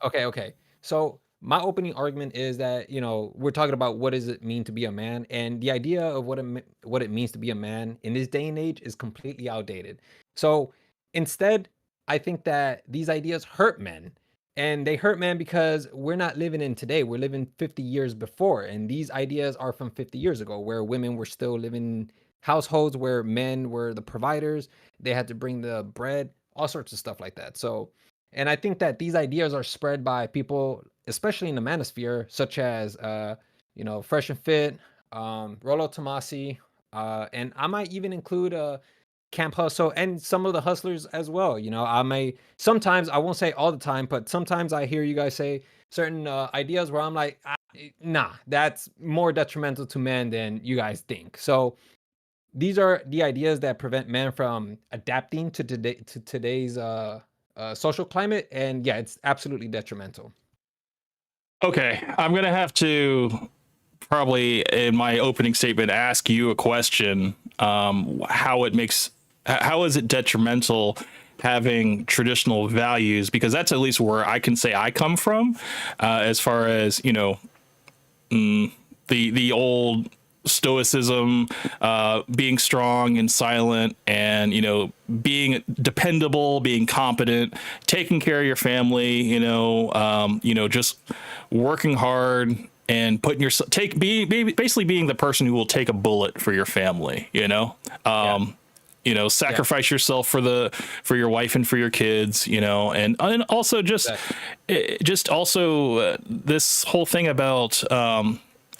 Okay, okay. So my opening argument is that, we're talking about what does it mean to be a man, and the idea of what it means to be a man in this day and age is completely outdated. So instead, I think that these ideas hurt men. And they hurt men because we're not living in today. We're living 50 years before. And these ideas are from 50 years ago, where women were still living households where men were the providers. They had to bring the bread, all sorts of stuff like that. And I think that these ideas are spread by people, especially in the manosphere, such as Fresh and Fit, Rolo Tomasi, and I might even include Camp Hustle and some of the hustlers as well. I may sometimes, I won't say all the time, but sometimes I hear you guys say certain ideas where I'm like, nah, that's more detrimental to men than you guys think. So these are the ideas that prevent men from adapting to today's social climate, and yeah, it's absolutely detrimental. Okay, I'm gonna have to probably in my opening statement ask you a question. How is it detrimental having traditional values? Because that's at least where I can say I come from, as far as the old stoicism, being strong and silent, and being dependable, being competent, taking care of your family, just working hard and putting yourself basically being the person who will take a bullet for your family, Yeah, yeah, sacrifice yourself for your wife and for your kids, and also exactly. just also this whole thing about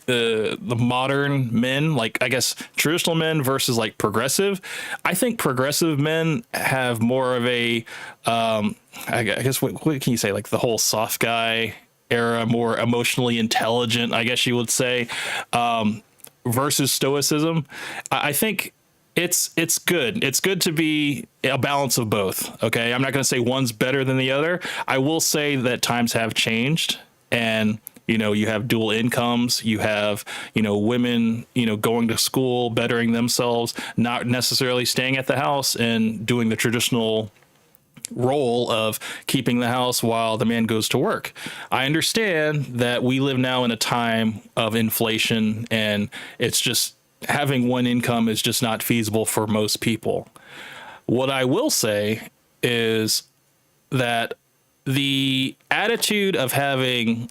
the modern men, like I guess traditional men versus like progressive. I think progressive men have more of a I guess what can you say, like the whole soft guy era, more emotionally intelligent, I guess you would say, versus stoicism. I think it's good. It's good to be a balance of both. Okay, I'm not going to say one's better than the other. I will say that times have changed, and you have dual incomes. You have women going to school, bettering themselves, not necessarily staying at the house and doing the traditional role of keeping the house while the man goes to work. I understand that we live now in a time of inflation, and it's just having one income is just not feasible for most people. What I will say is that the attitude of having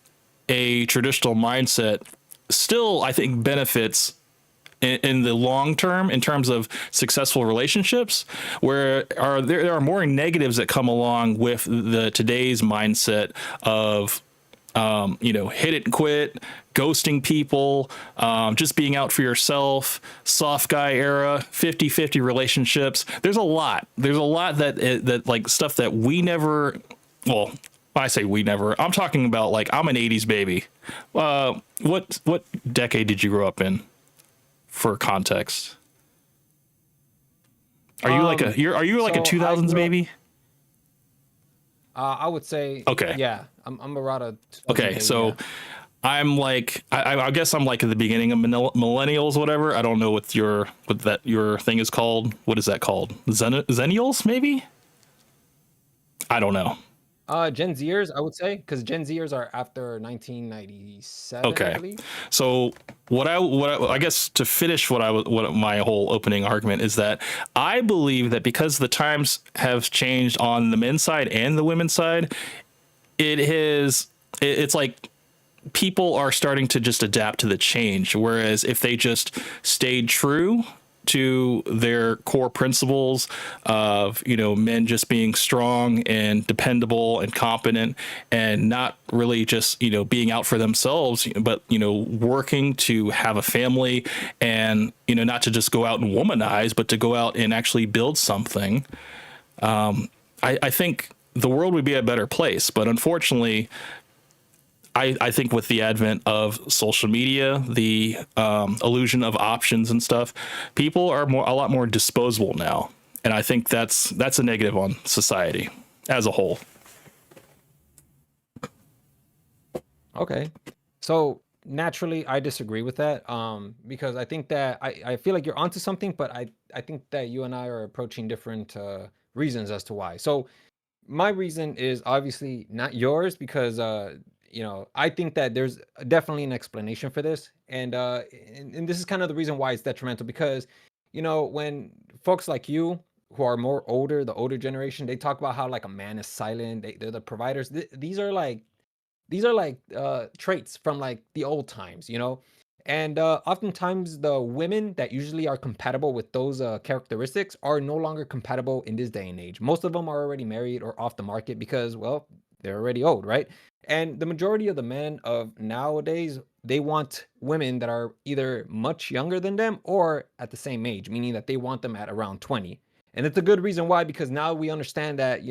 a traditional mindset still, I think, benefits in the long term in terms of successful relationships, where there are more negatives that come along with the today's mindset of hit it and quit, ghosting people, just being out for yourself, soft guy era, 50-50 relationships. There's a lot that like stuff that we never, well, I say we never, I'm talking about, like, I'm an 80s baby. What decade did you grow up in, for context? Are you like a So I 2000s grew up. baby? I would say, Okay. yeah, I'm around a 2000 Okay, baby. so Yeah. I'm like, I guess I'm like at the beginning of millennials, whatever. I don't know what that your thing is called. What is that called? Zennials, maybe? I don't know. Gen Zers, I would say, because Gen Zers are after 1997, I Okay, believe. so I guess to finish what my whole opening argument is that I believe that because the times have changed on the men's side and the women's side, it's like people are starting to just adapt to the change. Whereas if they just stayed true to their core principles of men just being strong and dependable and competent, and not really just being out for themselves, but working to have a family, and not to just go out and womanize, but to go out and actually build something, I think the world would be a better place. But unfortunately, I think with the advent of social media, the illusion of options and stuff, people are a lot more disposable now, and I think that's a negative on society as a whole. Okay. So naturally, I disagree with that. Because I think that I feel like you're onto something, but I think that you and I are approaching different reasons as to why. So my reason is obviously not yours because I think that there's definitely an explanation for this, and this is kind of the reason why it's detrimental because when folks like you who are more older, the older generation, they talk about how like a man is silent, they're the providers. These are like traits from like the old times, and oftentimes the women that usually are compatible with those characteristics are no longer compatible in this day and age. Most of them are already married or off the market because, well, they're already old, right? And the majority of the men of nowadays, they want women that are either much younger than them or at the same age, meaning that they want them at around 20. And it's a good reason why, because now we understand that,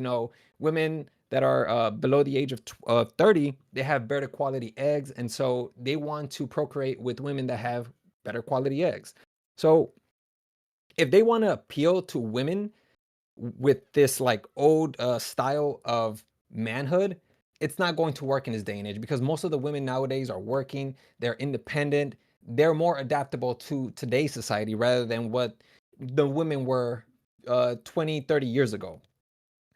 women that are below the age of 30, they have better quality eggs. And so they want to procreate with women that have better quality eggs. So if they want to appeal to women with this like old style of manhood, it's not going to work in this day and age because most of the women nowadays are working, they're independent, they're more adaptable to today's society rather than what the women were 20, 30 years ago.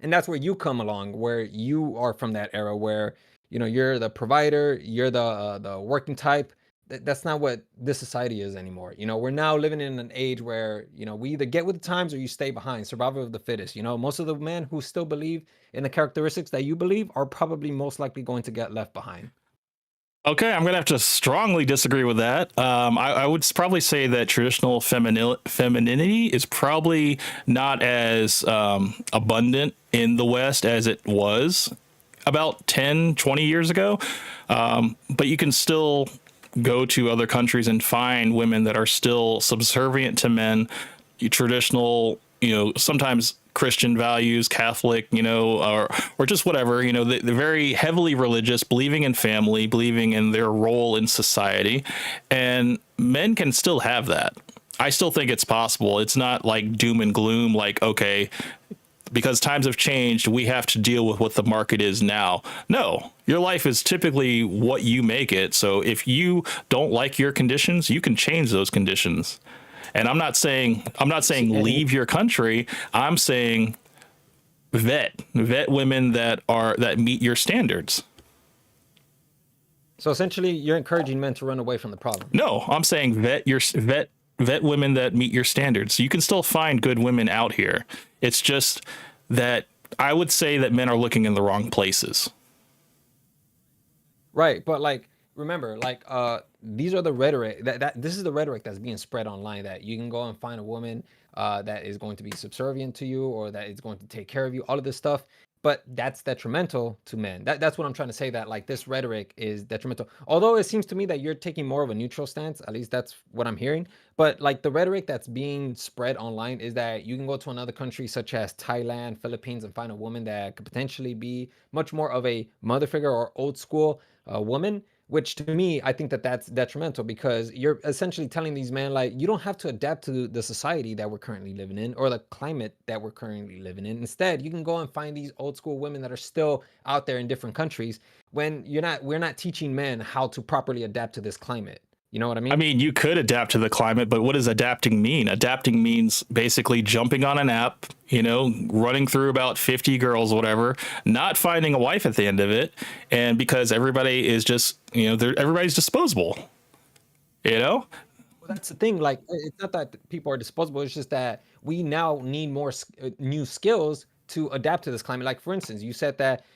And that's where you come along, where you are from that era where you're the provider, you're the working type. That's not what this society is anymore. We're now living in an age where we either get with the times or you stay behind, survival of the fittest. Most of the men who still believe in the characteristics that you believe are probably most likely going to get left behind. Okay, I'm gonna have to strongly disagree with that. I would probably say that traditional femininity is probably not as abundant in the West as it was about 10, 20 years ago. But you can still go to other countries and find women that are still subservient to men, traditional, sometimes Christian values, Catholic, or just whatever, they're very heavily religious, believing in family, believing in their role in society. And men can still have that. I still think it's possible. It's not like doom and gloom, like, okay, because times have changed, we have to deal with what the market is now. No, your life is typically what you make it. So if you don't like your conditions, you can change those conditions. And I'm not saying leave your country. I'm saying vet women that meet your standards. So essentially, you're encouraging men to run away from the problem. No, I'm saying vet women that meet your standards. You can still find good women out here. It's just that I would say that men are looking in the wrong places. Right, but like remember, like these are the rhetoric that this is the rhetoric that's being spread online that you can go and find a woman that is going to be subservient to you or that is going to take care of you, all of this stuff. But that's detrimental to men. That's what I'm trying to say. That like this rhetoric is detrimental. Although it seems to me that you're taking more of a neutral stance. At least that's what I'm hearing. But like the rhetoric that's being spread online is that you can go to another country such as Thailand, Philippines, and find a woman that could potentially be much more of a mother figure or old school woman, which to me I think that that's detrimental because you're essentially telling these men like you don't have to adapt to the society that we're currently living in or the climate that we're currently living in. Instead, you can go and find these old school women that are still out there in different countries when we're not teaching men how to properly adapt to this climate. You know what I I mean? mean, you could adapt to the climate, but what does adapting mean? Adapting means basically jumping on an app, running through about 50 girls, whatever, not finding a wife at the end of it. And because everybody is just, everybody's disposable, you know? Well, that's the thing. Like, it's not that people are disposable. It's just that we now need more new skills to adapt to this climate. Like, for instance, you said that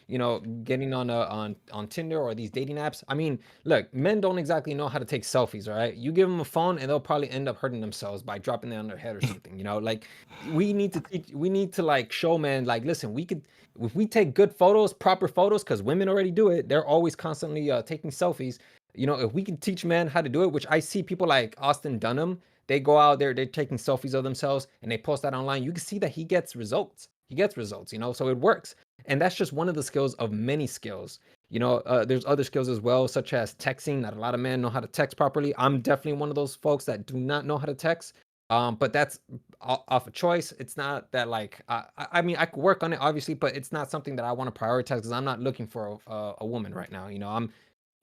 getting on on Tinder or these dating apps. I mean, look, men don't exactly know how to take selfies. All right, you give them a phone and they'll probably end up hurting themselves by dropping it on their head or something. Like we need to teach. We need to like show men. Like, listen, we could if we take good photos, proper photos, because women already do it. They're always constantly taking selfies. If we can teach men how to do it, which I see people like Austin Dunham, they go out there, they're taking selfies of themselves and they post that online. You can see that he gets results. He gets results, so it works. And that's just one of the skills of many skills. There's other skills as well, such as texting. Not a lot of men know how to text properly. I'm definitely one of those folks that do not know how to text. But that's off a choice. It's not that like I mean I could work on it obviously, but it's not something that I want to prioritize because I'm not looking for a woman right now. I'm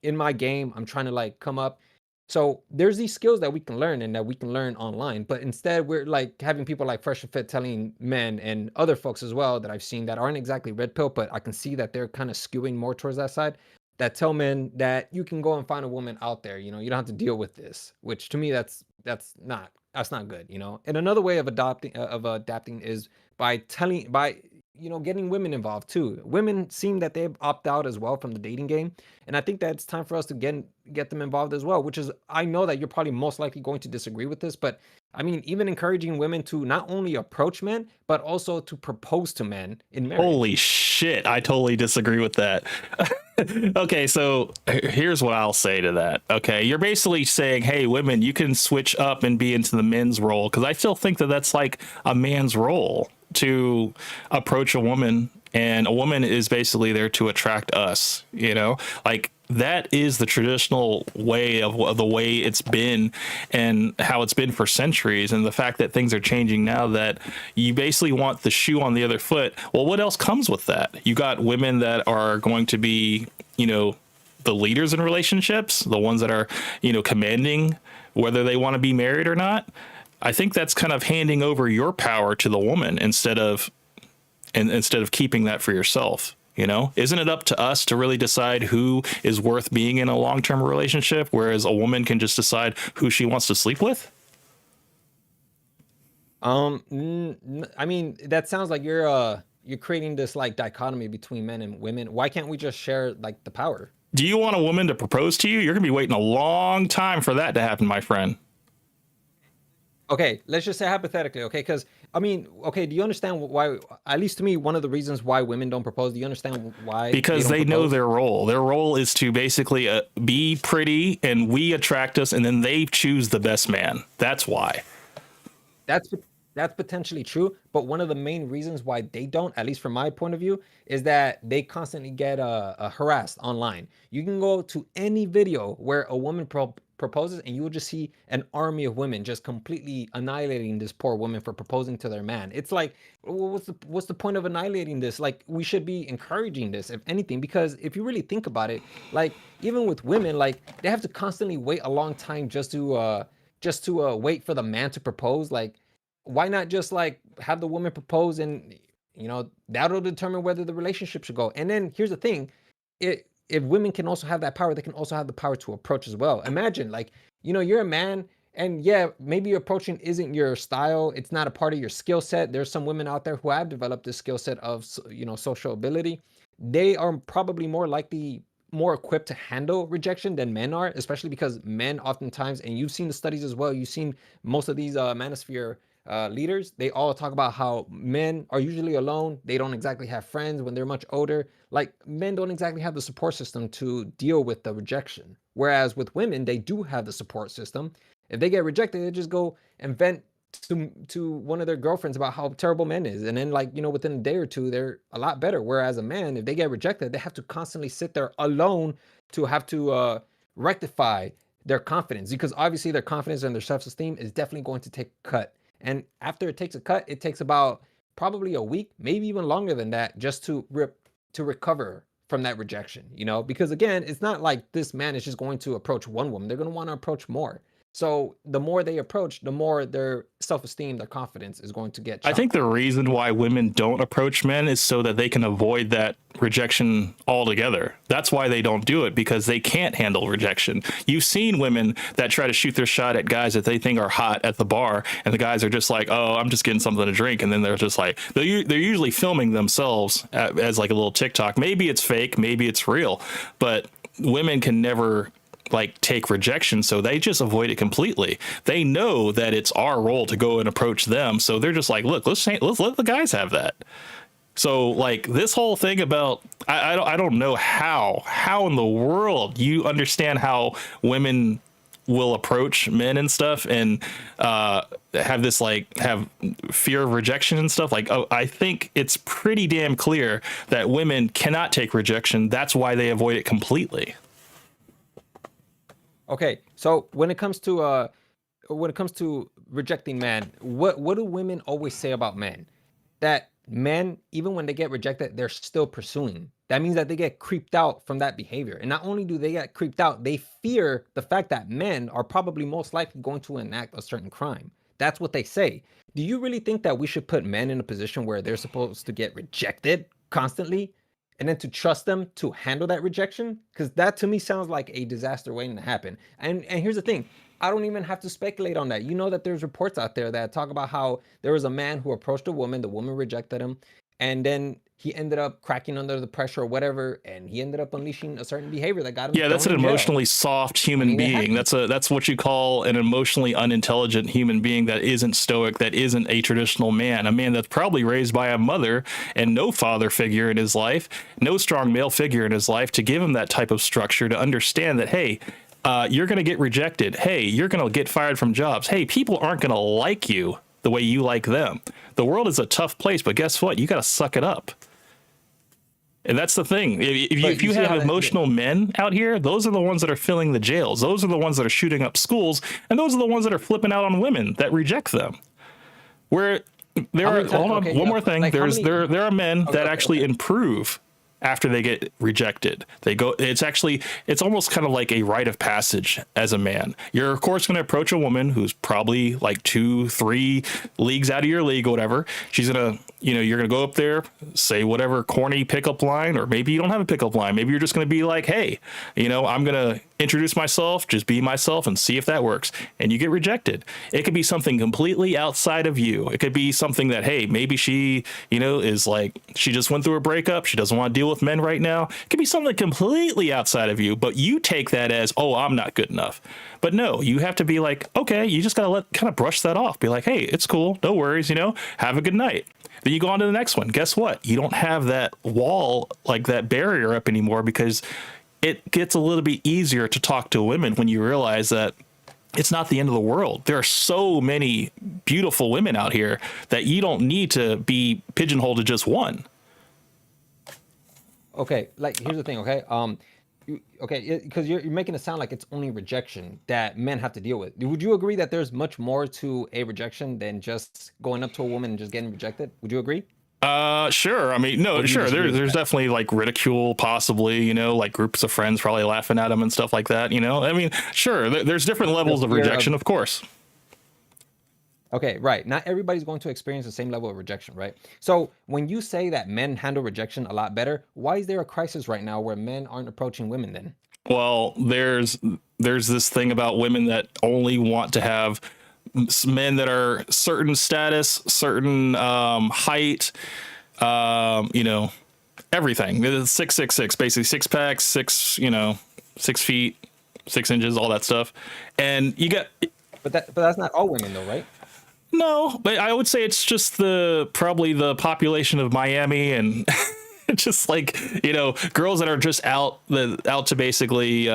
in my game. I'm trying to like come up. So there's these skills that we can learn and that we can learn online, but instead we're like having people like Fresh and Fit telling men and other folks as well that I've seen that aren't exactly red pill, but I can see that they're kind of skewing more towards that side. That tell men that you can go and find a woman out there, you don't have to deal with this. Which to me, that's not good. And another way of adapting is by getting women involved too. Women seem that they opt out as well from the dating game, and I think that it's time for us to get them involved as well. Which is, I know that you're probably most likely going to disagree with this, but I mean, even encouraging women to not only approach men but also to propose to men in marriage. Holy shit, I totally disagree with that. Okay, so here's what I'll say to that. Okay, you're basically saying, hey, women, you can switch up and be into the men's role, because I still think that that's like a man's role to approach a woman, and a woman is basically there to attract us, like that is the traditional way of the way it's been and how it's been for centuries. And the fact that things are changing now, that you basically want the shoe on the other foot. Well, what else comes with that? You got women that are going to be, the leaders in relationships, the ones that are, commanding whether they want to be married or not. I think that's kind of handing over your power to the woman instead of keeping that for yourself. Isn't it up to us to really decide who is worth being in a long-term relationship, whereas a woman can just decide who she wants to sleep with? I mean, that sounds like you're creating this like dichotomy between men and women. Why can't we just share like the power? Do you want a woman to propose to you? You're going to be waiting a long time for that to happen, my friend. Okay, let's just say hypothetically, okay? Because I mean, okay, do you understand why? At least to me, one of the reasons why women don't propose. Do you understand why they Because don't they know propose? their role. Their role is to basically be pretty, and we attract us, and then they choose the best man. That's why. That's that's potentially true, but one of the main reasons why they don't, at least from my point of view, is that they constantly get harassed online. You can go to any video where a woman proposes, and you will just see an army of women just completely annihilating this poor woman for proposing to their man. It's like, what's the point of annihilating this? Like, we should be encouraging this, if anything, because if you really think about it, like even with women, like they have to constantly wait a long time just to wait for the man to propose. Like, why not just like have the woman propose, and that'll determine whether the relationship should go. And then here's the thing, if women can also have that power, they can also have the power to approach as well. Imagine, like, you're a man, and yeah, maybe your approaching isn't your style, it's not a part of your skill set. There's some women out there who have developed this skill set of social ability. They are probably more likely, more equipped to handle rejection than men are, especially because men oftentimes, and you've seen the studies as well, you've seen most of these manosphere leaders, they all talk about how men are usually alone. They don't exactly have friends when they're much older. Like, men don't exactly have the support system to deal with the rejection. Whereas with women, they do have the support system. If they get rejected, they just go and vent to one of their girlfriends about how terrible men is. And then, like, within a day or two, they're a lot better. Whereas a man, if they get rejected, they have to constantly sit there alone to have to rectify their confidence, because obviously their confidence and their self-esteem is definitely going to take a cut. And after it takes a cut, it takes about probably a week, maybe even longer than that, just to recover from that rejection, because again, it's not like this man is just going to approach one woman. They're going to want to approach more. So the more they approach, the more their self-esteem, their confidence is going to get I think chopped. the reason why women don't approach men is so that they can avoid that rejection altogether. That's why they don't do it, because they can't handle rejection. You've seen women that try to shoot their shot at guys that they think are hot at the bar, and the guys are just like, "Oh, I'm just getting something to drink," and then they're just like, they're usually filming themselves as like a little TikTok. Maybe it's fake, maybe it's real, but women can never like take rejection, so they just avoid it completely. They know that it's our role to go and approach them, so they're just like, look, let's let the guys have that. So like this whole thing about, I don't know how in the world you understand how women will approach men and stuff, and have this like have fear of rejection and stuff. Like, oh, I think it's pretty damn clear that women cannot take rejection. That's why they avoid it completely. Okay, so when it comes to rejecting men, what do women always say about men? That men, even when they get rejected, they're still pursuing. that means that they get creeped out from that behavior. And not only do they get creeped out, they fear the fact that men are probably most likely going to enact a certain crime. That's what they say. Do you really think that we should put men in a position where they're supposed to get rejected constantly and then to trust them to handle that rejection? Because that to me sounds like a disaster waiting to happen. And here's the thing. I don't even have to speculate on that. You know that there's reports out there that talk about how there was a man who approached a woman, the woman rejected him, and then he ended up cracking under the pressure or whatever, and he ended up unleashing a certain behavior that got him Yeah, that's thrown an in jail. emotionally soft I human mean, it being. happens. That's what you call an emotionally unintelligent human being that isn't stoic, that isn't a traditional man. A man that's probably raised by a mother and no father figure in his life, no strong male figure in his life to give him that type of structure to understand that, hey, you're going to get rejected. Hey, you're going to get fired from jobs. Hey, people aren't going to like you the way you like them. The world is a tough place, but guess what? You got to suck it up. And that's the thing. But If you you see have how that, emotional men out here, those are the ones that are filling the jails. Those are the ones that are shooting up schools, and those are the ones that are flipping out on women that reject them. Where there how are, many times? hold on, Okay, one more thing. like how There's many? there are men Okay, that okay, actually okay. improve after they get rejected. They go, it's almost kind of like a rite of passage as a man. You're of course going to approach a woman who's probably like 2-3 leagues out of your league or whatever. She's going to, you're going to go up there, say whatever corny pickup line, or maybe you don't have a pickup line. Maybe you're just going to be like, hey, I'm going to introduce myself, just be myself and see if that works. And you get rejected. It could be something completely outside of you. It could be something that, hey, maybe she, is like, she just went through a breakup. She doesn't want to deal with men right now. It could be something completely outside of you, but you take that as, oh, I'm not good enough. But no, you have to be like, okay, you just got to kind of brush that off. Be like, hey, it's cool. No worries. Have a good night. Then you go on to the next one. Guess what? You don't have that wall, like that barrier up anymore, because it gets a little bit easier to talk to women when you realize that it's not the end of the world. There are so many beautiful women out here that you don't need to be pigeonholed to just one. Okay, like here's the thing, okay? Okay, because you're making it sound like it's only rejection that men have to deal with. Would you agree that there's much more to a rejection than just going up to a woman and just getting rejected? Would you agree? Sure. I mean, Or no, do you sure. disagree with There's that? definitely like ridicule, possibly, like groups of friends probably laughing at them and stuff like that. I mean, sure. There's different The levels of fear of rejection, of course. Okay, right. Not everybody's going to experience the same level of rejection, right? So when you say that men handle rejection a lot better, why is there a crisis right now where men aren't approaching women then? Well, there's this thing about women that only want to have men that are certain status, certain height, you know, everything. It's 6'6", basically 6 packs, 6 feet, 6 inches, all that stuff. And you got But that's not all women though, right? no, but I would say it's just probably the population of Miami and just like girls that are just out to basically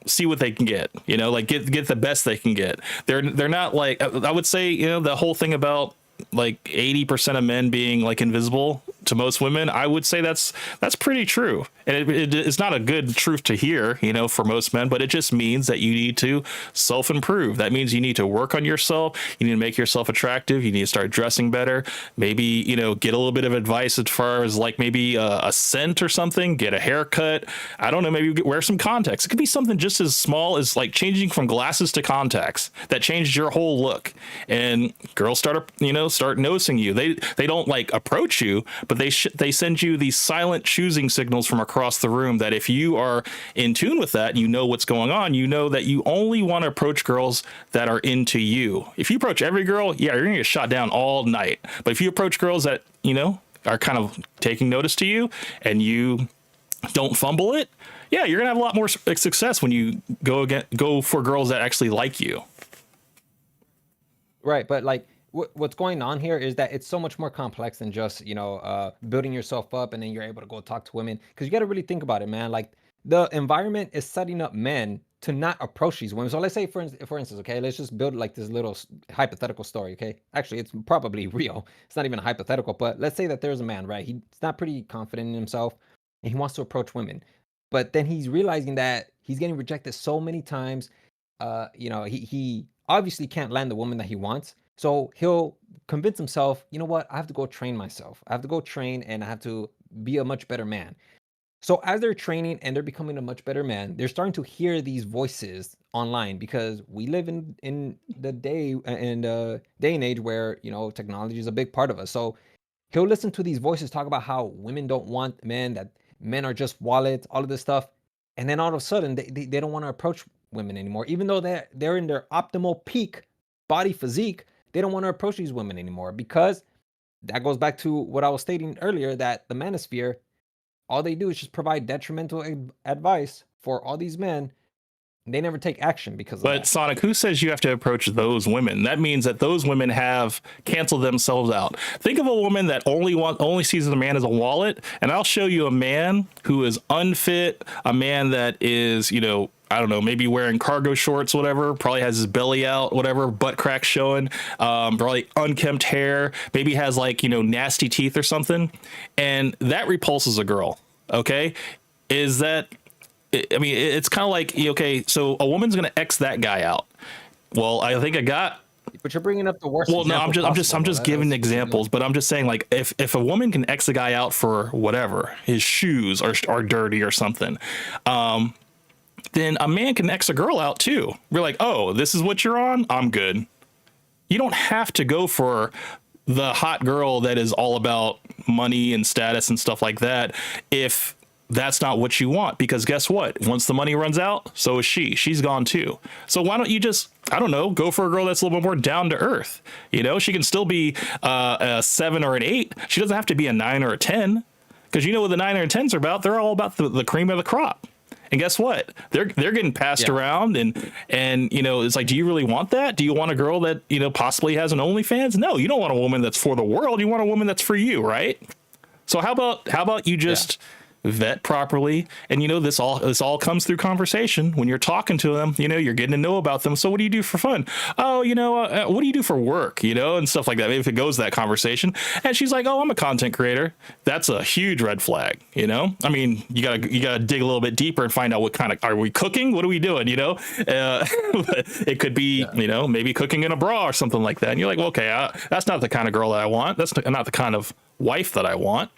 see what they can get, like get the best they can get. They're not like, I would say, the whole thing about like 80% of men being like invisible to most women. I would say that's pretty true, and it's not a good truth to hear, for most men, but it just means that you need to self-improve. That means you need to work on yourself. You need to make yourself attractive. You need to start dressing better. Maybe get a little bit of advice as far as like maybe a scent or something. Get a haircut. I don't know. Maybe wear some contacts. It could be something just as small as like changing from glasses to contacts that changes your whole look. And girls start noticing you. They don't like approach you, but they send you these silent choosing signals from across the room that if you are in tune with that, what's going on, that you only want to approach girls that are into you. If you approach every girl, yeah, you're gonna get shot down all night. But if you approach girls that are kind of taking notice to you and you don't fumble it, yeah, you're gonna have a lot more success when you go for girls that actually like you. Right, but like what's going on here is that it's so much more complex than just building yourself up and then you're able to go talk to women. Because you got to really think about it, man. Like the environment is setting up men to not approach these women. So let's say, for instance, okay, let's just build like this little hypothetical story. Okay, actually, it's probably real. It's not even a hypothetical, but let's say that there's a man, right? He's not pretty confident in himself, and he wants to approach women, but then he's realizing that he's getting rejected so many times. He obviously can't land the woman that he wants. So he'll convince himself, you know what? I have to go train myself. I have to go train and I have to be a much better man. So as they're training and they're becoming a much better man, they're starting to hear these voices online because we live in the day and age where, technology is a big part of us. So he'll listen to these voices talk about how women don't want men, that men are just wallets, all of this stuff. And then all of a sudden they don't want to approach women anymore. Even though they're in their optimal peak body physique, they don't want to approach these women anymore because that goes back to what I was stating earlier, that the manosphere, all they do is just provide detrimental advice for all these men. They never take action because of But that. Sonic, who says you have to approach those women? That means that those women have canceled themselves out. Think of a woman that only sees a man as a wallet, and I'll show you a man who is unfit, a man that is, I don't know, maybe wearing cargo shorts, whatever, probably has his belly out, whatever, butt crack showing, probably unkempt hair, maybe has like, nasty teeth or something. And that repulses a girl. Okay. Is that, I mean, it's kind of like, okay, so a woman's going to X that guy out. Well, I think I got. But you're bringing up the worst. Well, no, I'm just giving that's examples, but I'm just saying, like, if a woman can X a guy out for whatever, his shoes are dirty or something, then a man can X a girl out too. We're like, oh, this is what you're on, I'm good. You don't have to go for the hot girl that is all about money and status and stuff like that if that's not what you want, because guess what? Once the money runs out, so is she. She's gone too. So why don't you just, I don't know, go for a girl that's a little bit more down to earth? She can still be a 7 or an 8. She doesn't have to be a 9 or a 10, because what the 9 or 10s are about. They're all about the cream of the crop. And guess what? They're getting passed around, and it's like, do you really want that? Do you want a girl that possibly has an OnlyFans? No, you don't want a woman that's for the world. You want a woman that's for you, right? So how about you just vet properly? And this all comes through conversation. When you're talking to them, you're getting to know about them. So what do you do for fun? Oh, what do you do for work? And stuff like that. Maybe if it goes that conversation, and she's like, oh, I'm a content creator. That's a huge red flag. I mean, you gotta dig a little bit deeper and find out what kind of, are we cooking? What are we doing? It could be, maybe cooking in a bra or something like that. And you're like, well, okay, that's not the kind of girl that I want. That's not the kind of wife that I want.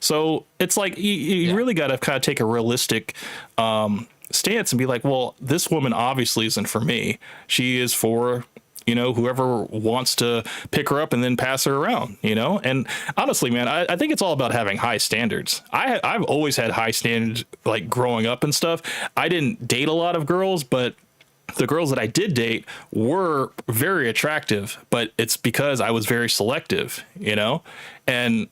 So it's like you really got to kind of take a realistic stance and be like, well, this woman obviously isn't for me. She is for, whoever wants to pick her up and then pass her around, And honestly, man, I think it's all about having high standards. I've always had high standards, like growing up and stuff. I didn't date a lot of girls, but the girls that I did date were very attractive, but it's because I was very selective, and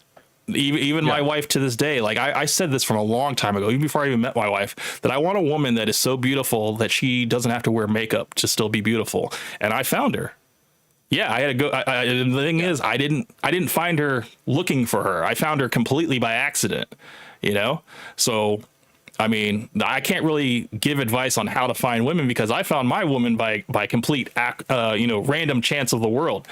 even my wife to this day, like I said this from a long time ago, even before I even met my wife, that I want a woman that is so beautiful that she doesn't have to wear makeup to still be beautiful. And I found her. Yeah, I had to go. The thing is, I didn't find her looking for her. I found her completely by accident, So, I mean, I can't really give advice on how to find women, because I found my woman by complete, random chance of the world.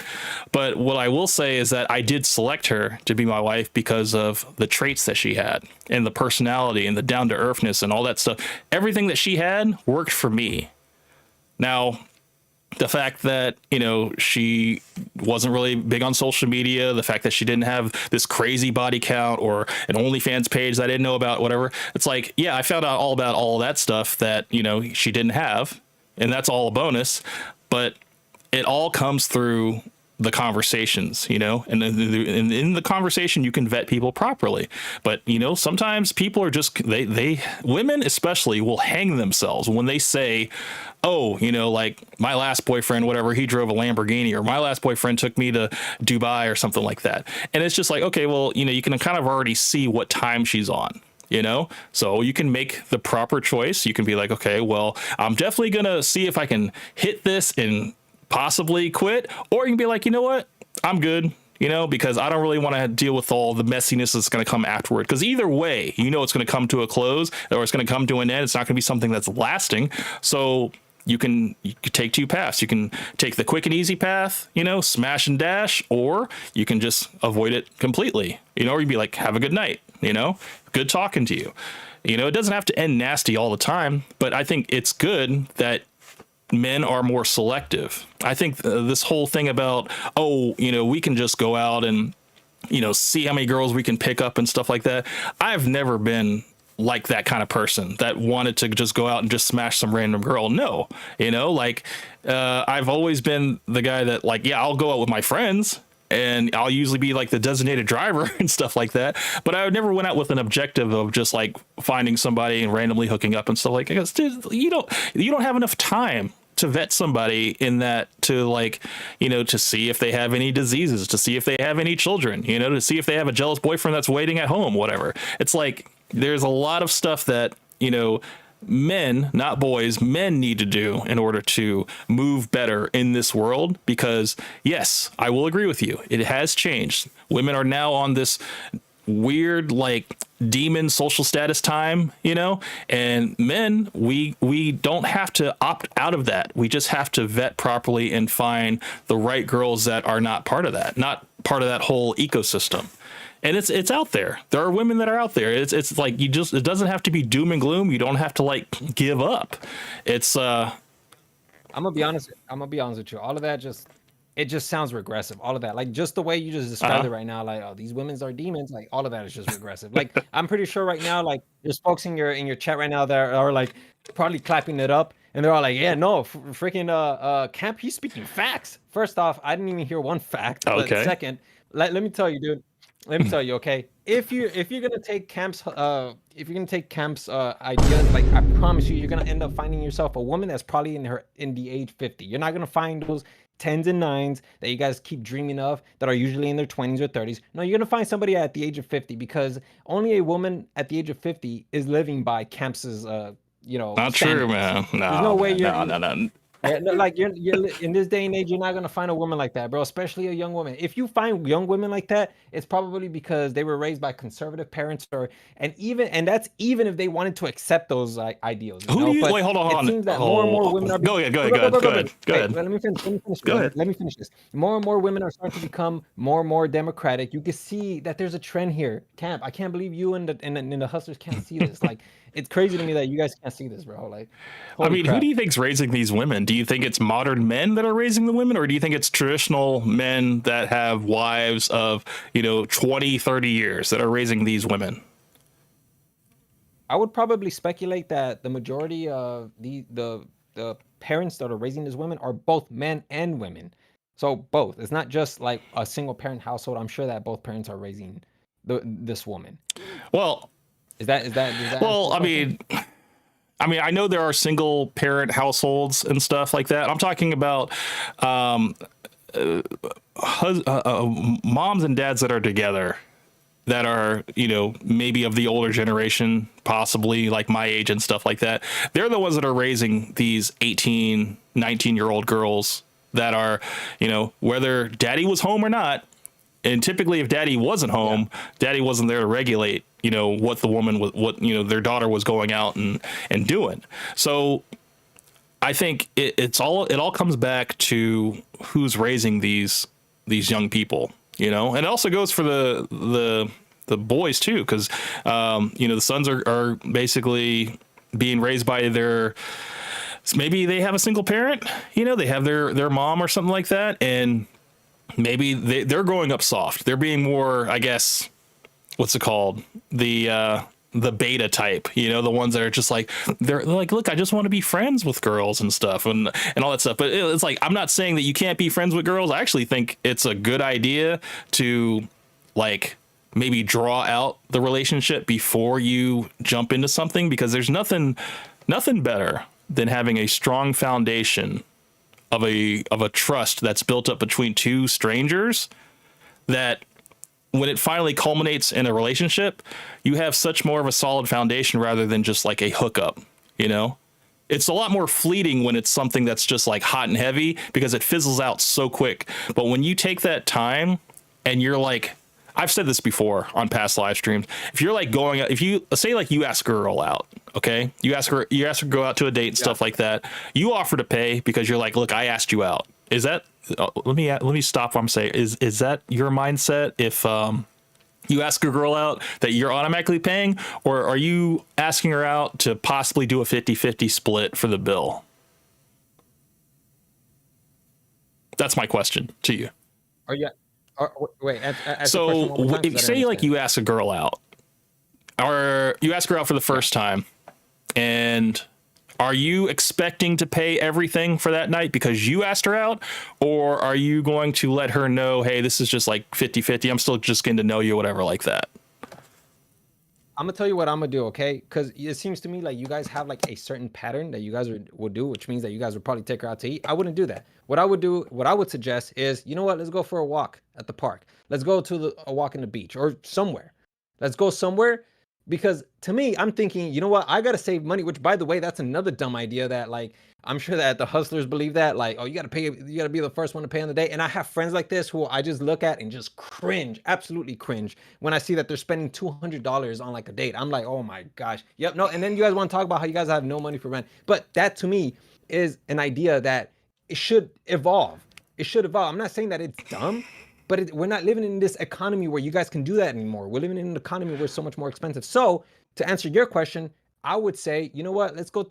But what I will say is that I did select her to be my wife because of the traits that she had, and the personality, and the down to earthness, and all that stuff. Everything that she had worked for me. Now, the fact that, she wasn't really big on social media, the fact that she didn't have this crazy body count or an OnlyFans page that I didn't know about, whatever. It's like, yeah, I found out all about all that stuff that, she didn't have. And that's all a bonus. But it all comes through the conversations, and in the conversation, you can vet people properly. But, sometimes people are just, women especially will hang themselves when they say, oh, like my last boyfriend, whatever, he drove a Lamborghini, or my last boyfriend took me to Dubai or something like that. And it's just like, okay, well, you can kind of already see what time she's on. So you can make the proper choice. You can be like, okay, well, I'm definitely going to see if I can hit this and possibly quit. Or you can be like, you know what? I'm good, because I don't really want to deal with all the messiness that's going to come afterward. Because either way, it's going to come to a close, or it's going to come to an end. It's not going to be something that's lasting. So you can take two paths. You can take the quick and easy path, smash and dash, or you can just avoid it completely, or you'd be like, have a good night, good talking to you. It doesn't have to end nasty all the time, but I think it's good that men are more selective. I think this whole thing about, we can just go out and, see how many girls we can pick up and stuff like that. I've never been like that kind of person that wanted to just go out and just smash some random girl. No, like I've always been the guy that like, yeah, I'll go out with my friends and I'll usually be like the designated driver and stuff like that. But I never went out with an objective of just like finding somebody and randomly hooking up and stuff like that. Because dude, you don't have enough time to vet somebody in that, to like, to see if they have any diseases, to see if they have any children, to see if they have a jealous boyfriend that's waiting at home, whatever. It's like, there's a lot of stuff that, men, not boys, men need to do in order to move better in this world. Because yes, I will agree with you. It has changed. Women are now on this weird, like, demon social status time, and men, we don't have to opt out of that. We just have to vet properly and find the right girls that are not part of that whole ecosystem. And it's out there. There are women that are out there. It's like, it doesn't have to be doom and gloom. You don't have to like give up. It's I'm gonna be honest with you. All of that it just sounds regressive. All of that, like just the way you just described it right now, like, oh, these women are demons. Like all of that is just regressive. Like I'm pretty sure right now, like there's folks in your chat right now that are like probably clapping it up, and they're all like, yeah, no, freaking Camp, he's speaking facts. First off, I didn't even hear one fact. Okay. But second, let me tell you, dude. Let me tell you, okay. If you're gonna take Camp's ideas, like I promise you're gonna end up finding yourself a woman that's probably in the age 50. You're not gonna find those 10s and 9s that you guys keep dreaming of that are usually in their 20s or 30s. No, you're gonna find somebody at the age of 50, because only a woman at the age of 50 is living by Camp's not standards. true, man. No, There's no way no. like you're in this day and age, you're not gonna find a woman like that, bro. Especially a young woman. If you find young women like that, it's probably because they were raised by conservative parents, and that's even if they wanted to accept those ideals. Wait, hold on. It seems that more and more women are. Go ahead. Wait, let me finish. Let me finish this. More and more women are starting to become more and more democratic. You can see that there's a trend here. Camp, I can't believe you and the hustlers can't see this. Like, it's crazy to me that you guys can't see this, bro. Like, I mean, crap. who do you think's raising these women? Do you think it's modern men that are raising the women, or do you think it's traditional men that have wives of 20, 30 years that are raising these women? I would probably speculate that the majority of the parents that are raising these women are both men and women. So both. It's not just like a single parent household. I'm sure that both parents are raising this woman. Well, is that well, I mean, I know there are single parent households and stuff like that. I'm talking about moms and dads that are together, that are, maybe of the older generation, possibly like my age and stuff like that. They're the ones that are raising these 18, 19-year-old girls that are, whether daddy was home or not. And typically if daddy wasn't home, daddy wasn't there to regulate, what the woman was, what, their daughter was going out and doing. So I think it all comes back to who's raising these young people, and it also goes for the boys too. Cause, the sons are basically being raised by maybe they have a single parent, they have their mom or something like that. And maybe they're growing up soft. They're being more, I guess, what's it called? The beta type, the ones that are just like, they're like, look, I just want to be friends with girls and stuff and all that stuff. But it's like, I'm not saying that you can't be friends with girls. I actually think it's a good idea to like maybe draw out the relationship before you jump into something, because there's nothing better than having a strong foundation of a trust that's built up between two strangers, that when it finally culminates in a relationship, you have such more of a solid foundation rather than just like a hookup. It's a lot more fleeting when it's something that's just like hot and heavy, because it fizzles out so quick. But when you take that time and you're like, I've said this before on past live streams, if you're like going, if you say like you ask a girl out, okay, you ask her to go out to a date and stuff like that, you offer to pay because you're like, look, I asked you out. Is that, let me stop what I'm saying. Is that your mindset? If you ask a girl out, that you're automatically paying, or are you asking her out to possibly do a 50-50 split for the bill? That's my question to you. Wait. So if say like you ask a girl out, you ask her out for the first time, and are you expecting to pay everything for that night because you asked her out, or are you going to let her know, hey, this is just like 50-50, I'm still just getting to know you, whatever, like that? I'm gonna tell you what I'm gonna do, okay? Because it seems to me like you guys have like a certain pattern that you guys would do, which means that you guys would probably take her out to eat. I wouldn't do that. What I would do, what I would suggest is, you know what? Let's go for a walk at the park. Let's go to a walk in the beach or somewhere. Let's go somewhere, because to me, I'm thinking, you know what? I gotta save money. Which, by the way, that's another dumb idea that like I'm sure that the hustlers believe that, like, oh, you gotta pay, you gotta be the first one to pay on the day. And I have friends like this who I just look at and just cringe, absolutely cringe, when I see that they're spending $200 on like a date. I'm like, oh my gosh, yep, no. And then you guys want to talk about how you guys have no money for rent, but that to me is an idea that it should evolve. It should evolve. I'm not saying that it's dumb, but we're not living in this economy where you guys can do that anymore. We're living in an economy where it's so much more expensive. So to answer your question, I would say, you know what? Let's go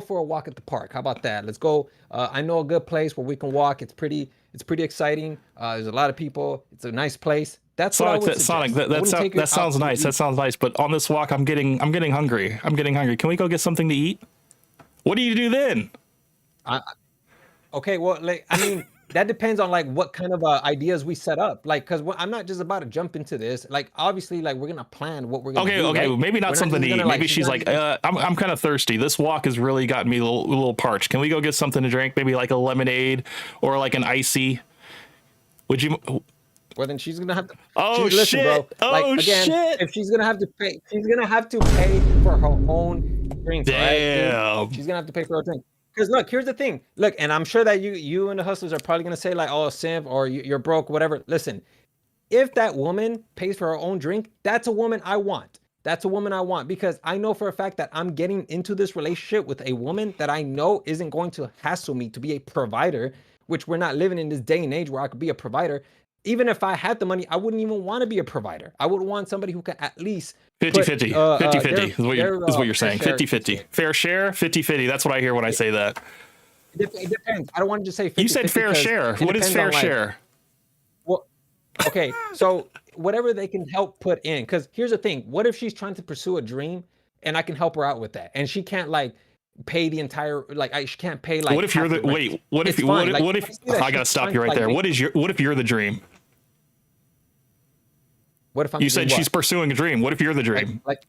for a walk at the park. How about that? Let's go. I know a good place where we can walk. It's pretty exciting. There's a lot of people. It's a nice place. That's Sonic, what I would suggest. Sonic, that sounds nice. That sounds nice. But on this walk, I'm getting hungry. I'm getting hungry. Can we go get something to eat? What do you do then? Okay, well, like, I mean, that depends on like what kind of ideas we set up. Like, because I'm not just about to jump into this. Like, obviously, like we're gonna plan what we're gonna do. Okay, right? maybe not something to eat. Maybe she's like, I'm kind of thirsty. This walk has really gotten me a little parched. Can we go get something to drink? Maybe like a lemonade or like an icy. Would you? Well, then she's gonna have to. Oh listen, shit! Bro. Like, again, Shit! if she's gonna have to pay, she's gonna have to pay for her own drinks. Damn. Right? She's gonna have to pay for her drink. Because look, here's the thing. Look, and I'm sure that you and the hustlers are probably gonna say like, oh, simp, or you're broke, whatever. Listen, if that woman pays for her own drink, that's a woman I want. That's a woman I want, because I know for a fact that I'm getting into this relationship with a woman that I know isn't going to hassle me to be a provider, which we're not living in this day and age where I could be a provider. Even if I had the money, I wouldn't even want to be a provider. I would want somebody who can at least 50-50. 50-50 is what you're saying. 50-50. Fair share, 50-50. That's what I hear when I say that. It depends. I don't want to just say 50-50. You said fair share. What is fair share? Well, okay, so whatever they can help put in. Because here's the thing. What if she's trying to pursue a dream and I can help her out with that? And she can't like pay the entire, like, she can't pay like. What if you're the wait? What if I gotta stop you right there? What if you're the dream? What if I'm? You said she's pursuing a dream. What if you're the dream? Like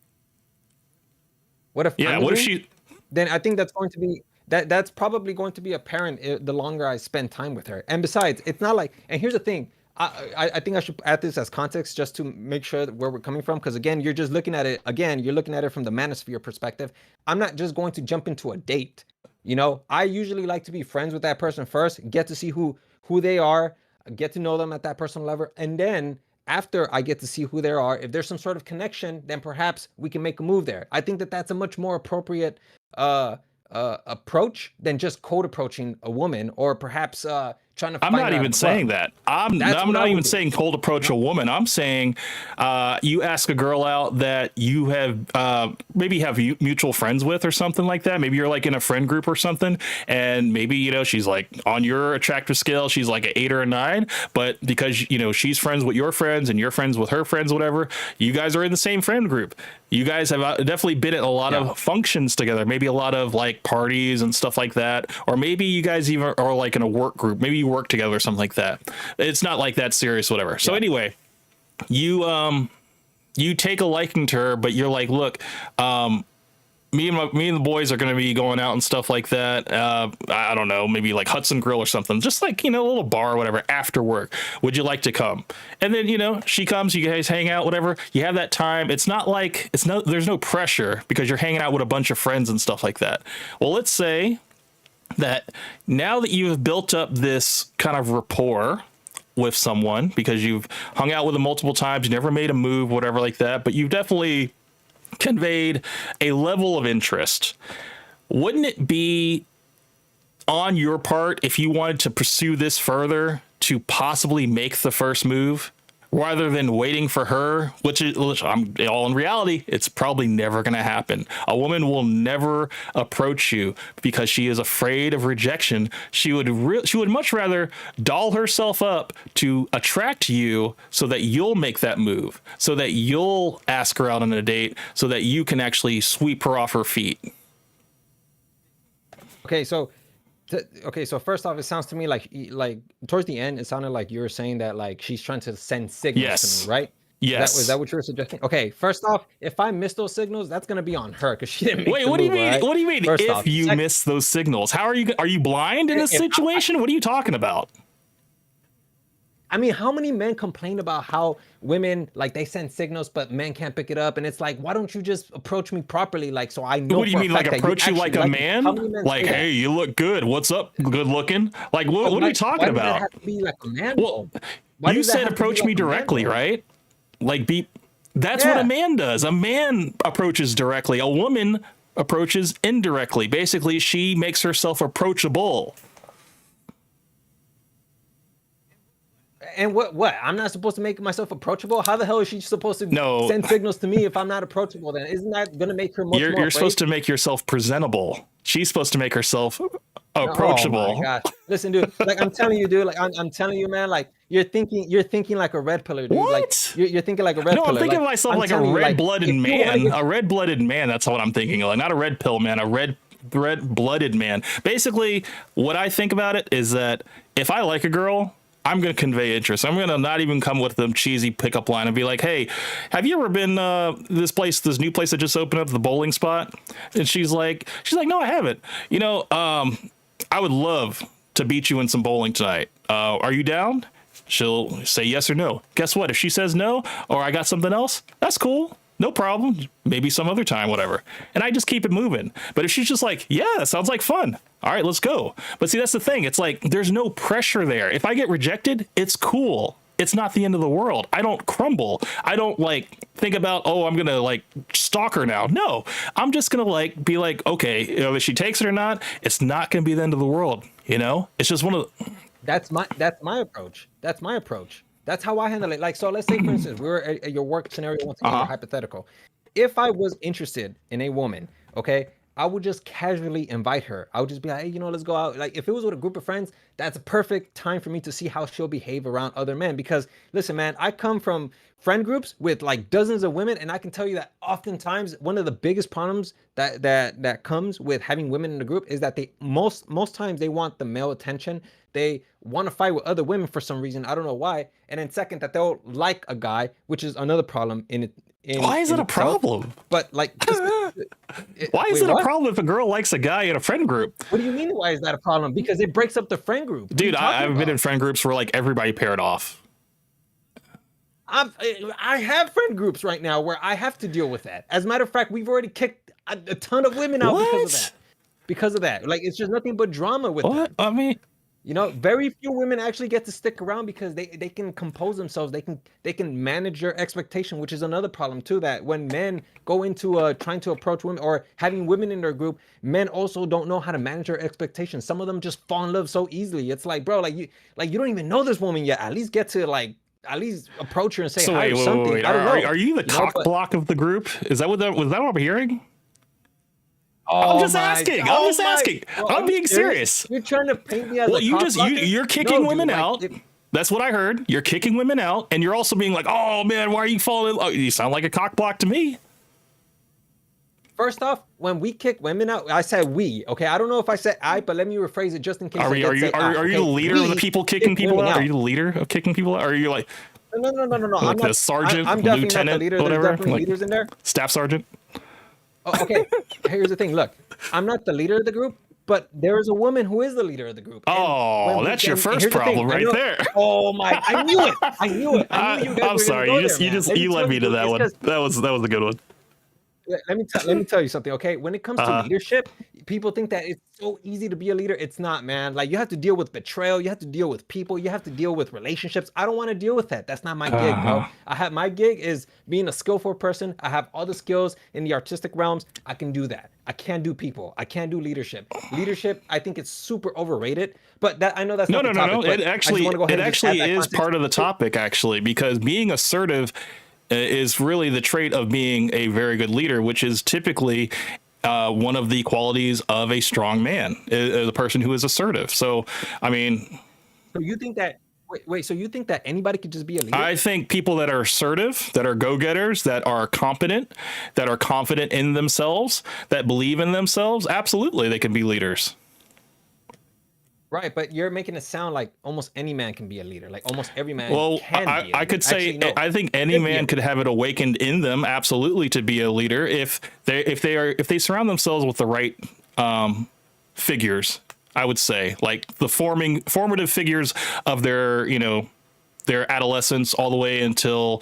what if? Yeah. What if she? Then I think that's going to be that's probably going to be apparent the longer I spend time with her. And besides, it's not like. And here's the thing. I think I should add this as context just to make sure that where we're coming from. Because again, you're just looking at it. Again, you're looking at it from the manosphere perspective. I'm not just going to jump into a date. You know, I usually like to be friends with that person first, get to see who they are, get to know them at that personal level, and then after I get to see who they are, if there's some sort of connection, then perhaps we can make a move there. I think that that's a much more appropriate approach than just cold approaching a woman, or perhaps trying to find. I'm not even saying that. I'm not even saying cold approach a woman. I'm saying you ask a girl out that you have maybe have mutual friends with or something like that. Maybe you're like in a friend group or something, and maybe, you know, she's like on your attractive scale, she's like an 8 or a 9, but because, you know, she's friends with your friends and you're friends with her friends, whatever, you guys are in the same friend group. You guys have definitely been at a lot of functions together, maybe a lot of like parties and stuff like that, or maybe you guys even are like in a work group. Maybe you work together or something like that. It's not like that serious, whatever. So anyway, you take a liking to her, but you're like, look, me and the boys are going to be going out and stuff like that. I don't know, maybe like Hudson Grill or something, just like, you know, a little bar or whatever after work. Would you like to come? And then, you know, she comes, you guys hang out, whatever. You have that time. It's not like there's no pressure because you're hanging out with a bunch of friends and stuff like that. Well, let's say that now that you have built up this kind of rapport with someone because you've hung out with them multiple times, you never made a move, whatever like that, but you've definitely conveyed a level of interest. Wouldn't it be on your part, if you wanted to pursue this further, to possibly make the first move? rather than waiting for her, which I'm all in reality, it's probably never going to happen. A woman will never approach you because she is afraid of rejection. She would much rather doll herself up to attract you so that you'll make that move, so that you'll ask her out on a date, so that you can actually sweep her off her feet. Okay, so first off, it sounds to me like towards the end, it sounded like you were saying that like she's trying to send signals Yes. to me, right? Yes. Is that what you were suggesting? Okay, first off, if I miss those signals, that's gonna be on her because she didn't make Wait, the what do you move, mean? right? What do you mean? First If off. you miss those signals, how are you blind in this If I- situation? What are you talking about? I mean, how many men complain about how women like they send signals, but men can't pick it up? And it's like, why don't you just approach me properly? Like, so I know. What do you for a mean, like fact that approach you like actually a like me? man? How many men Like, say that? hey, you look good. What's up? Good looking. Like, what are Why- you talking why does that about? have to be like a man? Well, though? Why you does that said have to be approach like me a man, directly, though? right? Like, that's what Yeah. a man does. A man approaches directly. A woman approaches indirectly. Basically, she makes herself approachable. And what? I'm not supposed to make myself approachable? How the hell is she supposed to No. send signals to me if I'm not approachable? Then isn't that gonna make her much more You're supposed afraid? to make yourself presentable. She's supposed to make herself Oh approachable. my gosh! Listen, dude. Like I'm telling you, dude. Like I'm telling you, man. Like you're thinking like a red pillar, dude. What? Like you're thinking like a red No, pillar. I'm thinking of Like, myself I'm like a telling you, like, red-blooded if you wanna man. get- A red-blooded man. That's what I'm thinking of. Like, not a red pill man. A red-blooded man. Basically, what I think about it is that if I like a girl, I'm going to convey interest. I'm going to not even come with them cheesy pickup line and be like, hey, have you ever been this new place that just opened up, the bowling spot? And she's like, no, I haven't. You know, I would love to beat you in some bowling tonight. Are you down? She'll say yes or no. Guess what? If she says no, or I got something else, that's cool. No problem. Maybe some other time, whatever. And I just keep it moving. But if she's just like, yeah, that sounds like fun. All right, let's go. But see, that's the thing. It's like, there's no pressure there. If I get rejected, it's cool. It's not the end of the world. I don't crumble. I don't like think about, oh, I'm going to like stalk her now. No, I'm just going to like be like, okay, you know, if she takes it or not, it's not going to be the end of the world. You know, it's just one of the, That's my approach. That's my approach. That's how I handle it. Like, so let's say, for instance, we were at your work scenario, once again, hypothetical. If I was interested in a woman, okay, I would just casually invite her. I would just be like, hey, you know, let's go out. Like, if it was with a group of friends, that's a perfect time for me to see how she'll behave around other men. Because listen, man, I come from friend groups with like dozens of women, and I can tell you that oftentimes one of the biggest problems that comes with having women in the group is that they most times they want the male attention. They want to fight with other women for some reason. I don't know why. And then second, that they'll like a guy, which is another problem in it. why is it a problem? But like, Why is wait, it a what? problem if a girl likes a guy in a friend group? What do you mean? Why is that a problem? Because it breaks up the friend group. What are you Dude, talking I've been in about? friend groups where like everybody paired off. I have friend groups right now where I have to deal with that. As a matter of fact, we've already kicked a ton of women out because of What? that. Because of that, like it's just nothing but drama with What? them. I mean, You know, very few women actually get to stick around because they can compose themselves. They can manage their expectation, which is another problem too. That when men go into trying to approach women or having women in their group, men also don't know how to manage their expectations. Some of them just fall in love so easily. It's like, bro, you don't even know this woman yet. At least get to like at least approach her and say so hi wait, or wait, something. wait. I don't know. Are you the You know, cock but- block of the group? Is that was that what I'm hearing? Oh I'm just my- asking. oh I'm just my- asking. Bro, I'm are you being serious. You're trying to paint me as Well, a you cock just blocker? you're kicking No, dude, women like, out. That's what I heard. You're kicking women out, and you're also being like, "Oh man, why are you falling?" Oh, you sound like a cock block to me. First off, when we kick women out, I said we. Okay, I don't know if I said I, but let me rephrase it just in case. Are I you get are you say are, I, are you okay? the leader of the We people kicking kick people women out? Are you the leader of kicking people out? Or are you like No. like I'm the not, sergeant, I'm definitely not the lieutenant, leader. There's whatever? definitely Like- leaders in there. staff sergeant? Oh, okay, here's the thing. Look, I'm not the leader of the group, but there is a woman who is the leader of the group. And when Oh, we- that's your and first here's the thing, problem I right know- there. Oh my! I knew it. I knew it. I knew you guys I'm were sorry. gonna go You just there, you man. just Let me you led tell me to you, that it's one. 'cause- That was a good one. let me tell you something, okay? When it comes to Uh, leadership, people think that it's so easy to be a leader. It's not, man. Like you have to deal with betrayal, you have to deal with people, you have to deal with relationships. I don't want to deal with that. That's not my gig, bro. uh, I have my gig is being a skillful person. I have all the skills in the artistic realms. I can do that. I can't do people. I can't do leadership. Leadership, I think it's super overrated. But that I know that's no, not the no, no, topic, no. but I just want to go ahead It and just add actually that is context part of the to it. topic, actually, because being assertive is really the trait of being a very good leader, which is typically one of the qualities of a strong man, is a person who is assertive. So, I mean, So you think that wait, so you think that anybody could just be a leader? I think people that are assertive, that are go-getters, that are competent, that are confident in themselves, that believe in themselves, absolutely, they can be leaders. Right, but you're making it sound like almost any man can be a leader. Like almost every man Well, can be a I leader. could say Actually, no, I think any should be a man could leader. have it awakened in them, absolutely, to be a leader if they surround themselves with the right figures. I would say, like the formative figures of their their adolescence all the way until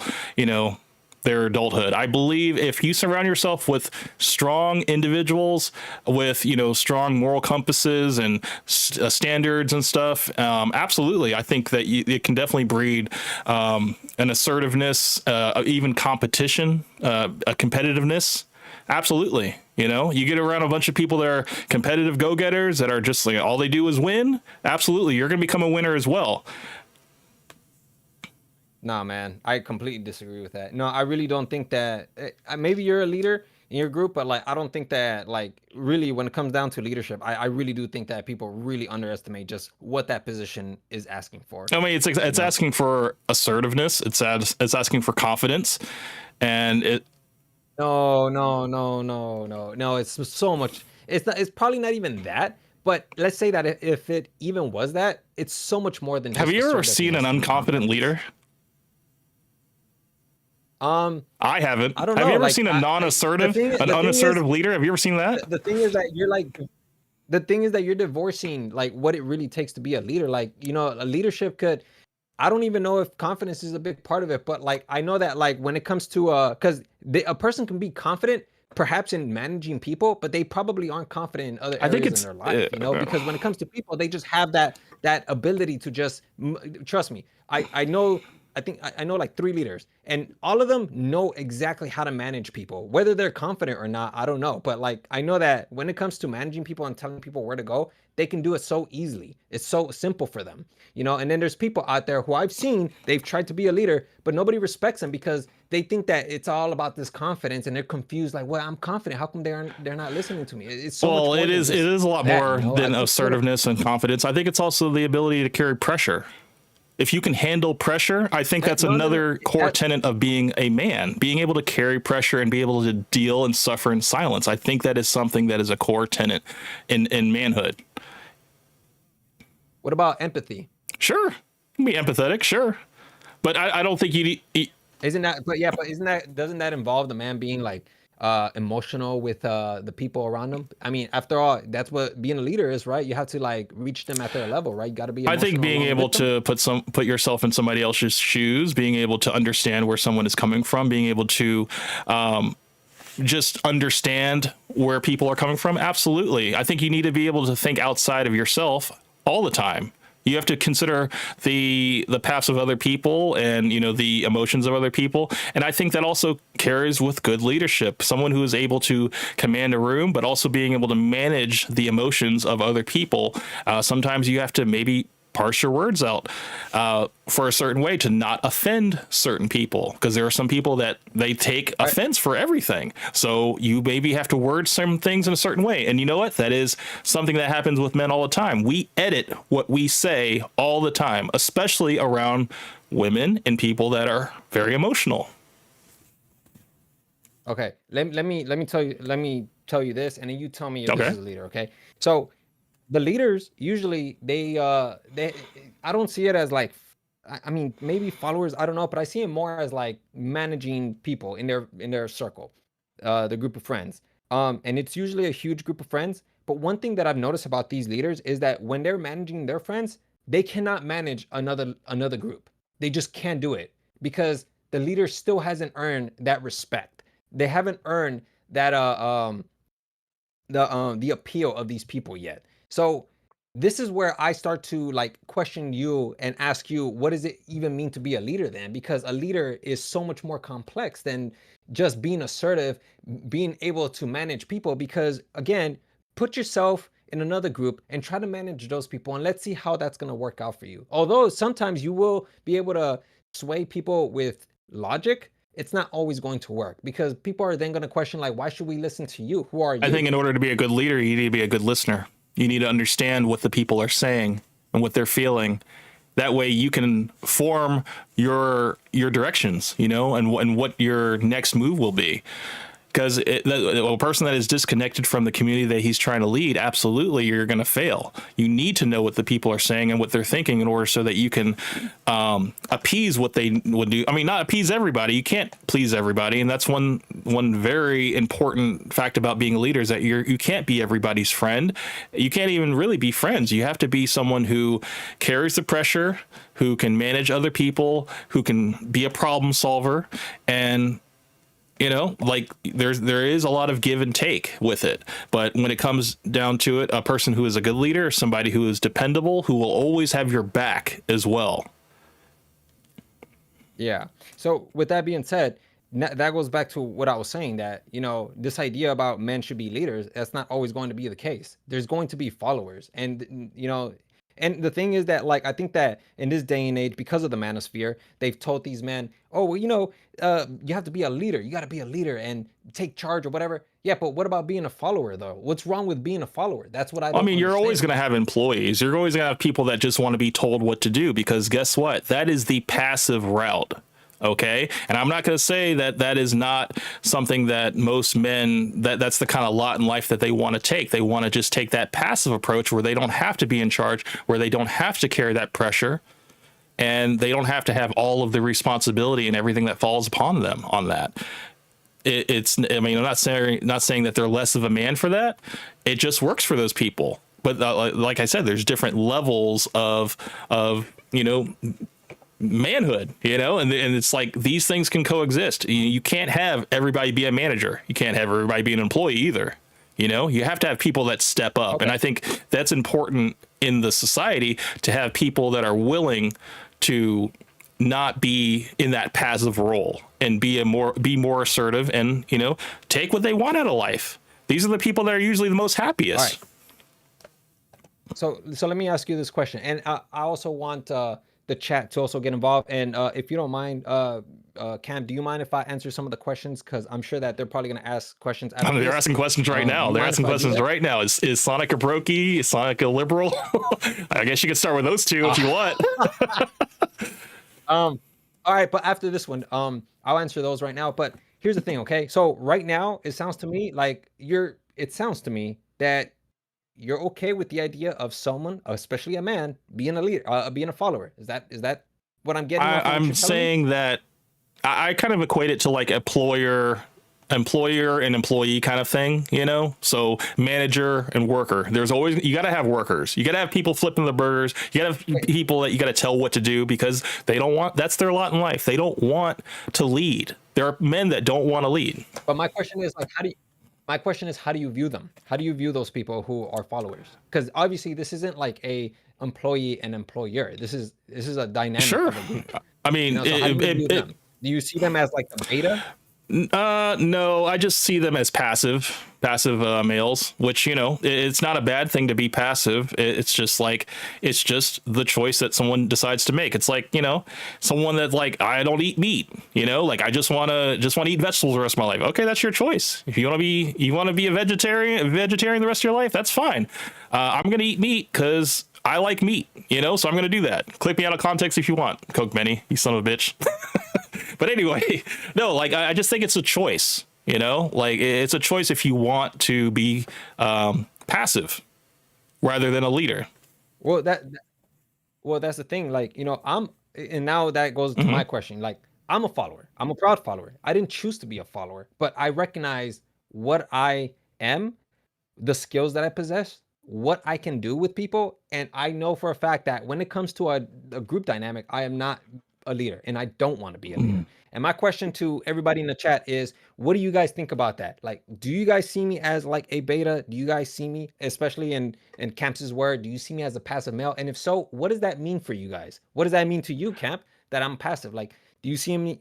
their adulthood. I believe if you surround yourself with strong individuals with strong moral compasses and standards and stuff, absolutely, I think that it can definitely breed an assertiveness, even competition, a competitiveness. Absolutely. You get around a bunch of people that are competitive go-getters that are just like all they do is win. Absolutely, you're going to become a winner as well. Nah, man, I completely disagree with that. No, I really don't think that. Maybe you're a leader in your group, but like, I don't think that. Like, really, when it comes down to leadership, I really do think that people really underestimate just what that position is asking for. I mean, You it's know? asking for assertiveness. It's asking for confidence, and it. No, no, no, no, no, no. It's so much. It's not. It's probably not even that. But let's say that if it even was that, it's so much more than Have just you ever seen an assertiveness and unconfident confidence. leader? Um, I haven't. I don't Have you know. ever Like seen a an the thing is unassertive leader? Have you ever seen that? the thing is that you're like the thing is that you're divorcing like what it really takes to be a leader. Like, a leadership could I don't even know if confidence is a big part of it, but like I know that like when it comes to because a person can be confident perhaps in managing people, but they probably aren't confident in other I think areas in it's. their life, because when it comes to people, they just have that ability to just trust me. I know I know like three leaders, and all of them know exactly how to manage people. Whether they're confident or not, I don't know. But like I know that when it comes to managing people and telling people where to go, they can do it so easily. It's so simple for them. And then there's people out there who I've seen, they've tried to be a leader, but nobody respects them because they think that it's all about this confidence, and they're confused like, well, I'm confident, how come they're not listening to me? It's so much Well, more than it just is a lot that. more I than just feel like assertiveness and confidence. I think it's also the ability to carry pressure. If you can handle pressure, I think that that's no, no, no, another core that tenet of being a man, being able to carry pressure and be able to deal and suffer in silence. I think that is something that is a core tenet in manhood. what about empathy? Sure, you can be empathetic, sure, but I don't think Isn't that but yeah, but isn't that doesn't that involve the man being like emotional with the people around him? I mean, after all, that's what being a leader is, right? You have to like reach them at their level, right? You got to be I think emotional being along able with them. to put yourself in somebody else's shoes, being able to understand where someone is coming from, being able to just understand where people are coming from. Absolutely. I think you need to be able to think outside of yourself all the time. You have to consider the paths of other people and the emotions of other people, and I think that also carries with good leadership. Someone who is able to command a room, but also being able to manage the emotions of other people. Sometimes you have to maybe parse your words out for a certain way to not offend certain people, because there are some people that they take All right. offense for everything. So you maybe have to word some things in a certain way. And you know what? That is something that happens with men all the time. We edit what we say all the time, especially around women and people that are very emotional. Okay. Let me tell you this, and then you tell me if this Okay. is a leader, okay? So the leaders usually they I don't see it as like I mean maybe followers, I don't know, but I see it more as like managing people in their circle, the group of friends. And it's usually a huge group of friends. But one thing that I've noticed about these leaders is that when they're managing their friends, they cannot manage another group. They just can't do it because the leader still hasn't earned that respect. They haven't earned that the appeal of these people yet. So this is where I start to like question you and ask you, what does it even mean to be a leader then? Because a leader is so much more complex than just being assertive, being able to manage people. Because again, put yourself in another group and try to manage those people, and let's see how that's going to work out for you. Although sometimes you will be able to sway people with logic, it's not always going to work, because people are then going to question, like, why should we listen to you? Who are I you? think in order to be a good leader, you need to be a good listener. You need to understand what the people are saying and what they're feeling. That way you can form your directions, you know, and what your next move will be. Because a person that is disconnected from the community that he's trying to lead, absolutely, you're going to fail. You need to know what the people are saying and what they're thinking in order so that you can appease what they would do. I mean, not appease everybody. You can't please everybody, and that's one very important fact about being a leader is that you can't be everybody's friend. You can't even really be friends. You have to be someone who carries the pressure, who can manage other people, who can be a problem solver, and you know, like there is a lot of give and take with it. But when it comes down to it, a person who is a good leader is somebody who is dependable, who will always have your back as well. Yeah. So with that being said, that goes back to what I was saying, that, you know, this idea about men should be leaders, that's not always going to be the case. There's going to be followers. And, you know, and the thing is that, like, I think that in this day and age, because of the manosphere, they've told these men, oh, well, you know, you have to be a leader. You got to be a leader and take charge or whatever. Yeah, but what about being a follower, though? What's wrong with being a follower? That's what I I don't mean, you're always understand. going to have employees. You're always going to have people that just want to be told what to do because guess what? That is the passive route. Okay. And I'm not going to say that that is not something that most men, that's the kind of lot in life that they want to take. They want to just take that passive approach where they don't have to be in charge, where they don't have to carry that pressure, and they don't have to have all of the responsibility and everything that falls upon them on that. It's, I mean, I'm not saying that they're less of a man for that. It just works for those people. But like I said, there's different levels of, you know, manhood, you know, and it's like these things can coexist. You can't have everybody be a manager. You can't have everybody be an employee either. You know, you have to have people that step up. Okay. And I think that's important in the society to have people that are willing to not be in that passive role and be more assertive and, you know, take what they want out of life. These are the people that are usually the most happiest. All right. So let me ask you this question, and I also want the chat to also get involved. And if you don't mind, Cam, do you mind if I answer some of the questions? Because I'm sure that they're probably going to ask questions I after mean, they're this. asking questions right Do now. you They're mind asking if I do questions that? right now. Is Sonic a brokey? Is Sonic a liberal? I guess you could start with those two if you want. All right, but after this one, I'll answer those right now. But here's the thing, okay? So right now, it sounds to me like it sounds to me that you're okay with the idea of someone, especially a man, being a leader, being a follower. Is that what I'm getting off of what I'm you're telling me? saying that I kind of equate it to like employer and employee kind of thing, you know? So manager and worker. There's always, you got to have workers. You got to have people flipping the burgers. You got to have people that you got to tell what to do because they don't want, that's their lot in life. They don't want to lead. There are men that don't want to lead. But my question is, like, my question is, how do you view them? How do you view those people who are followers? Because obviously this isn't like a employee and employer. This is a dynamic Sure. of a group. I You mean, know, so how do you view them? Do you see them as like a beta? no, I just see them as passive males, which, you know, it's not a bad thing to be passive. It's just like, it's just the choice that someone decides to make. It's like, you know, someone that like, I don't eat meat, you know, like I just want to eat vegetables the rest of my life. Okay. That's your choice. If you want to be a vegetarian the rest of your life, that's fine. I'm going to eat meat because I like meat, you know, so I'm going to do that. Clip me out of context if you want. Coke Benny, you son of a bitch. But anyway, no, like I just think it's a choice, you know, like it's a choice if you want to be passive rather than a leader. Well, that's the thing. Like, you know, and now that goes to Hmm. my question. Like, I'm a follower. I'm a proud follower. I didn't choose to be a follower, but I recognize what I am, the skills that I possess, what I can do with people, and I know for a fact that when it comes to a group dynamic, I am not a leader, and I don't want to be a leader. And my question to everybody in the chat is, What do you guys think about that? Like, do you guys see me as like a beta? Do you guys see me, especially in Camp's word, do you see me as a passive male? And if so, what does that mean for you guys? What does that mean to you, Camp, that I'm passive? Like, do you see me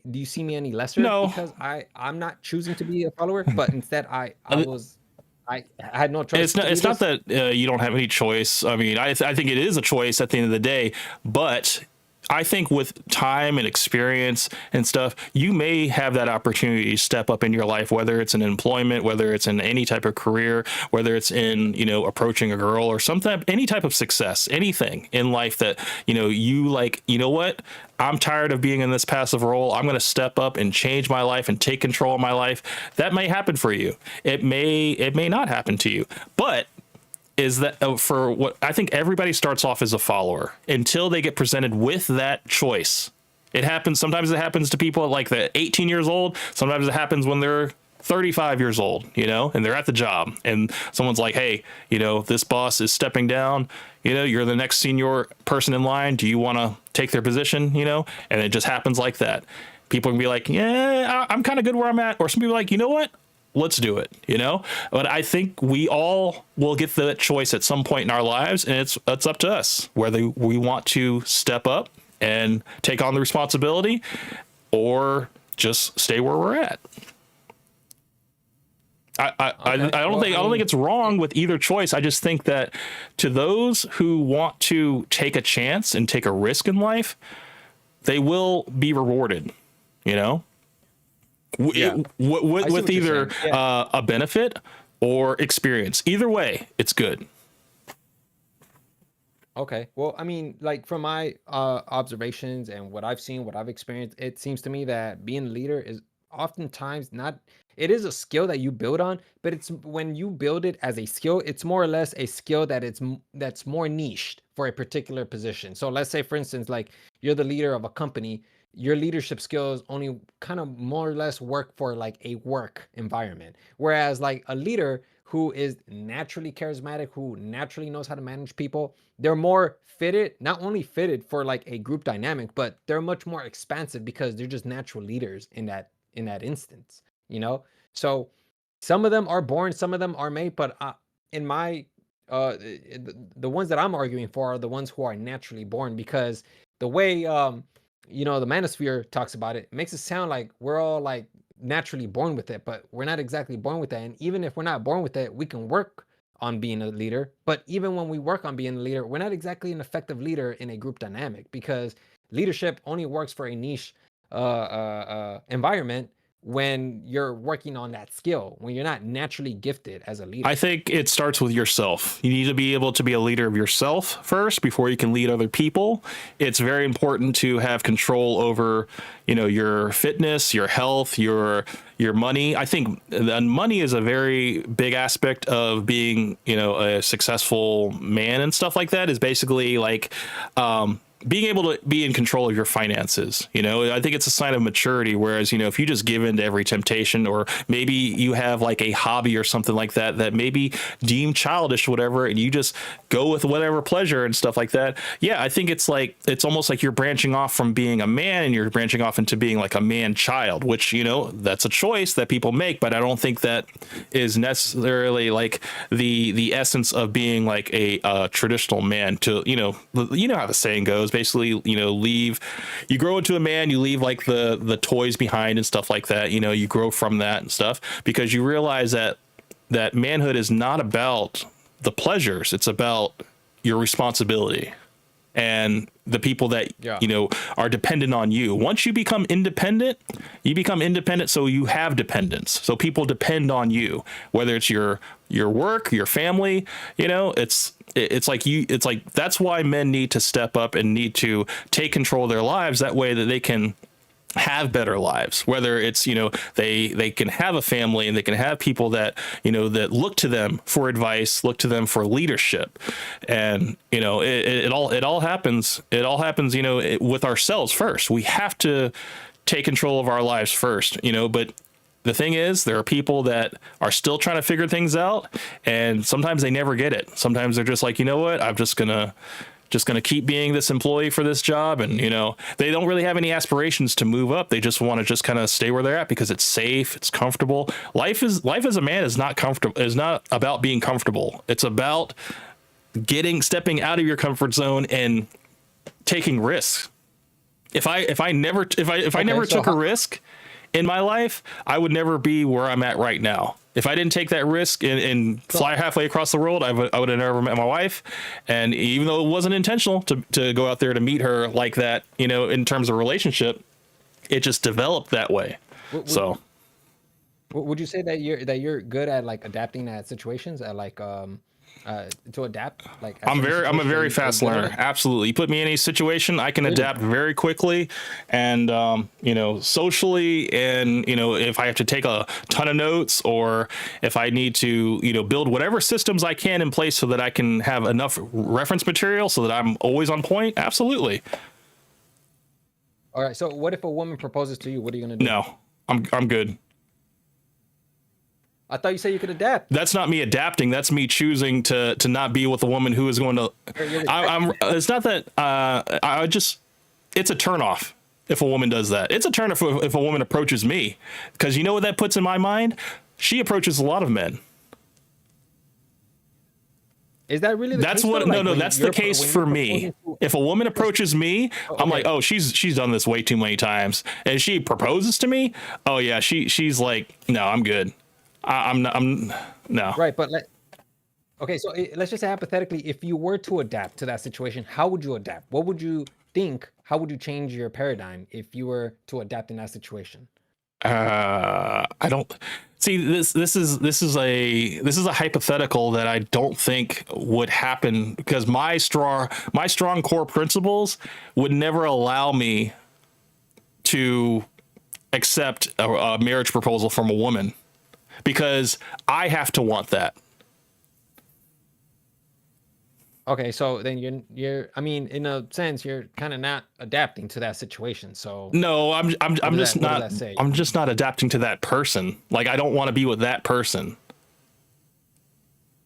any lesser No, because I'm not choosing to be a follower, but instead I had no choice it's not. to be It's not this? that you don't have any choice. I mean, I think it is a choice at the end of the day. But I think with time and experience and stuff, you may have that opportunity to step up in your life, whether it's in employment, whether it's in any type of career, whether it's in, approaching a girl or something, any type of success, anything in life that, you like, you know what? I'm tired of being in this passive role. I'm going to step up and change my life and take control of my life. That may happen for you. It may not happen to you, but is that for what I think everybody starts off as a follower until they get presented with that choice. It happens. Sometimes it happens to people at like the 18 years old. Sometimes it happens when they're 35 years old, and they're at the job and someone's like, hey, this boss is stepping down, you're the next senior person in line. Do you want to take their position? And it just happens like that. People can be like, yeah, I'm kind of good where I'm at. Or some people are like, you know what? Let's do it, but I think we all will get the choice at some point in our lives, and it's up to us whether we want to step up and take on the responsibility or just stay where we're at. I don't think it's wrong with either choice. I just think that to those who want to take a chance and take a risk in life, they will be rewarded, Yeah. with either Yeah. a benefit or experience. Either way, it's good. Okay. Well, I mean, like from my observations and what I've seen, what I've experienced, it seems to me that being a leader is oftentimes not, it is a skill that you build on, but it's when you build it as a skill, it's more or less a skill that that's more niched for a particular position. So let's say, for instance, like you're the leader of a company, your leadership skills only kind of more or less work for like a work environment. Whereas like a leader who is naturally charismatic, who naturally knows how to manage people, they're more fitted, not only fitted for like a group dynamic, but they're much more expansive because they're just natural leaders in that instance, So some of them are born, some of them are made, but in my the ones that I'm arguing for are the ones who are naturally born, because the way the manosphere talks about it makes it sound like we're all like naturally born with it, but we're not exactly born with that. And even if we're not born with it, we can work on being a leader. But even when we work on being a leader, we're not exactly an effective leader in a group dynamic, because leadership only works for a niche environment when you're working on that skill, when you're not naturally gifted as a I leader. think it starts with yourself. You need to be able to be a leader of yourself first before you can lead other people. It's very important to have control over, your fitness, your health, your money. I think money is a very big aspect of being, a successful man and stuff like that, is basically like being able to be in control of your finances. I think it's a sign of maturity. Whereas, if you just give in to every temptation, or maybe you have like a hobby or something like that, that maybe deemed childish or whatever, and you just go with whatever pleasure and stuff like that. Yeah. I think it's almost like you're branching off from being a man and you're branching off into being like a man child, which, that's a choice that people make, but I don't think that is necessarily like the essence of being like a traditional man. To, how the saying goes, basically, you grow into a man, you leave like the toys behind and stuff like that. You grow from that and stuff, because you realize that manhood is not about the pleasures. It's about your responsibility and the people that, Yeah. are dependent on you. Once you become independent, so you have dependence. So people depend on you, whether it's your work, your family. It's like that's why men need to step up and need to take control of their lives. That way that they can have better lives, whether it's, they can have a family and they can have people that, that look to them for advice, look to them for leadership. And, it all happens, with ourselves first. We have to take control of our lives first, but the thing is, there are people that are still trying to figure things out, and sometimes they never get it. Sometimes they're just like, you know what, I'm just gonna just going to keep being this employee for this job. And, you know, they don't really have any aspirations to move up. They just want to just kind of stay where they're at because it's safe. It's comfortable. Life as a man is not comfortable. Is not about being comfortable. It's about stepping out of your comfort zone and taking risks. If I never took a risk in my life, I would never be where I'm at right now. If I didn't take that risk and fly halfway across the world, I would have never met my wife. And even though it wasn't intentional to go out there to meet her like that, you know, in terms of relationship, it just developed that way. Would you say that you're good at like adapting at situations, at like to adapt? Like I'm a very fast learner. Absolutely. You put me in any situation, I can adapt very quickly, and you know, socially, and you know, if I have to take a ton of notes, or if I need to, you know, build whatever systems I can in place so that I can have enough reference material so that I'm always on point. Absolutely. All right. So what if a woman proposes to you? What are you gonna do? No, I'm good. I thought you said you could adapt. That's not me adapting. That's me choosing to not be with a woman who is going to. It's not that. It's a turnoff if a woman does that. It's a turn if a woman approaches me, because you know what that puts in my mind. She approaches a lot of men. Is that really? That's what. No. That's the case for me. If a woman approaches me, I'm like, oh, she's done this way too many times. And she proposes to me. Oh yeah, she's like, no, I'm good. I'm no. Right, but okay, so let's just say hypothetically, if you were to adapt to that situation, how would you adapt? What would you think? How would you change your paradigm if you were to adapt in that situation? I don't see this is a hypothetical that I don't think would happen, because my strong core principles would never allow me to accept a marriage proposal from a woman, because I have to want that. Okay, so then you're I mean, in a sense, you're kind of not adapting to that situation. So no, I'm just not adapting to that person. Like, I don't want to be with that person.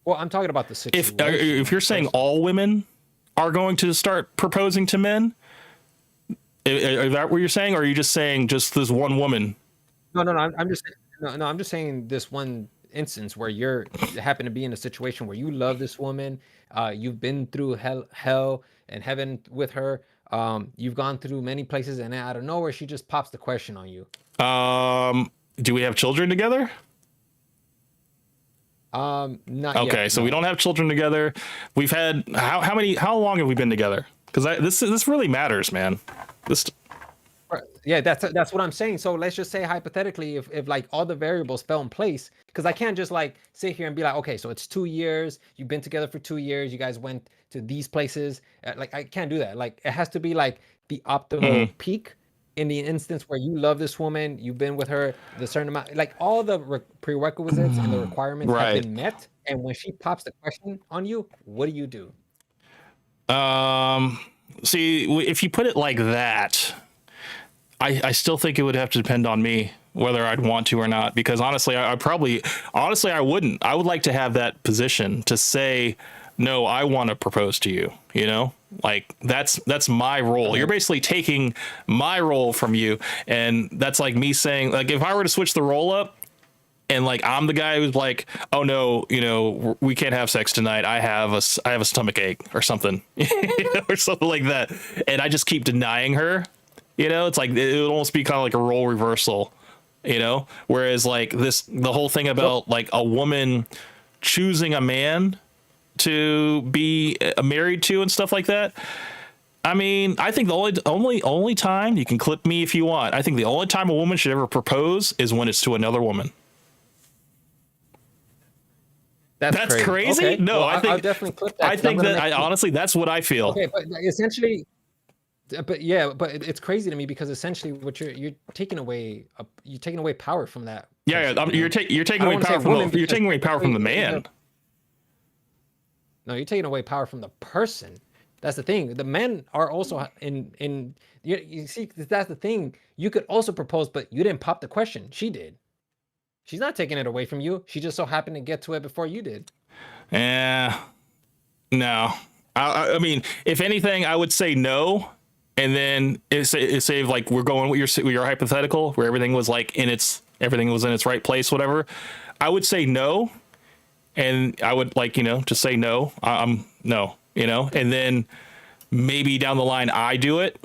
Well, I'm talking about the situation. If you're saying all women are going to start proposing to men, is that what you're saying, or are you just saying just this one woman? No. I'm just no. I'm just saying this one instance where you happen to be in a situation where you love this woman. You've been through hell and heaven with her. You've gone through many places, and out of nowhere, she just pops the question on you. Do we have children together? Not yet. Okay, so no. we don't have children together. We've had how long have we been together? Because this really matters, man. Yeah, that's what I'm saying. So let's just say hypothetically, if like all the variables fell in place, because I can't just like sit here and be like, okay, so it's 2 years, you've been together for 2 years, you guys went to these places. Like, I can't do that. Like, it has to be like the optimal peak in the instance where you love this woman, you've been with her the certain amount, like all the prerequisites and the requirements have been met. And when she pops the question on you, what do you do? See, if you put it like that, I still think it would have to depend on me whether I'd want to or not, because honestly, I wouldn't. I would like to have that position to say, no, I want to propose to you, you know? Like, that's my role. You're basically taking my role from you, and that's like me saying, like, if I were to switch the role up, and like I'm the guy who's like, oh no, you know, we can't have sex tonight, I have a stomach ache or something, or something like that, and I just keep denying her. You know, it's like it would almost be kind of like a role reversal, you know, whereas like the whole thing about like a woman choosing a man to be married to and stuff like that. I mean, I think the only time, you can clip me if you want, I think the only time a woman should ever propose is when it's to another woman. That's crazy. Okay. No, well, I think I'll definitely clip that. I think that honestly, that's what I feel. Okay, but essentially. But it's crazy to me, because essentially what you're taking away power from that. Yeah, person, you're taking away power from you're taking away power from the man. No, you're taking away power from the person. That's the thing. The men are also in you see, that's the thing. You could also propose, but you didn't pop the question. She did. She's not taking it away from you. She just so happened to get to it before you did. Yeah. No. I mean, if anything, I would say no. And then say like we're going with your hypothetical where everything was like everything was in its right place, whatever. I would say no, and I would like just say no. I'm no, and then maybe down the line I do it,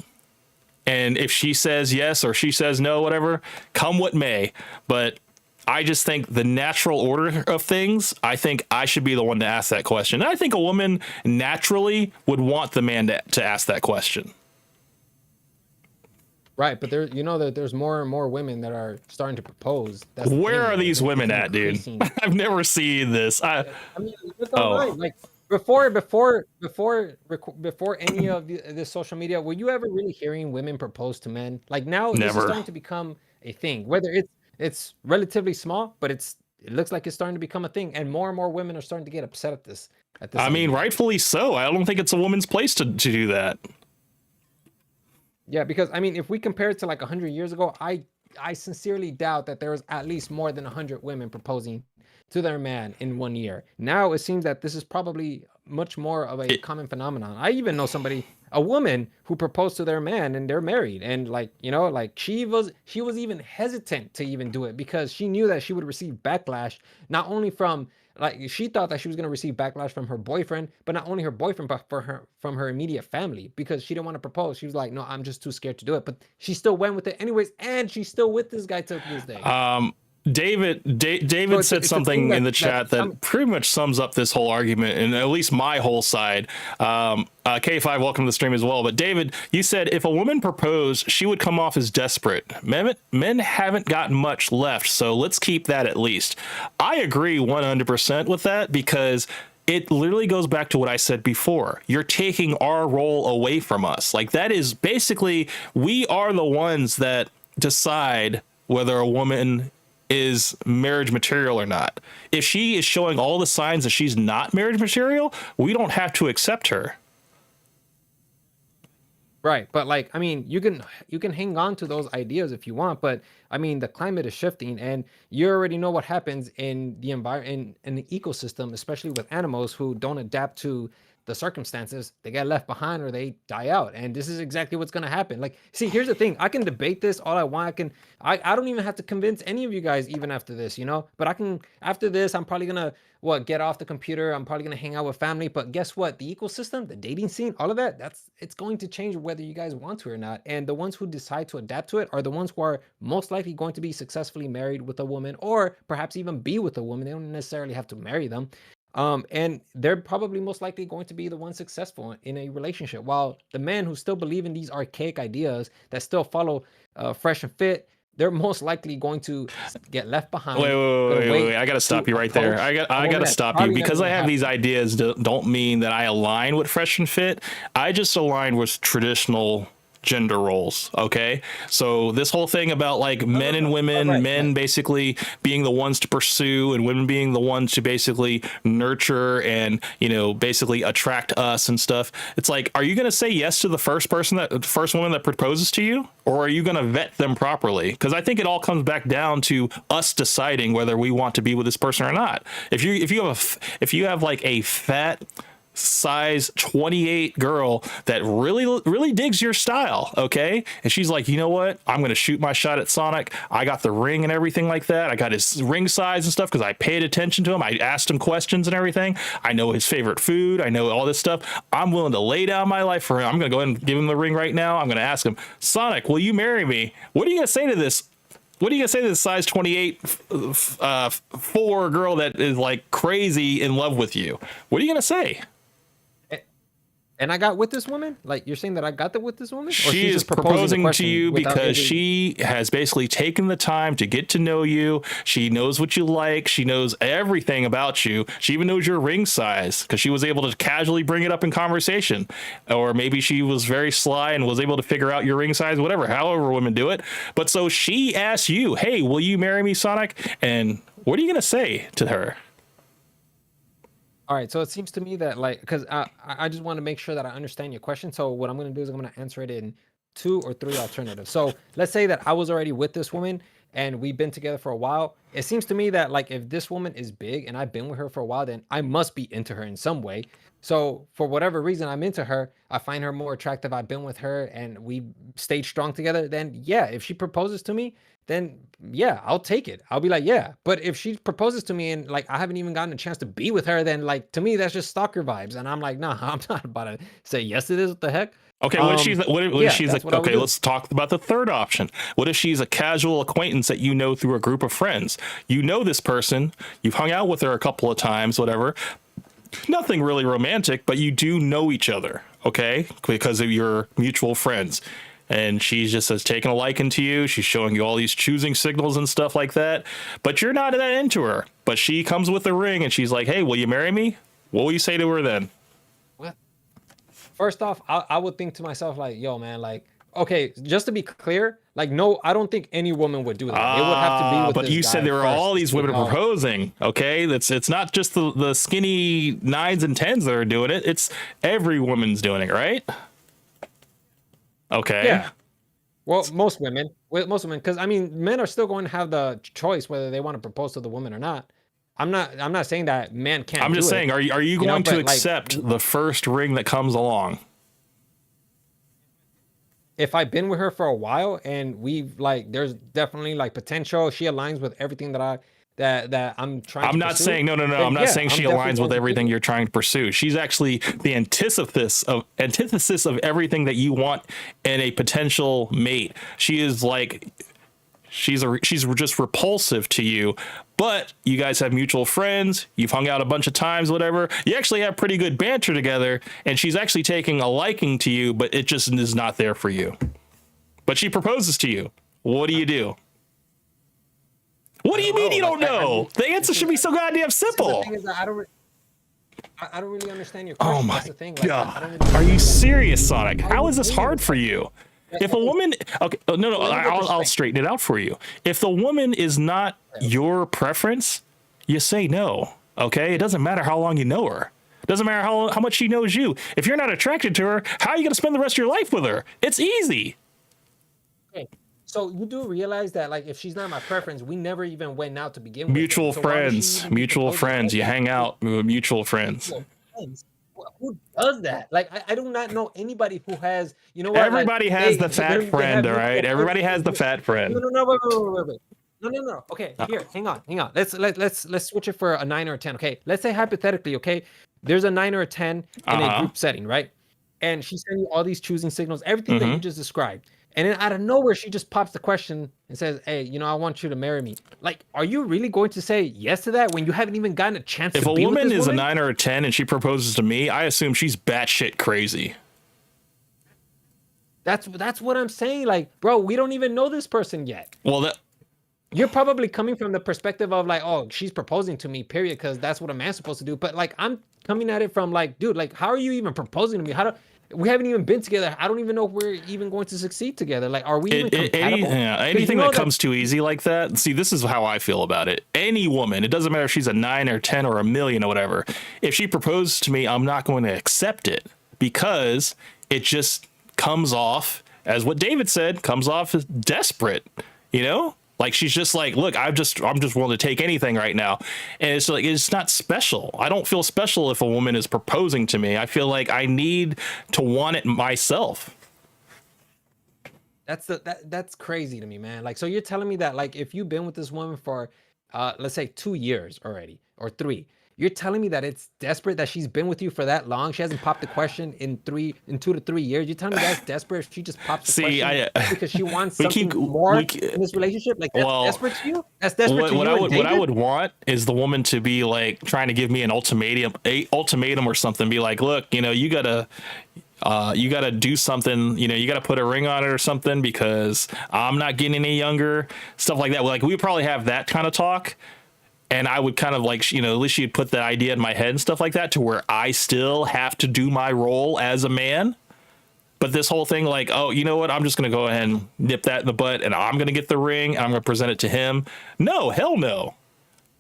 and if she says yes or she says no, whatever, come what may. But I just think the natural order of things, I think I should be the one to ask that question. And I think a woman naturally would want the man to ask that question. Right, but that there's more and more women that are starting to propose. That's the Where thing, are though. these women at, dude? Increasing. I've never seen this. I mean, look online. Like before any of this social media, were you ever really hearing women propose to men? Like now, this is Never. starting to become a thing. Whether it's relatively small, but it looks like it's starting to become a thing, and more women are starting to get upset at this. I mean, idea. rightfully so. I don't think it's a woman's place to do that. Yeah, because I mean, if we compare it to like 100 years ago, I sincerely doubt that there was at least more than 100 women proposing to their man in 1 year. Now it seems that this is probably much more of a common phenomenon. I even know a woman who proposed to their man and they're married, and like like she was even hesitant to even do it because she knew that she would receive backlash, not only from like she thought that she was going to receive backlash from her boyfriend, but not only her boyfriend, but from her immediate family, because she didn't want to propose. She was like, no, I'm just too scared to do it. But she still went with it anyways, and she's still with this guy till this day. David said something in the chat that pretty much sums up this whole argument, and at least my whole side. K5, welcome to the stream as well. But David, you said if a woman proposed, she would come off as desperate. Men haven't got much left, so let's keep that at least. I agree 100% with that, because it literally goes back to what I said before. You're taking our role away from us. Like, that is basically, we are the ones that decide whether a woman is marriage material or not. If she is showing all the signs that she's not marriage material, we don't have to accept her. Right, but like, I mean, you can hang on to those ideas if you want, but I mean, the climate is shifting, and you already know what happens in the environment, in the ecosystem, especially with animals who don't adapt to the circumstances. They get left behind or they die out, and this is exactly what's going to happen. Like, see, here's the thing: I can debate this all I want. I don't even have to convince any of you guys even after this, but I can. After this, I'm probably gonna get off the computer. I'm probably gonna hang out with family. But guess what? The ecosystem, the dating scene, all of that, it's going to change whether you guys want to or not. And the ones who decide to adapt to it are the ones who are most likely going to be successfully married with a woman, or perhaps even be with a woman. They don't necessarily have to marry them. And they're probably most likely going to be the one successful in a relationship, while the men who still believe in these archaic ideas that still follow fresh and fit, they're most likely going to get left behind. Wait. I gotta stop you right there. I gotta stop you, because I have these ideas don't mean that I align with fresh and fit. I just align with traditional gender roles. Okay, so this whole thing about like men and women, men basically being the ones to pursue and women being the ones to basically nurture and basically attract us and stuff. It's like, are you going to say yes to the first woman that proposes to you, or are you going to vet them properly? Because I think it all comes back down to us deciding whether we want to be with this person or not. If you have like a fat size 28 girl that really digs your style, okay, and she's like, you know what, I'm gonna shoot my shot at Sonic. I got the ring and everything like that. I got his ring size and stuff because I paid attention to him. I asked him questions and everything. I know his favorite food. I know all this stuff. I'm willing to lay down my life for him. I'm gonna go ahead and give him the ring right now. I'm gonna ask him, Sonic, will you marry me? What are you gonna say to this? What are you gonna say to this size 28 4 girl that is like crazy in love with you? What are you gonna say? And I got with this woman? Like, you're saying that I got with this woman? Or she is proposing to you because she has basically taken the time to get to know you. She knows what you like. She knows everything about you. She even knows your ring size because she was able to casually bring it up in conversation. Or maybe she was very sly and was able to figure out your ring size, whatever, however women do it. But so she asked you, hey, will you marry me, Sonic? And what are you going to say to her? All right, so it seems to me that, like, because I just want to make sure that I understand your question. So what I'm going to do is I'm going to answer it in 2 or 3 alternatives. So let's say that I was already with this woman and we've been together for a while. It seems to me that, like, if this woman is big and I've been with her for a while, then I must be into her in some way. So for whatever reason, I'm into her. I find her more attractive. I've been with her and we stayed strong together. Then yeah, if she proposes to me, then yeah, I'll take it. I'll be like, yeah. But if she proposes to me and like I haven't even gotten a chance to be with her, then like to me that's just stalker vibes. And I'm like, nah, I'm not about to say yes to this. What the heck? Okay, what if she's what if Yeah, she's that's like, what I would okay, do. let's talk about the third option. What if she's a casual acquaintance that you know through a group of friends? You know this person, you've hung out with her a couple of times, whatever. Nothing really romantic, but you do know each other, okay? Because of your mutual friends. And she's just has taken a liking to you. She's showing you all these choosing signals and stuff like that. But you're not that into her. But she comes with a ring and she's like, hey, will you marry me? What will you say to her then? What? First off, I would think to myself like, yo, man, like, okay, just to be clear, like, no, I don't think any woman would do that. It would have to be with But this you said guy there were first all to these say women no. proposing. Okay, it's not just the skinny nines and tens that are doing it. It's every woman's doing it, right? Okay. Yeah. Well, most women, because I mean, men are still going to have the choice whether they want to propose to the woman or not. I'm not saying that men can't I'm just do it, saying, are you going to but like accept the first ring that comes along? if I've been with her for a while and we've like there's definitely like potential, she aligns with everything that I'm trying I'm to not pursue, saying no. then I'm not yeah, saying I'm she definitely aligns with going to do everything it. you're trying to pursue. She's actually the antithesis of everything that you want in a potential mate. She is like she's just repulsive to you, but you guys have mutual friends. You've hung out a bunch of times, whatever. You actually have pretty good banter together, and she's actually taking a liking to you, but it just is not there for you. But she proposes to you. What do you do? What I do you don't mean know. you don't Like I know? mean, The answer see, should be so goddamn the simple. thing is that I don't really understand your Oh question. my That's the thing. Like I don't god. really Are you understand like serious, Sonic? how are How you is this doing it hard with for like you? If a okay, woman, okay, oh, no, no, so let me get this I'll straight. straighten it out for you. If the woman is not Okay, your preference, you say no. Okay, it doesn't matter how long you know her. It doesn't matter how much she knows you. If you're not attracted to her, how are you going to spend the rest of your life with her? It's easy. okay. So you do realize that like if she's not my preference, we never even went out to begin with then. Mutual So why would she friends, even be mutual proposing friends. right You now? hang out with mutual friends. Mutual friends. Who does that? Like I do not know anybody who has, you know what? Like Everybody has the fat they friend, have all right? mutual friends Everybody has because the fat no friend. no no wait, wait, wait, wait, wait. No no no. Okay, Uh here, hang on. Let's switch it for a 9 or a 10. Okay, let's say hypothetically, okay, there's a 9 or a 10 in a huh. group setting, right? And she's sending you all these choosing signals, everything that you Hmm. just described. And then out of nowhere, she just pops the question and says, "Hey, I want you to marry me." Like, are you really going to say yes to that when you haven't even gotten a chance If to a be with woman this is a woman? 9 or a 10 and she proposes to me, I assume she's batshit crazy. That's what I'm saying. Like, bro, we don't even know this person yet. Well, that You're probably coming from the perspective of like, oh, she's proposing to me, period, because that's what a man's supposed to do. But like, I'm coming at it from like, dude, like, how are you even proposing to me? How do we haven't even been together? I don't even know if we're even going to succeed together. Like, are we even compatible? yeah, Because you anything know that that comes too easy like that. See, this is how I feel about it. Any woman, it doesn't matter if she's a 9 or 10 or a million or whatever. If she proposes to me, I'm not going to accept it because it just comes off as what David said, comes off as desperate, you know? Like she's just like, look, I'm just willing to take anything right now. And it's like it's not special. I don't feel special if a woman is proposing to me. I feel like I need to want it myself. that's crazy to me, man. Like, so you're telling me that like if you've been with this woman for let's say 2 years already or three, you're telling me that it's desperate that she's been with you for that long. She hasn't popped the question in 2 to 3 years. You're telling me that's desperate if she just pops the See, question I just because she wants we keep something more we in this relationship? Like that's well, desperate to you? That's desperate to you and what I David? would want is the woman to be like trying to give me an ultimatum or something. Be like, look, you gotta do something. You gotta put a ring on it or something because I'm not getting any younger. Stuff like that. Like we would probably have that kind of talk. And I would kind of like, at least she'd put that idea in my head and stuff like that to where I still have to do my role as a man. But this whole thing, like, oh, you know what? I'm just going to go ahead and nip that in the butt and I'm going to get the ring. And I'm going to present it to him. No, hell no.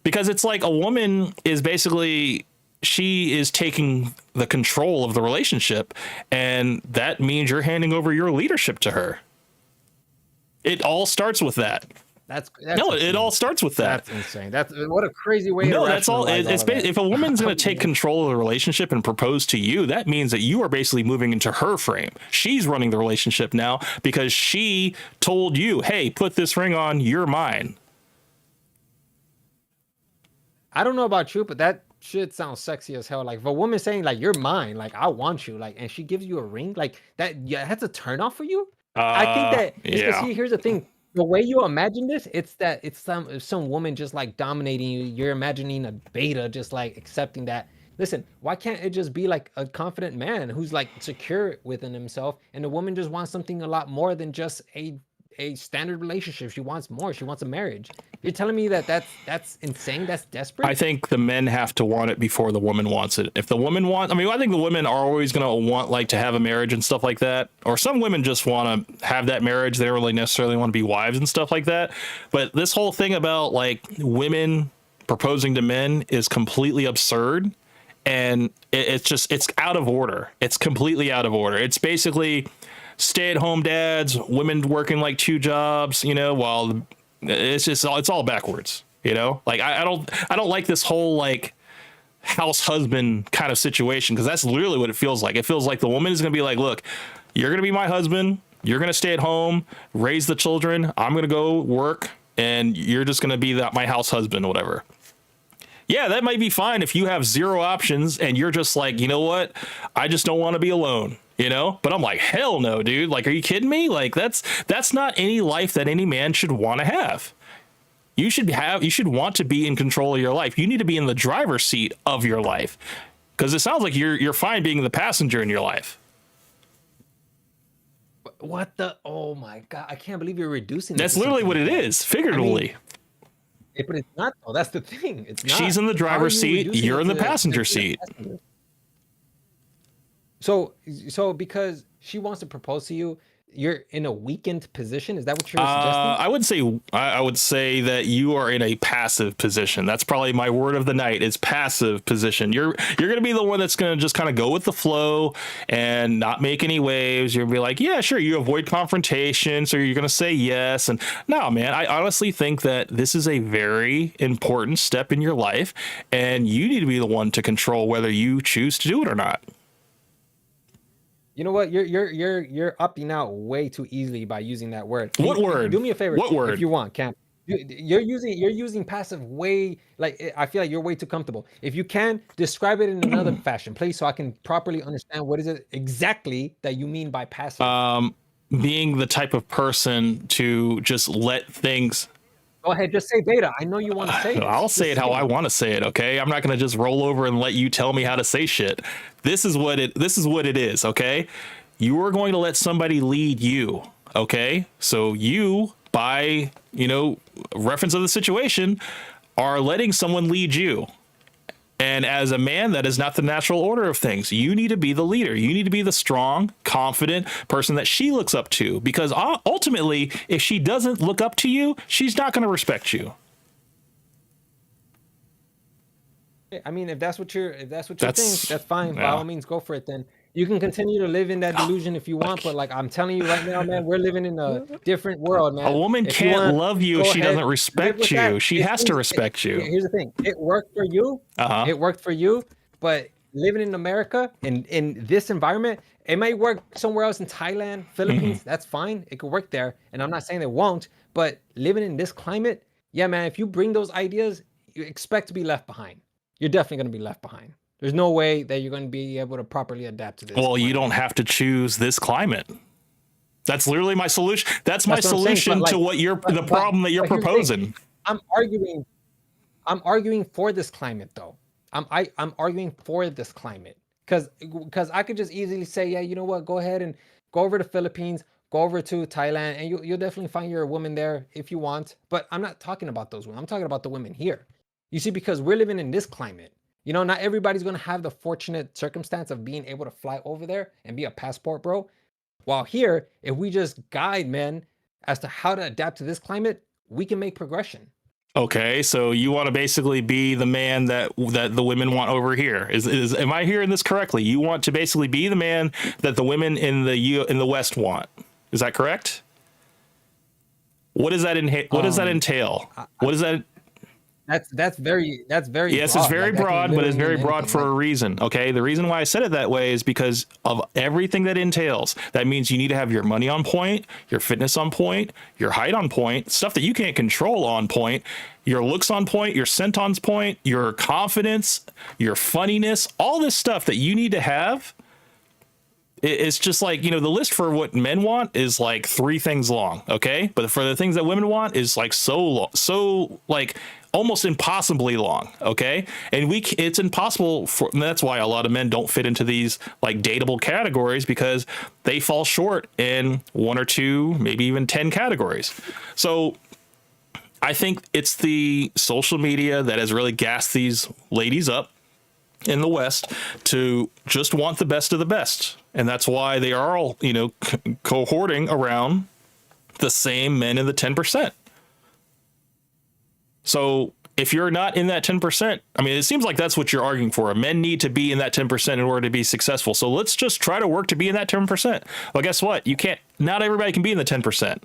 Because it's like a woman is basically, she is taking the control of the relationship. And that means you're handing over your leadership to her. It all starts with that. that's No, it all insane. starts with that. That's insane. That's what a crazy way to No, that's all. rationalize all It's of that. if a woman's going to take control of the relationship and propose to you, that means that you are basically moving into her frame. She's running the relationship now because she told you, "Hey, put this ring on. You're mine." I don't know about you, but that shit sounds sexy as hell. Like if a woman saying like you're mine, like I want you, like, and she gives you a ring, like that, yeah, that's a turn off for you. I think that it's because Yeah. here's the thing. The way you imagine this, it's that it's some woman just like dominating you. You're imagining a beta just like accepting that. Listen, why can't it just be like a confident man who's like secure within himself, and the woman just wants something a lot more than just a standard relationship. She wants more. She wants a marriage. You're telling me that that's insane. That's desperate. I think the men have to want it before the woman wants it. If the woman I mean, I think the women are always going to want like to have a marriage and stuff like that. Or some women just want to have that marriage. They don't really necessarily want to be wives and stuff like that. But this whole thing about like women proposing to men is completely absurd. And it's out of order. It's completely out of order. It's basically stay-at-home dads, women working like 2 jobs, while it's all backwards, like I don't like this whole like house husband kind of situation, because that's literally what it feels like. It feels like the woman is going to be like, look, you're going to be my husband, you're going to stay at home, raise the children, I'm going to go work, and you're just going to be my house husband or whatever. Yeah, that might be fine if you have 0 options and you're just like, you know what, I just don't want to be alone. But I'm like, hell no, dude. Like, are you kidding me? Like, that's not any life that any man should want to have. You should want to be in control of your life. You need to be in the driver's seat of your life, because it sounds like you're fine being the passenger in your life. What the? Oh my God! I can't believe you're reducing. That's literally what it is, figuratively. But it's not though. That's the thing. It's not. She's in the driver's seat. You're in the passenger seat. So because she wants to propose to you, you're in a weakened position. Is that what you're suggesting? I would say that you are in a passive position. That's probably my word of the night, is passive position. You're going to be the one that's going to just kind of go with the flow and not make any waves. You're going to be like, yeah, sure. You avoid confrontation. So you're going to say yes. And no, man, I honestly think that this is a very important step in your life, and you need to be the one to control whether you choose to do it or not. You know what? You're opting out way too easily by using that word. What word? Do me a favor. What word? If you want, Cam. You're using passive way, like I feel like you're way too comfortable. If you can, describe it in another fashion, please, so I can properly understand what is it exactly that you mean by passive. Being the type of person to just let things. Go ahead, just say beta. I know you want to say it. I'll say it how I want to say it, okay? I'm not going to just roll over and let you tell me how to say shit. This is what it is, okay? You are going to let somebody lead you, okay? So you, by, reference of the situation, are letting someone lead you. And as a man, that is not the natural order of things. You need to be the leader. You need to be the strong, confident person that she looks up to, because ultimately, if she doesn't look up to you, she's not going to respect you. I mean, if that's what you think, that's fine. Yeah. By all means, go for it then. You can continue to live in that delusion if you want, but like I'm telling you right now, man, we're living in a different world, man. A woman can't love you if she doesn't respect you. She has to respect you. Here's the thing. It worked for you. It worked for you, but living in America, in this environment, it might work somewhere else in Thailand, Philippines. That's fine. It could work there. And I'm not saying it won't, but living in this climate, yeah, man, if you bring those ideas, you expect to be left behind. You're definitely going to be left behind. There's no way that you're going to be able to properly adapt to this. Well, you don't have to choose this climate. That's literally my solution. That's my solution to what the problem that you're proposing. I'm arguing for this climate, though. I'm arguing for this climate because I could just easily say, yeah, you know what? Go ahead and go over to Philippines, go over to Thailand, and you'll definitely find your woman there if you want. But I'm not talking about those women. I'm talking about the women here. You see, because we're living in this climate. Not everybody's going to have the fortunate circumstance of being able to fly over there and be a passport bro. While here, if we just guide men as to how to adapt to this climate, we can make progression. Okay, so you want to basically be the man that the women want over here. Am I hearing this correctly? You want to basically be the man that the women in the West want. Is that correct? What does that what does that entail? What does that? That's very Yes, it's broad. very Like that can broad, but it's literally very mean broad anything. for Like a reason. Okay. The reason why I said it that way is because of everything that entails. That means you need to have your money on point, your fitness on point, your height on point, stuff that you can't control on point, your looks on point, your scent on point, your confidence, your funniness, all this stuff that you need to have. It's just like, you know, the list for what men want is like 3 things long. Okay. But for the things that women want is like so long, so like almost impossibly long. Okay. And it's impossible for, and that's why a lot of men don't fit into these like dateable categories, because they fall short in 1 or 2, maybe even 10 categories. So I think it's the social media that has really gassed these ladies up in the West to just want the best of the best. And that's why they are all, you know, cohorting around the same men in the 10%. So if you're not in that 10%, I mean, it seems like that's what you're arguing for. Men need to be in that 10% in order to be successful. So let's just try to work to be in that 10%. Well, guess what? You can't, not everybody can be in the 10%.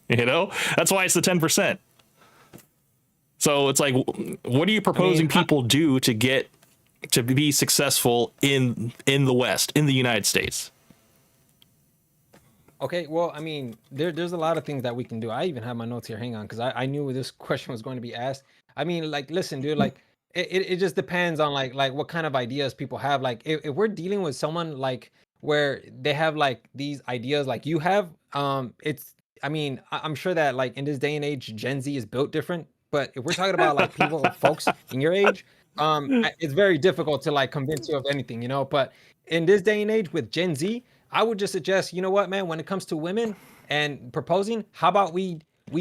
You know, that's why it's the 10%. So it's like, what are you proposing people do to get to be successful in the West, in the United States? Okay, well, I mean, there's a lot of things that we can do. I even have my notes here. Hang on, because I knew this question was going to be asked. I mean, like, listen, dude, like, it just depends on like what kind of ideas people have. Like, if we're dealing with someone like where they have like these ideas like you have, it's, I mean, I'm sure that like in this day and age, Gen Z is built different. But if we're talking about like people, folks in your age, it's very difficult to like convince you of anything, you know. But in this day and age with Gen Z, I would just suggest, you know what, man, when it comes to women and proposing, how about we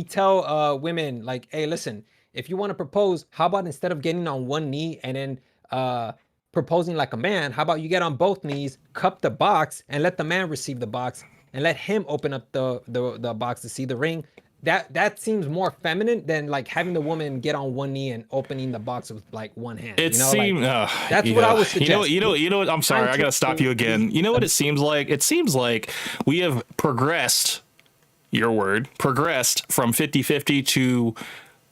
tell women like, hey, listen, if you want to propose, how about instead of getting on one knee and then proposing like a man, how about you get on both knees, cup the box, and let the man receive the box and let him open up the box to see the ring. That seems more feminine than like having the woman get on one knee and opening the box with like one hand. It you know, seems like, that's what I would suggest. You know what? I'm sorry, I gotta stop you again. You know what it seems like? It seems like we have progressed. Your word, progressed from 50-50 to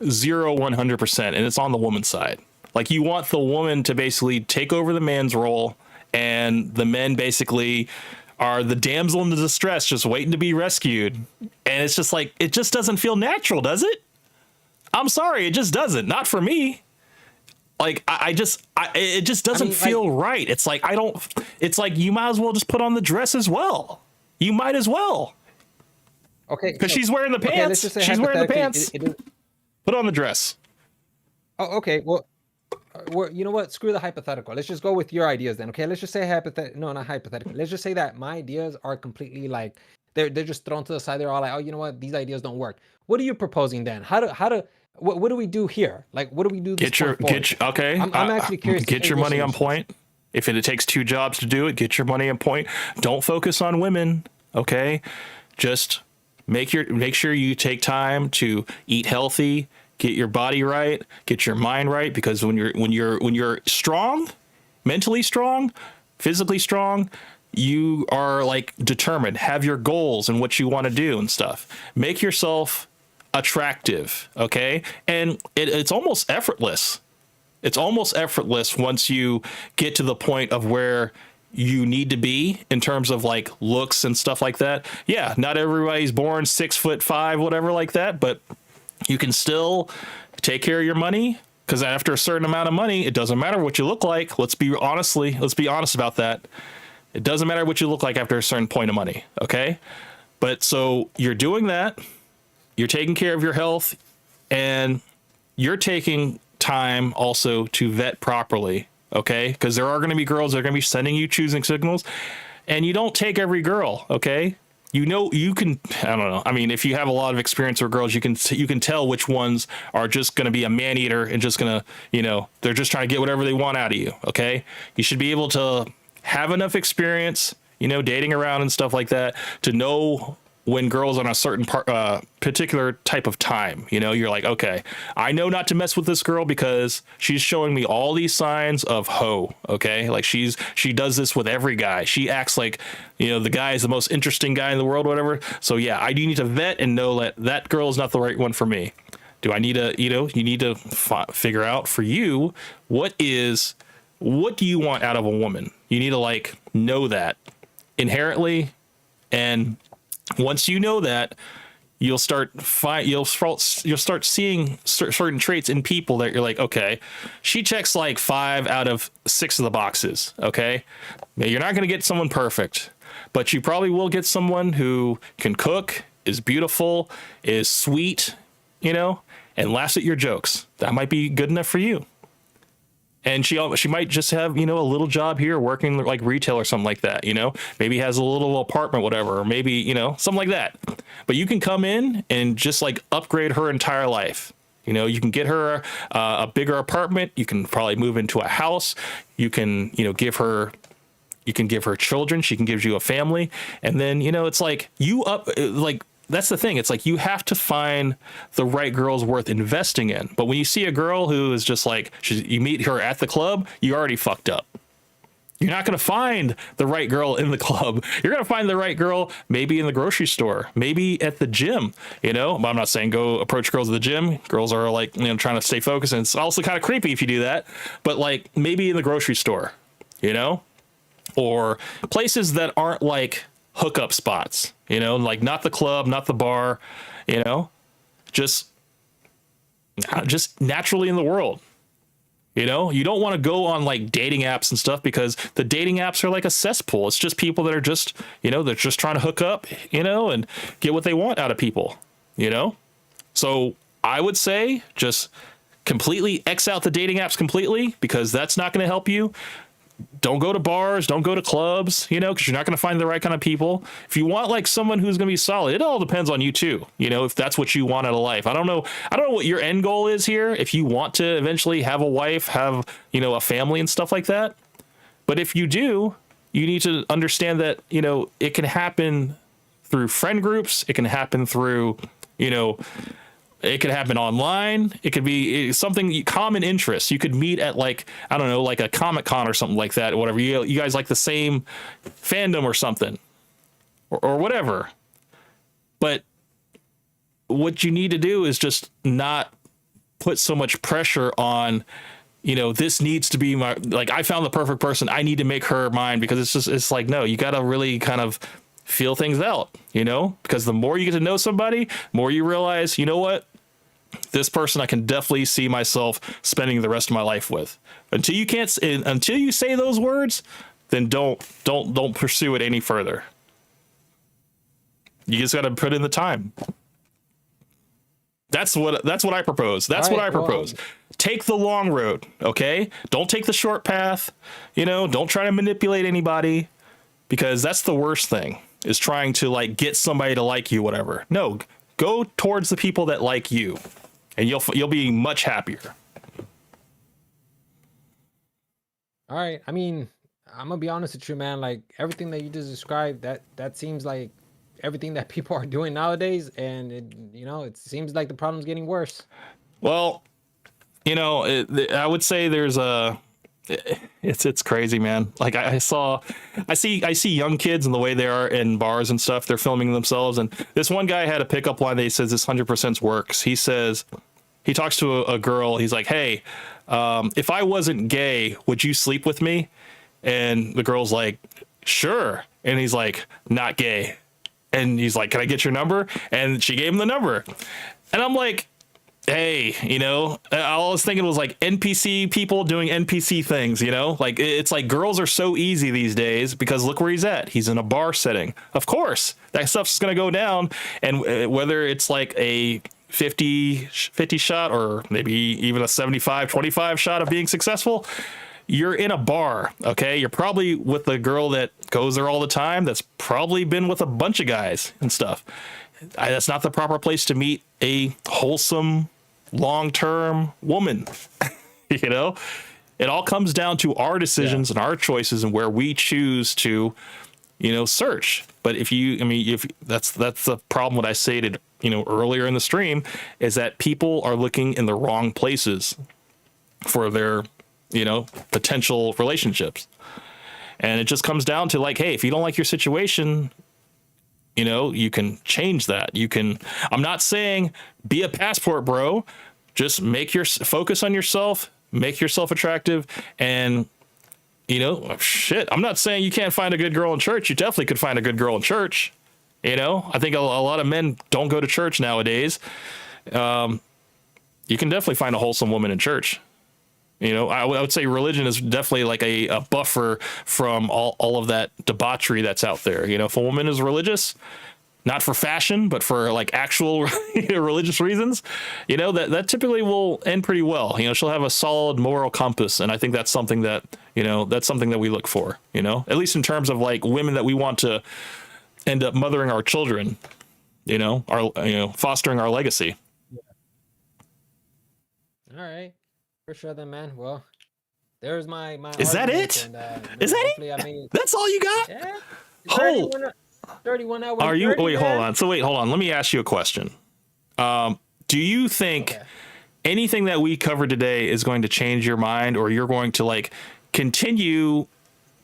0-100%, and it's on the woman's side. Like, you want the woman to basically take over the man's role, and the men basically are the damsel in the distress, just waiting to be rescued. And it's just like, it just doesn't feel natural, does it? I'm sorry, it just doesn't. Not for me. Like, it just doesn't feel right. It's like, it's like, you might as well just put on the dress as well. You might as well. Okay. Because she's wearing the pants. She's wearing the pants. Put on the dress. Oh, okay. Well, you know what? Screw the hypothetical. Let's just go with your ideas then. Okay. Let's just say hypothetical. No, not hypothetical. Let's just say that my ideas are completely like, they're just thrown to the side. They're all like, oh, you know what? These ideas don't work. What are you proposing then? What do we do here? Like, what do we do? Okay. I'm actually curious. Get your money on point. If it takes 2 jobs to do it, get your money on point. Don't focus on women. Okay. Just make sure you take time to eat healthy, get your body right, get your mind right, because when you're strong, mentally strong, physically strong, you are like determined, have your goals and what you want to do and stuff. Make yourself attractive, okay? And it's almost effortless. It's almost effortless once you get to the point of where you need to be in terms of like looks and stuff like that. Yeah, not everybody's born 6'5", whatever like that, but you can still take care of your money, because after a certain amount of money, it doesn't matter what you look like. Let's be honest about that. It doesn't matter what you look like after a certain point of money, okay? But so you're doing that, you're taking care of your health, and you're taking time also to vet properly. Okay, because there are going to be girls that are going to be sending you choosing signals, and you don't take every girl. Okay, you know, you can, I don't know. I mean, if you have a lot of experience with girls, you can tell which ones are just going to be a man eater and just going to, you know, they're just trying to get whatever they want out of you. Okay, you should be able to have enough experience, you know, dating around and stuff like that, to know when girls on a certain particular type of time, you know, you're like, okay, I know not to mess with this girl because she's showing me all these signs of hoe. Okay. Like she does this with every guy. She acts like, you know, the guy is the most interesting guy in the world, whatever. So yeah, I do need to vet and know that that girl is not the right one for me. Do I need to, you know, you need to figure out for you, what do you want out of a woman? You need to like know that inherently. And once you know that, you'll start seeing certain traits in people that you're like, okay, she checks like 5 out of 6 of the boxes. Okay. Now, you're not going to get someone perfect, but you probably will get someone who can cook, is beautiful, is sweet, you know, and laughs at your jokes. That might be good enough for you. And she might just have, you know, a little job here working like retail or something like that, you know, maybe has a little apartment, whatever, or maybe, you know, something like that. But you can come in and just like upgrade her entire life. You know, you can get her a bigger apartment. You can probably move into a house. You can, you know, give her children. She can give you a family. And then, you know, it's like that's the thing. It's like you have to find the right girls worth investing in. But when you see a girl who is just like, you meet her at the club, you already fucked up. You're not going to find the right girl in the club. You're going to find the right girl maybe in the grocery store, maybe at the gym. You know, I'm not saying go approach girls at the gym. Girls are like, you know, trying to stay focused. And it's also kind of creepy if you do that. But like maybe in the grocery store, you know, or places that aren't like hookup spots, you know, like not the club, not the bar, you know, just naturally in the world. You know, you don't want to go on like dating apps and stuff because the dating apps are like a cesspool. It's just people that are just, you know, they're just trying to hook up, you know, and get what they want out of people, you know? So I would say just completely X out the dating apps completely, because that's not going to help you. Don't go to bars, don't go to clubs, you know, because you're not going to find the right kind of people. If you want like someone who's going to be solid, it all depends on you too. You know, if that's what you want out of life. I don't know what your end goal is here. If you want to eventually have a wife, have, you know, a family and stuff like that. But if you do, you need to understand that, you know, it can happen through friend groups. It can happen through, you know, it could happen online. It could be something common interest. You could meet at like, I don't know, like a Comic-Con or something like that, or whatever. You guys like the same fandom or something or whatever. But what you need to do is just not put so much pressure on, you know, this needs to be my, like, I found the perfect person, I need to make her mine, because it's like, no, you got to really kind of feel things out, you know, because the more you get to know somebody, more you realize, you know what, this person I can definitely see myself spending the rest of my life with. Until you say those words, then don't pursue it any further. You just got to put in the time. That's what I propose. That's what I propose. Take the long road, okay? Don't take the short path. You know, don't try to manipulate anybody, because that's the worst thing, is trying to like get somebody to like you, whatever. No, go towards the people that like you, and you'll be much happier. All right. I mean, I'm gonna be honest with you, man. Like everything that you just described, that seems like everything that people are doing nowadays, and it seems like the problem's getting worse. Well, you know, I would say there's it's crazy, man. Like I see young kids and the way they are in bars and stuff. They're filming themselves, and this one guy had a pickup line that he says this 100% works. He says, he talks to a girl. He's like, hey, if I wasn't gay, would you sleep with me? And the girl's like, sure. And he's like, not gay. And he's like, can I get your number? And she gave him the number. And I'm like, hey, you know, all I was thinking was like NPC people doing NPC things, you know, like it's like girls are so easy these days, because look where he's at. He's in a bar setting. Of course, that stuff's going to go down. And whether it's like a 50 shot or maybe even a 75-25 shot of being successful, you're in a bar. OK, you're probably with the girl that goes there all the time. That's probably been with a bunch of guys and stuff. That's not the proper place to meet a wholesome, long-term woman. You know, it all comes down to our decisions and our choices and where we choose to search. But if that's the problem. What I stated, earlier in the stream, is that people are looking in the wrong places for their, potential relationships. And it just comes down to like, hey, if you don't like your situation, you can change that. I'm not saying be a passport bro, just focus on yourself, make yourself attractive. And shit, I'm not saying you can't find a good girl in church. You definitely could find a good girl in church. I think a lot of men don't go to church nowadays. You can definitely find a wholesome woman in church. I would say religion is definitely like a buffer from all of that debauchery that's out there. If a woman is religious, not for fashion, but for like actual religious reasons, that typically will end pretty well. She'll have a solid moral compass. And I think that's something that, that's something that we look for, at least in terms of like women that we want to end up mothering our children, fostering our legacy. All right. For sure then, man. Well, there's my Is that it? And, Is that it? That's all you got? Yeah. Oh. 31 hours. Are you? 30, wait, man. hold on. So wait, hold on. Let me ask you a question. Do you think anything that we covered today is going to change your mind, or you're going to like continue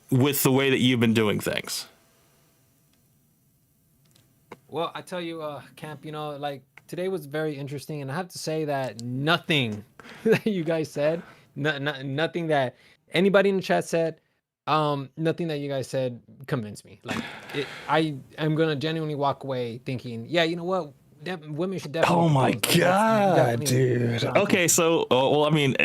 with the way that you've been doing things? Well, I tell you, Camp, like today was very interesting, and I have to say that nothing that you guys said, nothing that anybody in the chat said, nothing that you guys said convinced me. Like, I'm gonna genuinely walk away thinking, yeah, you know what, women should definitely. Oh my god, dude. Okay, so well, I mean.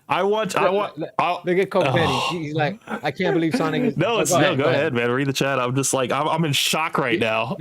I want. Look at Coke Benny. He's like, I can't believe Sonic is. No, go ahead, man. Read the chat. I'm just like, I'm in shock right now.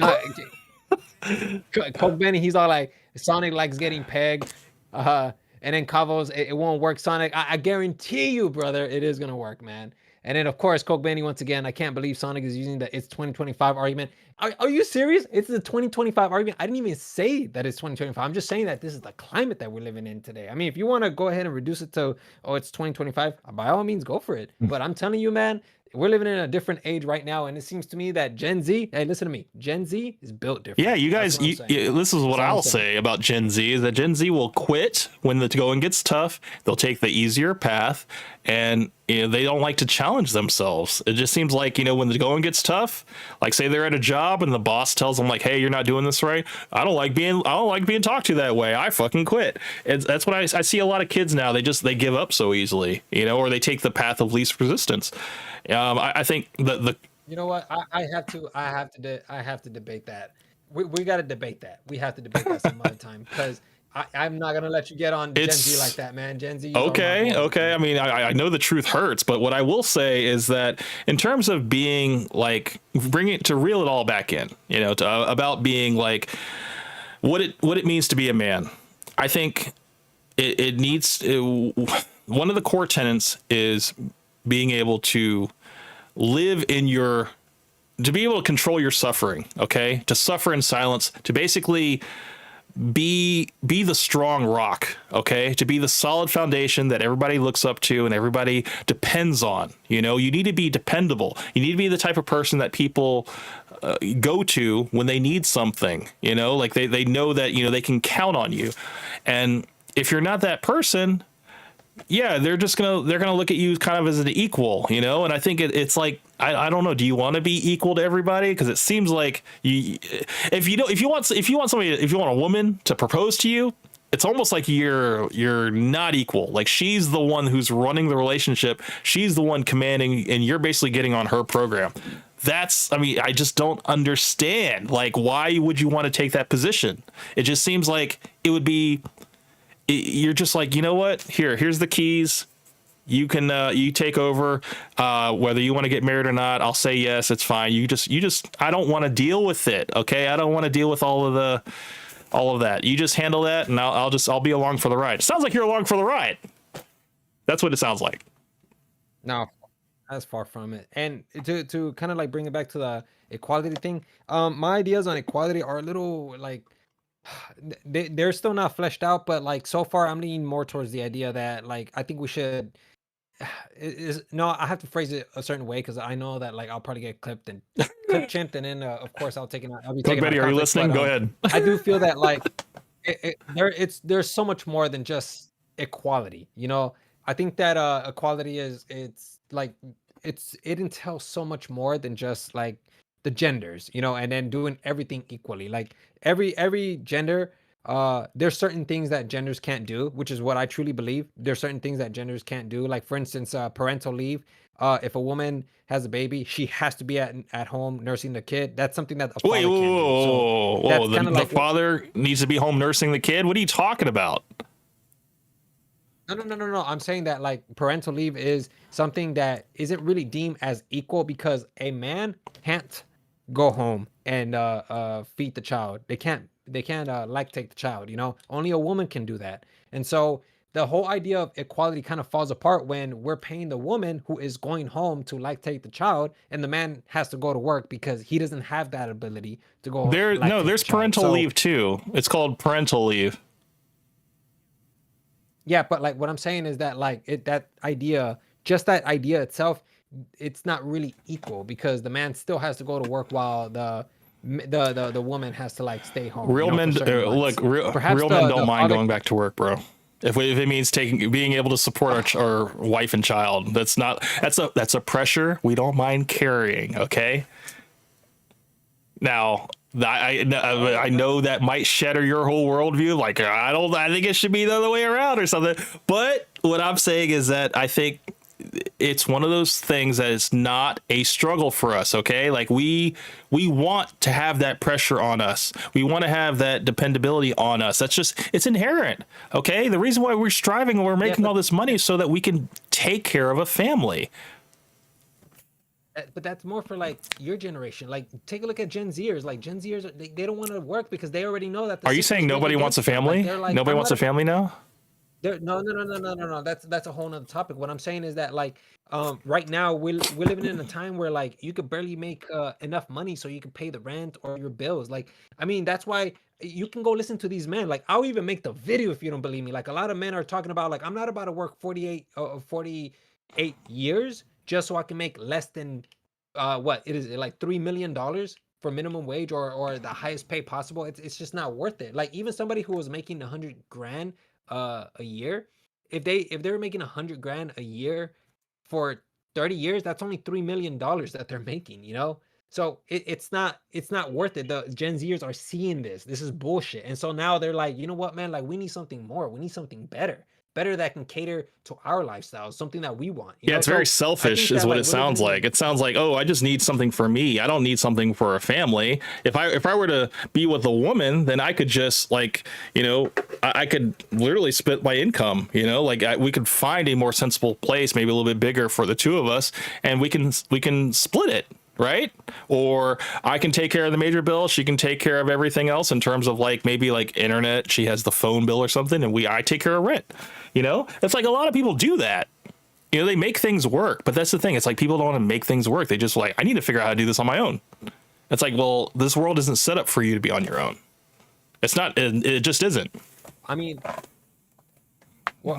Coke Benny, he's all like, Sonic likes getting pegged. And then Cavo's, it won't work, Sonic. I guarantee you, brother, it is gonna work, man. And then of course, Coke Benny, once again, I can't believe Sonic is using the it's 2025 argument. Are you serious? It's the 2025 argument. I didn't even say that it's 2025. I'm just saying that this is the climate that we're living in today. I mean, if you want to go ahead and reduce it to, oh, it's 2025, by all means, go for it. But I'm telling you, man, we're living in a different age right now, and it seems to me that Gen Z, hey, listen to me, Gen Z is built different. Yeah, you guys, this is what I'll say about Gen Z, is that Gen Z will quit when the going gets tough. They'll take the easier path, and they don't like to challenge themselves. It just seems like, when the going gets tough, like say they're at a job and the boss tells them like, hey, you're not doing this right. I don't like being talked to that way. I fucking quit. That's what I see a lot of kids now. They give up so easily, or they take the path of least resistance. I think the you know what, I have to debate that. We got to debate that. We have to debate that some other time, because I'm not gonna let you get on Gen Z like that, man. Gen Z. Okay. I mean, I know the truth hurts, but what I will say is that in terms of being like, bringing it to reel it all back in, about being like what it means to be a man. I think it needs one of the core tenets is being able to live in to be able to control your suffering, okay? To suffer in silence, to basically be the strong rock, okay? To be the solid foundation that everybody looks up to and everybody depends on. You need to be dependable. You need to be the type of person that people go to when they need something, like they know that, they can count on you. And if you're not that person, yeah, they're gonna look at you kind of as an equal, and I think it's like, I don't know, do you want to be equal to everybody? Because it seems like if you want a woman to propose to you, it's almost like you're not equal. Like, she's the one who's running the relationship, she's the one commanding, and you're basically getting on her program. I just don't understand, like, why would you want to take that position? It just seems like it would be, you're just like, you know what? Here's the keys. You can you take over, whether you want to get married or not. I'll say yes, it's fine. You just I don't want to deal with it. Okay, I don't want to deal with all of that. You just handle that, and I'll be along for the ride. It sounds like you're along for the ride. That's what it sounds like. No, that's far from it. And to kind of like bring it back to the equality thing, my ideas on equality are a little like, they're still not fleshed out, but like so far I'm leaning more towards the idea that like I think we should is no, I have to phrase it a certain way because I know that like I'll probably get clipped and clip chimped, and then of course I'll be Cook taken out Betty, of are you context. But listening? Go ahead. I do feel that like there's so much more than just equality. You know, I think that equality it's like it entails so much more than just like the genders, you know, and then doing everything equally. Like every gender, there's certain things that genders can't do, which is what I truly believe. There's certain things that genders can't do. Like for instance, parental leave. If a woman has a baby, she has to be at home nursing the kid. That's something that a Wait, father can't do. So that's The, kind of the like father needs to be home nursing the kid. What are you talking about? no. I'm saying that like parental leave is something that isn't really deemed as equal because a man can't go home and feed the child. They can't like take the child, you know? Only a woman can do that. And so the whole idea of equality kind of falls apart when we're paying the woman who is going home to like take the child and the man has to go to work because he doesn't have that ability to go like No, take the there's child. parental So leave too. It's called parental leave. yeah, but like what I'm saying is that like that idea, just that idea itself, it's not really equal because the man still has to go to work while the woman has to like stay home, you Real know, for men, certain months. Perhaps real men don't the mind father, going back to work, bro. If it means being able to support our wife and child, that's a pressure we don't mind carrying. Okay. Now, I know that might shatter your whole worldview. Like, I think it should be the other way around or something. But what I'm saying is that I think it's one of those things that it's not a struggle for us. Okay, like we want to have that pressure on us. We want to have that dependability on us. It's inherent. Okay, the reason why we're striving and we're yeah, making all this money is so that we can take care of a family. but that's more for like your generation. Like, take a look at Gen Zers. Like Gen Zers, they don't want to work because they already know that the Are you system's saying rigged nobody wants a against them. Like family? they're like, Nobody I'm wants a not. family now? No. That's a whole nother topic. What I'm saying is that like right now we're living in a time where like you could barely make enough money so you can pay the rent or your bills. Like I mean that's why you can go listen to these men. Like I'll even make the video if you don't believe me. Like a lot of men are talking about like I'm not about to work 48 years just so I can make less than what it is like $3 million for minimum wage or the highest pay possible. It's just not worth it. Like even somebody who was making 100 grand a year, if they were making 100 grand a year for 30 years, that's only $3 million that they're making, you know. So it's not worth it. The Gen Zers are seeing this is bullshit, and so now they're like, you know what, man, like we need something more, we need something better that can cater to our lifestyles, something that we want, you Yeah, know. it's very So I selfish, think is that what like it we're living sounds in like. It sounds like, oh, I just need something for me. I don't need something for a family. If I were to be with a woman, then I could just like, I could literally split my income. Like we could find a more sensible place, maybe a little bit bigger for the two of us, and we can split it. Right? Or I can take care of the major bill. She can take care of everything else in terms of like maybe like internet. She has the phone bill or something, and I take care of rent. It's like a lot of people do that. They make things work, but that's the thing. It's like people don't want to make things work. They just like, I need to figure out how to do this on my own. It's like, well, this world isn't set up for you to be on your own. It's not. It just isn't. I mean, well,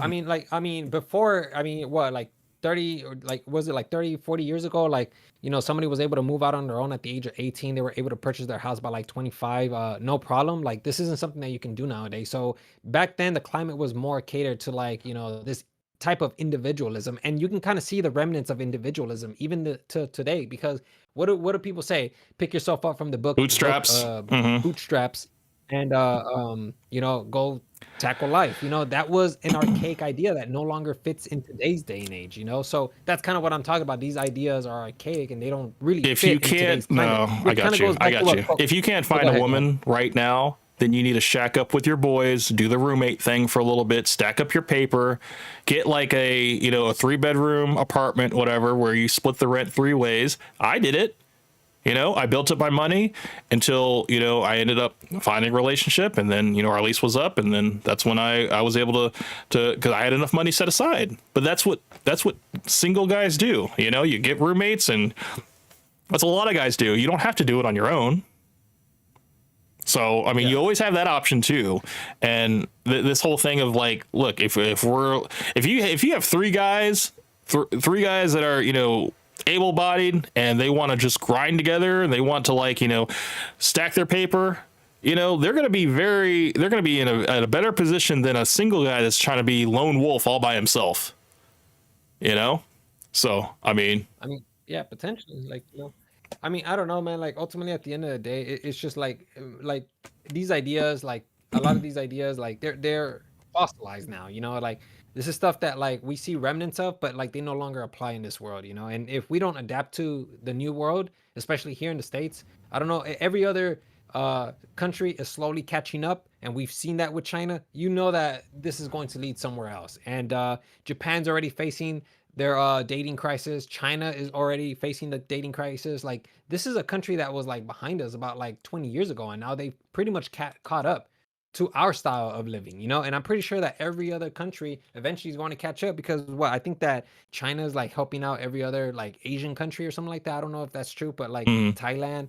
before, what, like 30 or like, was it like 30, 40 years ago? Like, somebody was able to move out on their own at the age of 18. They were able to purchase their house by like 25, no problem. Like, this isn't something that you can do nowadays. So back then, the climate was more catered to like, this type of individualism. And you can kind of see the remnants of individualism even to today, because what do people say? Pick yourself up from the Bootstraps. bootstraps and go tackle life. That was an archaic idea that no longer fits in today's day and age. So that's kind of what I'm talking about. These ideas are archaic and they don't really If fit you in today's can't, no, climate, I which kind got of you. goes I back to got what you. If you can't go find a ahead, woman right now, then you need to shack up with your boys, do the roommate thing for a little bit, stack up your paper, get like a 3-bedroom apartment, whatever, where you split the rent 3 ways. I did it. I built up my money until, I ended up finding a relationship, and then, our lease was up, and then that's when I was able to, cause I had enough money set aside. But that's what single guys do. You get roommates, and that's what a lot of guys do. You don't have to do it on your own. So, I mean, yeah. you always have that option too. And this whole thing of like, look, if you have 3 guys three guys that are, able-bodied, and they want to just grind together, and they want to, like, stack their paper. They're going to be at a better position than a single guy that's trying to be lone wolf all by himself. So I mean, yeah, potentially. Like, I mean, I don't know, man. Like, ultimately, at the end of the day, it's just like these ideas, like a lot of these ideas, like they're fossilized now. Like this is stuff that like we see remnants of, but like they no longer apply in this world. And if we don't adapt to the new world, especially here in the States, I don't know, every other country is slowly catching up, and we've seen that with China. That this is going to lead somewhere else, and Japan's already facing their dating crisis. China is already facing the dating crisis. Like this is a country that was like behind us about like 20 years ago, and now they've pretty much caught up to our style of living. And I'm pretty sure that every other country eventually is going to catch up, because I think that China is like helping out every other like Asian country or something like that. I don't know if that's true, but like Thailand,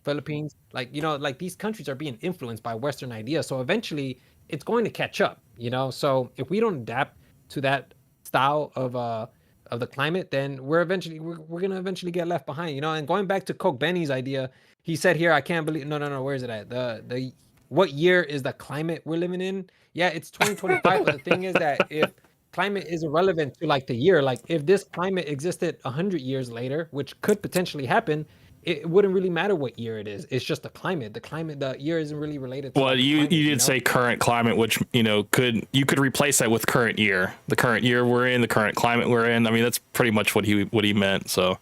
Philippines, like like these countries are being influenced by Western ideas, so eventually it's going to catch up. So if we don't adapt to that style of the climate, then we're gonna eventually get left behind. And going back to Coke Benny's idea, he said here, I can't believe, no, where is it at? The what year is the climate we're living in? Yeah, it's 2025. But the thing is that if climate is irrelevant to like the year, like if this climate existed 100 years later, which could potentially happen, it wouldn't really matter what year it is. It's just the climate. The year isn't really related to well, like, the you climate, you did say current climate, which could replace that with current year, the current year we're in, the current climate we're in. I mean, that's pretty much what he meant. So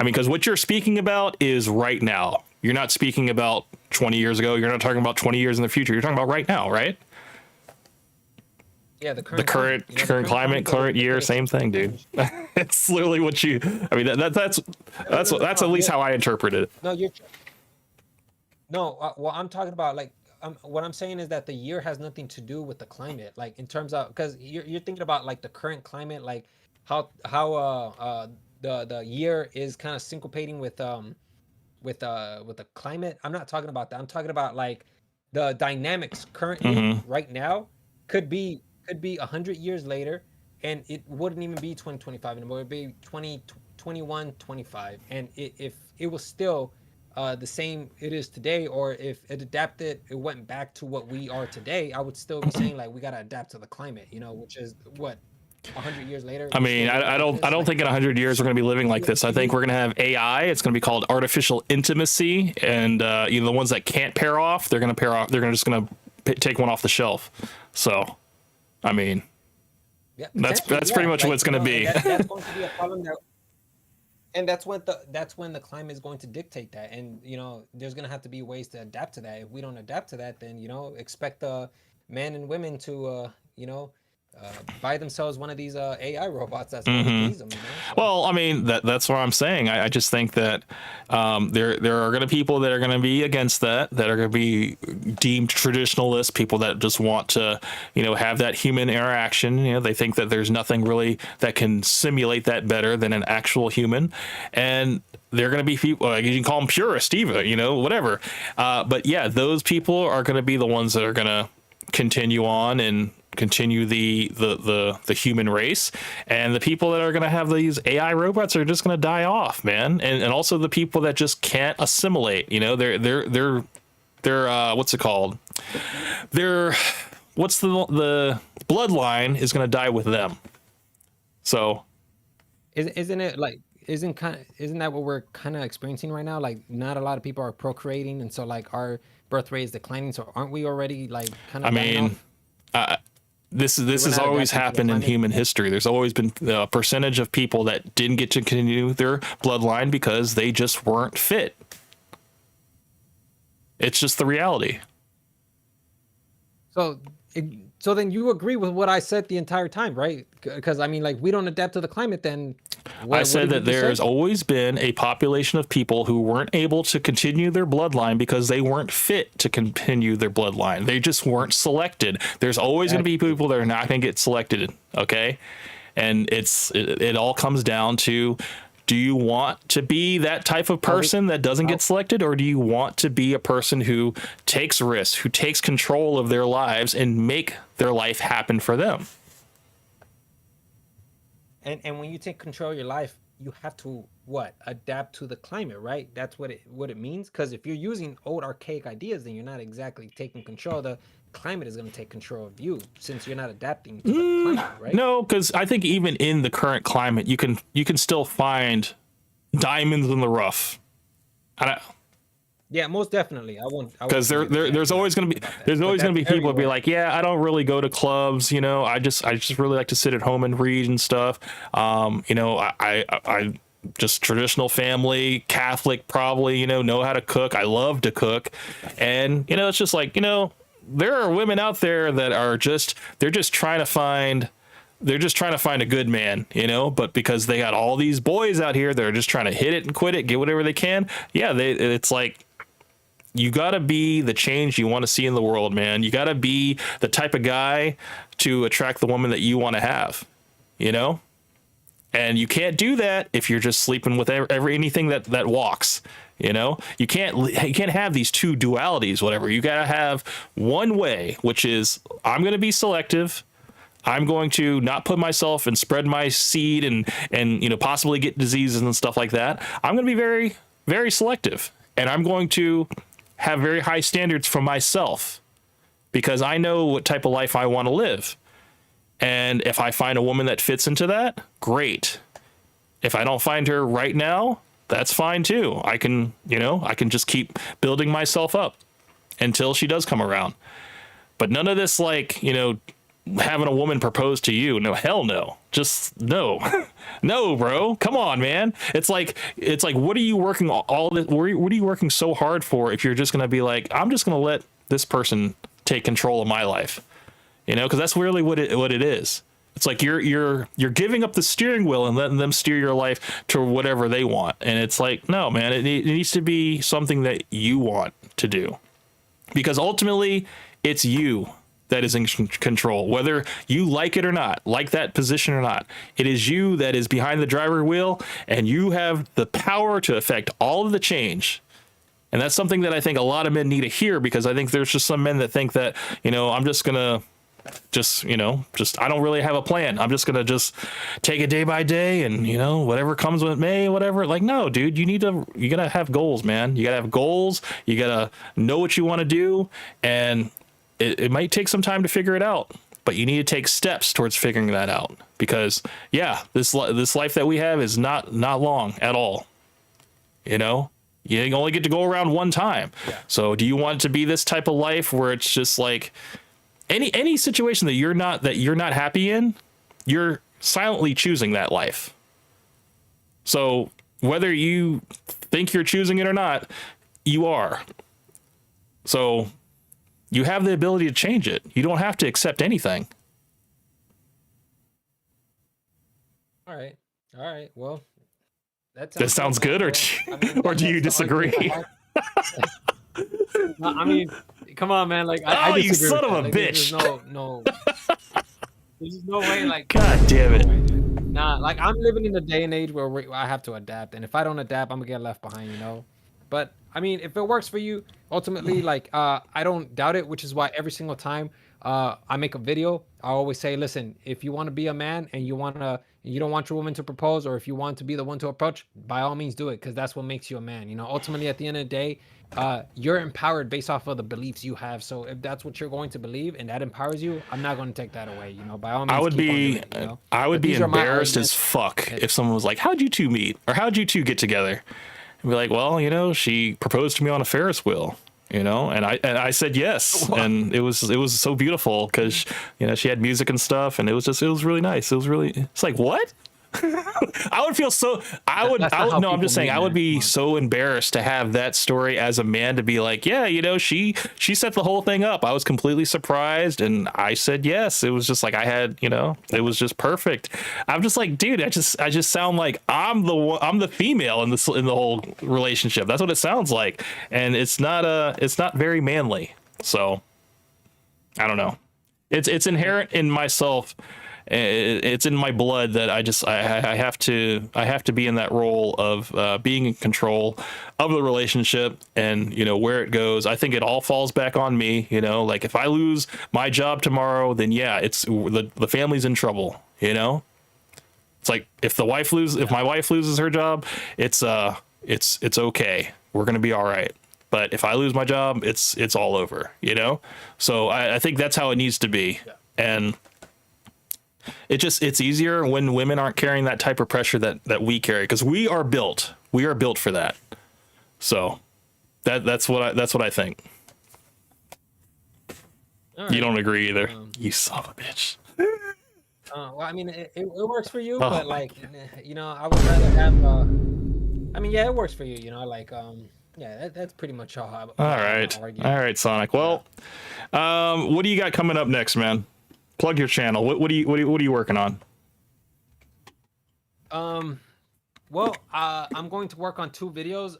because what you're speaking about is right now. You're not speaking about 20 years ago. You're not talking about 20 years in the future. You're talking about right now, right? Yeah, the current climate, current climate, current year, same thing, dude. It's literally what you. I mean, that's at least how I interpret it. No, well, I'm talking about like what I'm saying is that the year has nothing to do with the climate, like in terms of, because you're thinking about like the current climate, like how the year is kind of syncopating with the climate. I'm not talking about that. I'm talking about like the dynamics currently right now could be 100 years later, and it wouldn't even be 2025 anymore. It'd be 2021, 25, and if it was still the same it is today, or if it adapted, it went back to what we are today, I would still be saying like we got to adapt to the climate, which is what 100 years later. I mean, I don't think in 100 years we're going to be living like this. I think we're going to have AI. It's going to be called artificial intimacy, and the ones that can't pair off, they're going to pair off. They're just going to take one off the shelf. So, I mean, yeah, that's pretty much what it's going to be. That's going to be a problem and that's when the climate is going to dictate that, and there's going to have to be ways to adapt to that. If we don't adapt to that, then expect the men and women to buy themselves one of these AI robots that's going to please them. So. Well, I mean, that's what I'm saying. I just think that there are going to be people that are going to be against that are going to be deemed traditionalists, people that just want to, have that human interaction. They think that there's nothing really that can simulate that better than an actual human. And they're going to be people, you can call them purists, even, whatever. But yeah, those people are going to be the ones that are going to continue on and continue the human race, and the people that are going to have these AI robots are just going to die off, man. And also the people that just can't assimilate, they're what's it called? What's the bloodline is going to die with them. So isn't it like, isn't that what we're kind of experiencing right now? Like not a lot of people are procreating, and so like our birth rate is declining. So aren't we already like kind of this has always happened in human history. There's always been a percentage of people that didn't get to continue their bloodline because they just weren't fit. It's just the reality. So then you agree with what I said the entire time, right? Because I mean, like, we don't adapt to the climate, then I said that there's always been a population of people who weren't able to continue their bloodline because they weren't fit to continue their bloodline. They just weren't selected. There's always going to be people that are not going to get selected, okay? And it all comes down to, do you want to be that type of person that doesn't get selected, or do you want to be a person who takes risks, who takes control of their lives and make their life happen for them? And when you take control of your life, you have to what? Adapt to the climate, right? That's what it means. Because if you're using old archaic ideas, then you're not exactly taking control. The climate is going to take control of you since you're not adapting to the climate, right? No, because I think even in the current climate, you can still find diamonds in the rough. Yeah, most definitely. I won't Because there's always going to be about that. there's But always going that's to be people be everywhere. like, yeah, I don't really go to clubs, I just really like to sit at home and read and stuff. I just traditional family, Catholic, probably, know how to cook. I love to cook, and it's just like, there are women out there that are just trying to find. They're just trying to find a good man, but because they got all these boys out here that are just trying to hit it and quit it, get whatever they can. Yeah, it's like, you got to be the change you want to see in the world, man. You got to be the type of guy to attract the woman that you want to have, you know? And you can't do that if you're just sleeping with anything that walks, You can't have these two dualities, whatever. You got to have one way, which is, I'm going to be selective. I'm going to not put myself and spread my seed and possibly get diseases and stuff like that. I'm going to be very, very selective, and I'm going to have very high standards for myself because I know what type of life I want to live. And if I find a woman that fits into that, great. If I don't find her right now, that's fine too. I can just keep building myself up until she does come around. But none of this, like, having a woman propose to you. No, hell no. Just no. No, bro. Come on, man. It's like, what are you working all this? What are you working so hard for if you're just going to be like, I'm just going to let this person take control of my life? Because that's really what it is. It's like you're giving up the steering wheel and letting them steer your life to whatever they want. And it's like, no, man, it needs to be something that you want to do, because ultimately it's you that is in control, whether you like it or not, like that position or not. It is you that is behind the driver wheel, and you have the power to affect all of the change. And that's something that I think a lot of men need to hear, because I think there's just some men that think that, I'm just gonna I don't really have a plan. I'm just gonna just take it day by day, and whatever comes with me, whatever. Like, no, dude, you gotta have goals, man. You gotta have goals. You gotta know what you want to do, and it might take some time to figure it out, but you need to take steps towards figuring that out, because this life that we have is not long at all. You only get to go around one time. Yeah. So do you want to be this type of life where it's just like any situation that you're not happy in, you're silently choosing that life. So whether you think you're choosing it or not, you are. So you have the ability to change it. You don't have to accept anything. All right. All right. Well, That sounds good, or or do you disagree? No, I mean, come on, man. Like, Oh, I you disagree son with of that. a Like, there's bitch. no, there's no way. Like, God damn no it. way, dude. Nah, like, I'm living in a day and age where I have to adapt, and if I don't adapt, I'm gonna get left behind. But I mean, if it works for you, ultimately, like, I don't doubt it, which is why every single time I make a video, I always say, listen, if you want to be a man and you don't want your woman to propose, or if you want to be the one to approach, by all means do it, because that's what makes you a man. Ultimately, at the end of the day, you're empowered based off of the beliefs you have. So if that's what you're going to believe and that empowers you, I'm not going to take that away. By all I means, would keep on doing be it. I would But be these are my embarrassed as arguments. fuck if someone was like, "How'd you two meet?" or "How'd you two get together?" And be like, "Well, she proposed to me on a Ferris wheel." And I said yes, and it was so beautiful because she had music and stuff, and it was really nice. It's like, what? I would feel so. That's I not would. how No, I'm people just saying. meet, I would man. Come be on. so embarrassed to have that story as a man, to be like, yeah, she set the whole thing up. I was completely surprised, and I said yes. It was just like I had, it was just perfect. I'm just like, dude, I just sound like I'm the female in the whole relationship. That's what it sounds like, and it's not very manly. So I don't know. It's inherent in myself. It's in my blood that I have to be in that role of being in control of the relationship, and where it goes. I think it all falls back on me. Like, if I lose my job tomorrow, then yeah, it's the family's in trouble. It's like if my wife loses her job, it's okay. We're gonna be all right. But if I lose my job, it's all over, you know? So I think that's how it needs to be. Yeah. And it's easier when women aren't carrying that type of pressure that we carry, because we are built for that. So that's what I think. All You right. don't agree either. You son of a bitch. Well, I mean, it works for you, Oh but my like, you know, I would rather have. I mean, yeah, it works for you. You know, like, yeah, that's pretty much All how I want right. to argue. All right, Sonic. Yeah. Well, what do you got coming up next, man? Plug your channel. What are you working on? Well, I'm going to work on 2 videos.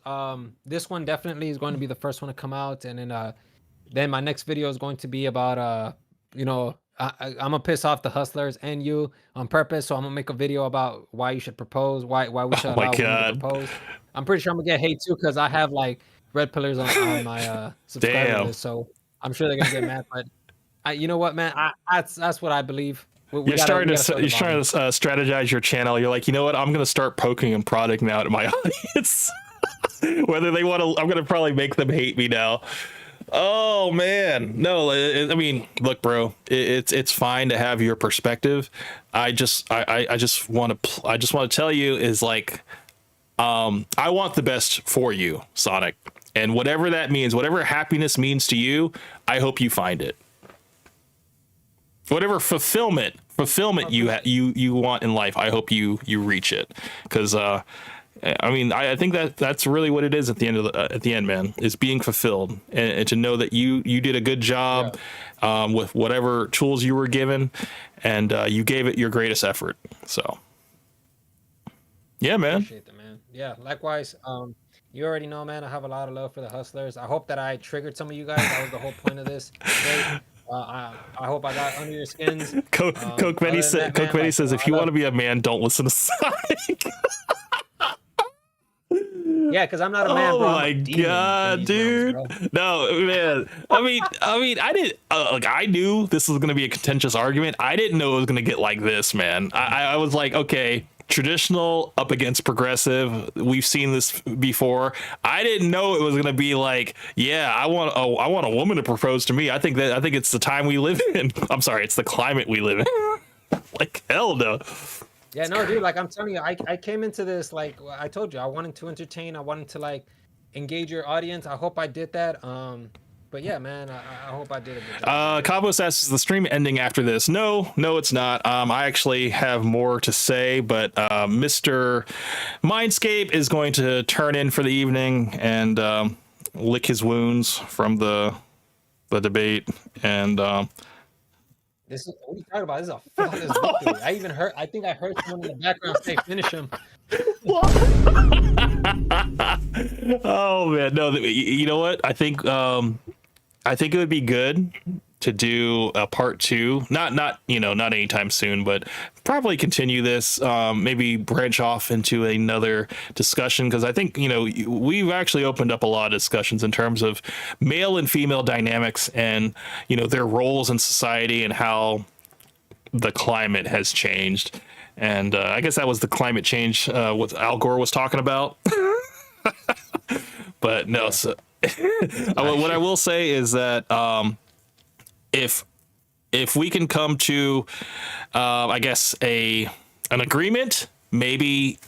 This one definitely is going to be the first one to come out, and then my next video is going to be about you know, I'm gonna piss off the hustlers and you on purpose. So I'm gonna make a video about why you should propose, why we should Oh my allow women to god. propose. I'm pretty sure I'm gonna get hate too because I have like red pillars on my subscriber Damn. list. So I'm sure they're gonna get mad. But you know what, man? That's what I believe. We You're gotta starting start to strategize your channel. You're like, you know what? I'm gonna start poking and prodding now to my audience. Whether they want to, I'm gonna probably make them hate me now. Oh man, no. I mean, look, bro. It's fine to have your perspective. I just want to tell you is like, I want the best for you, Sonic, and whatever that means, whatever happiness means to you, I hope you find it. Whatever fulfillment you want in life, I hope you reach it. Because I mean, I think that's really what it is at the end, man, is being fulfilled, and to know that you did a good job with whatever tools you were given, and you gave it your greatest effort. So yeah, man. Appreciate that, man. Yeah, likewise. You already know, man. I have a lot of love for the hustlers. I hope that I triggered some of you guys. That was the whole point of this today. I hope I got under your skins. Coke Betty Other than that, man, like, says, if I you love. want to be a man, don't listen to Sonic. Yeah, because I'm not a man, Oh bro. I'm my a demon in god, these realms, dude! bro. No, man. I didn't like. I knew this was gonna be a contentious argument. I didn't know it was gonna get like this, man. I was like, okay, traditional up against progressive. We've seen this before. I didn't know it was gonna be like, yeah, I want a woman to propose to me. I think it's the time we live in. I'm sorry, it's the climate we live in. Like hell no. Yeah, no, dude. Like I'm telling you, I came into this like I told you, I wanted to entertain. I wanted to like engage your audience. I hope I did that. But yeah, man, I hope I did a good job. Cabo says, is the stream ending after this? No, it's not. I actually have more to say, but Mr. Mindscape is going to turn in for the evening and lick his wounds from the debate. And This is what are you talking about? This is a flawless victory. I think I heard someone in the background say, "Finish him." Oh man, no. You know what? I think it would be good to do a part 2. Not anytime soon, but probably continue this. Maybe branch off into another discussion, because I think we've actually opened up a lot of discussions in terms of male and female dynamics and their roles in society and how the climate has changed. And I guess that was the climate change what Al Gore was talking about. But no, yeah. So what I will say is that if we can come to I guess an agreement, maybe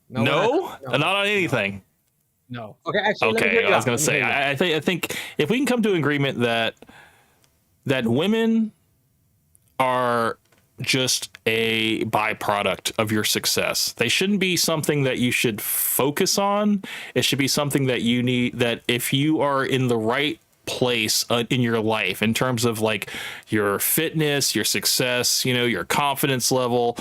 no, not on anything. No. Okay, actually, okay. I was gonna say I think if we can come to an agreement that women are just a byproduct of your success. They shouldn't be something that you should focus on. It should be something that you need, that if you are in the right place in your life in terms of like your fitness, your success, your confidence level,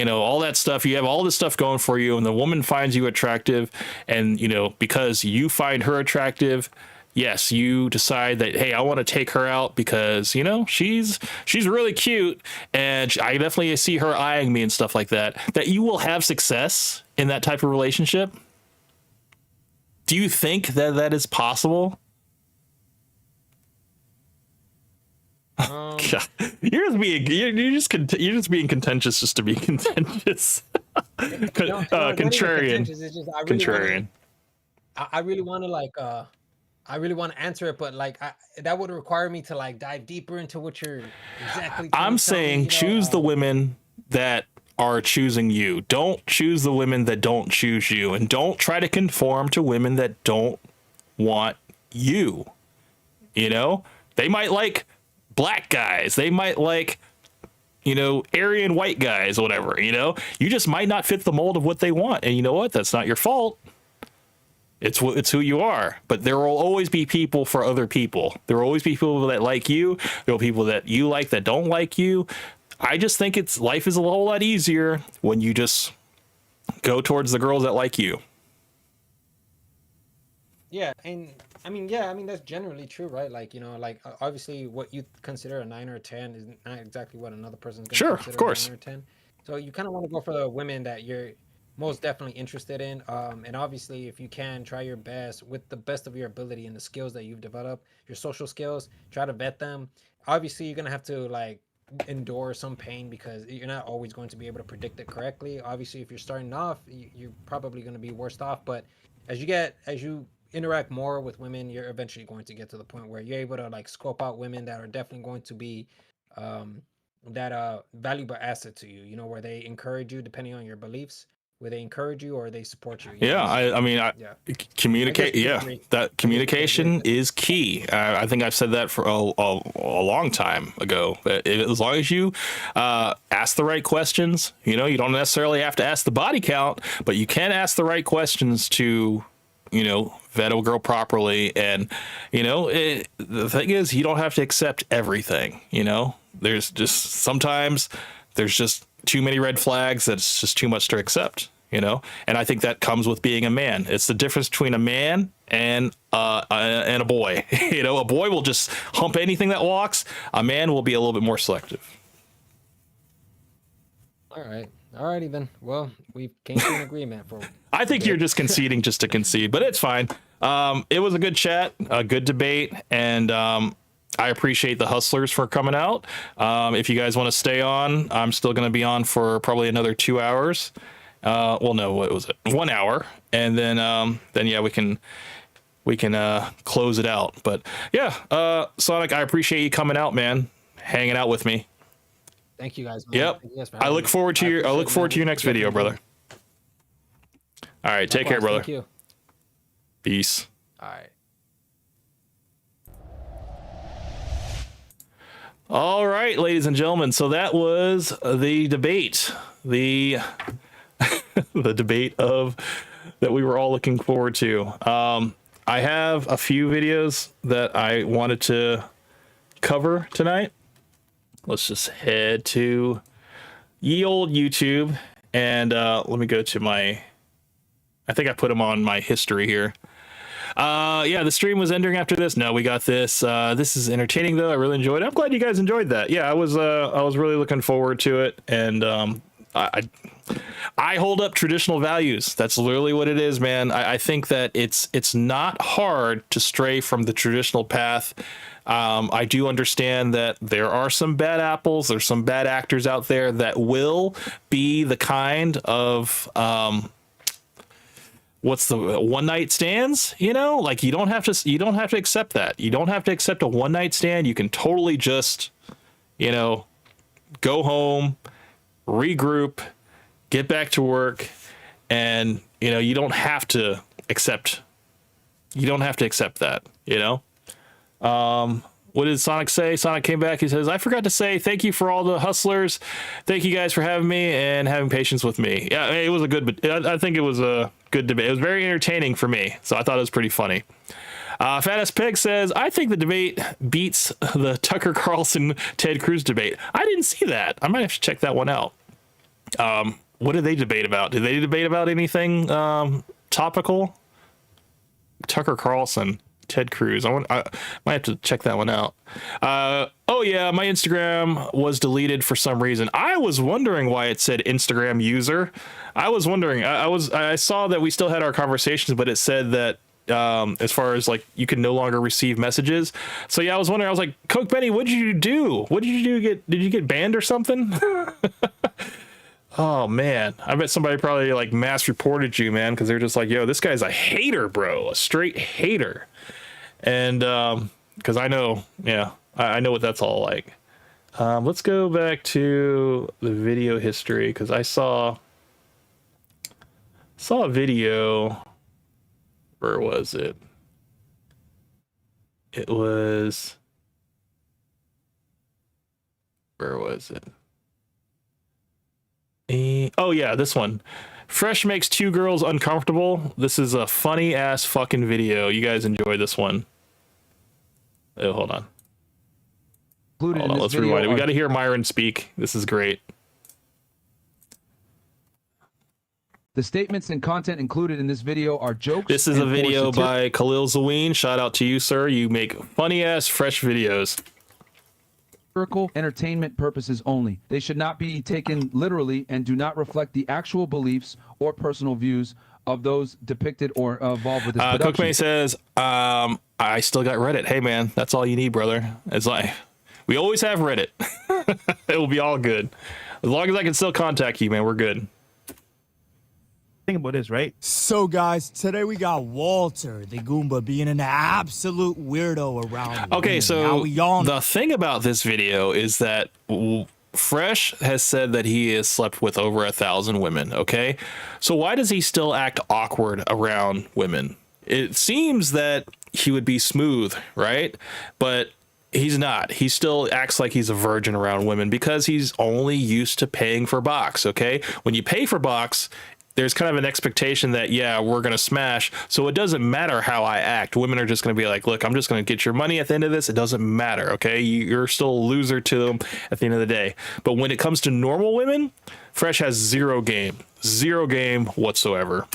all that stuff, you have all this stuff going for you, and the woman finds you attractive, and because you find her attractive, yes, you decide that, hey, I want to take her out because, she's really cute and I definitely see her eyeing me and stuff like that, that you will have success in that type of relationship. Do you think that is possible? Um, God, you're just being contentious just to be contentious. no, it's not even Contrarian, contentious. It's just contrarian. I really want to I really want to answer it, but that would require me to like dive deeper into what you're exactly trying I'm to tell me. saying choose the women that are choosing you. Don't choose the women that don't choose you, and don't try to conform to women that don't want you. You know, they might like black guys. They might like, Aryan white guys, whatever. You just might not fit the mold of what they want. And you know what? That's not your fault. It's who you are. But there will always be people for other people. There will always be people that like you. There will be people that you like that don't like you. I just think life is a whole lot easier when you just go towards the girls that like you. Yeah, and I mean that's generally true, right? Like, obviously what you consider a 9 or a 10 is not exactly what another person's going to Sure, of consider a 9 course. or a 10. So you kind of want to go for the women that you're most definitely interested in. And obviously, if you can, try your best with the best of your ability and the skills that you've developed, your social skills, try to vet them. Obviously, you're going to have to like endure some pain because you're not always going to be able to predict it correctly. Obviously, if you're starting off, you're probably going to be worse off, but as you interact more with women, you're eventually going to get to the point where you're able to like scope out women that are definitely going to be um that valuable asset to you, where they encourage you depending on your beliefs, where they encourage you or they support you, Yeah, I mean, yeah. I guess communicate. we can Yeah, agree. that I guess we can agree with communication that. is key. I think I've said that for a long time ago. As long as you ask the right questions, you don't necessarily have to ask the body count, but you can ask the right questions to, vet a girl properly. And, the thing is, you don't have to accept everything. There's just sometimes there's just too many red flags that's just too much to accept. And I think that comes with being a man. It's the difference between a man and a boy. A boy will just hump anything that walks. A man will be a little bit more selective. All right. Alrighty then. Well, we came to an agreement for I a think you're bit. just conceding just to concede, but it's fine. It was a good chat, a good debate, and I appreciate the hustlers for coming out. If you guys want to stay on, I'm still going to be on for probably another 2 hours. Well, no, what was it? 1 hour, and then yeah, we can close it out. But yeah, Sonic, I appreciate you coming out, man, hanging out with me. Thank you guys, man. Yep. Thank you guys for I having look me. forward to I your I appreciate look it, forward man. to your We next video, definitely brother. do. All right, take care, Likewise. brother. Thank you. Peace. All right. All right, ladies and gentlemen. So that was the debate, the the debate of that we were all looking forward to. I have a few videos that I wanted to cover tonight. Let's just head to ye old YouTube and let me go to my. I think I put them on my history here. Yeah, the stream was ending after this. No, we got this. This is entertaining though. I really enjoyed it. I'm glad you guys enjoyed that. Yeah, I was really looking forward to it, and I hold up traditional values. That's literally what it is, man. I think that it's not hard to stray from the traditional path. I do understand that there are some bad apples. There's some bad actors out there that will be the kind of what's the one night stands, like you don't have to accept that. You don't have to accept a one night stand. You can totally just go home, regroup, get back to work, and you don't have to accept that. What did Sonic say? Sonic came back. He says, I forgot to say thank you for all the hustlers. Thank you guys for having me and having patience with me. Yeah, it was I think it was a good debate. It was very entertaining for me, so I thought it was pretty funny. Fattest Pig says, I think the debate beats the Tucker Carlson Ted Cruz debate. I didn't see that. I might have to check that one out. What did they debate about? Did they debate about anything topical? Tucker Carlson, Ted Cruz. I might have to check that one out. Oh yeah, my Instagram was deleted for some reason. I was wondering why it said Instagram user. I was wondering. I saw that we still had our conversations, but it said that as far as like you can no longer receive messages. So yeah, I was wondering, I was like, Coke Benny, what did you do? What did you do? Did you get banned or something? Oh man, I bet somebody probably like mass reported you, man, because they're just like, yo, this guy's a hater, bro, a straight hater. And because I know, yeah, I know what that's all like. Let's go back to the video history, because I saw a video. Where was it? It was, where was it? Oh yeah, this one. Fresh makes 2 girls uncomfortable. This is a funny ass fucking video. You guys enjoy this one. Oh, hold on. Hold on, let's rewind it. We got to hear Myron speak. This is great. The statements and content included in this video are jokes. This is a video by Khalil Zaween. Shout out to you, sir. You make funny ass fresh videos. Entertainment purposes only. They should not be taken literally and do not reflect the actual beliefs or personal views of those depicted or involved with this production. Cookmay says, I still got Reddit. Hey man, that's all you need, brother. It's like, we always have Reddit. It will be all good. As long as I can still contact you, man, we're good. Think about this, right? So guys, today we got Walter the Goomba being an absolute weirdo around. Okay, so the thing about this video is that Fresh has said that he has slept with over 1,000 women. Okay, so why does he still act awkward around women? It seems that he would be smooth, right? But he's not. He still acts like he's a virgin around women because he's only used to paying for box. Okay, when you pay for box, there's kind of an expectation that, yeah, we're going to smash. So it doesn't matter how I act. Women are just going to be like, look, I'm just going to get your money at the end of this. It doesn't matter. Okay. You're still a loser to them at the end of the day. But when it comes to normal women, Fresh has zero game whatsoever.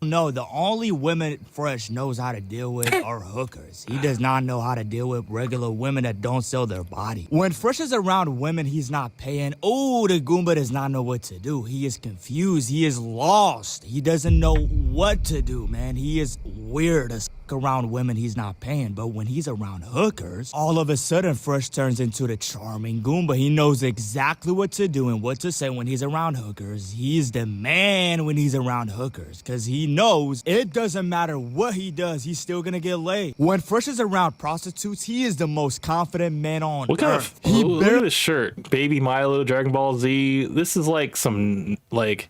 No, the only women Fresh knows how to deal with are hookers. He does not know how to deal with regular women that don't sell their body. When Fresh is around women he's not paying, oh, the Goomba does not know what to do. He is confused. He is lost. He doesn't know what to do, man. He is weird as around women he's not paying. But when he's around hookers, all of a sudden Fresh turns into the charming Goomba. He knows exactly what to do and what to say when he's around hookers. He's the man when he's around hookers because he knows it doesn't matter what he does, he's still gonna get laid. When Fresh is around prostitutes, he is the most confident man on earth. Look at this shirt. Baby Milo, Dragon Ball Z. This is like some, like,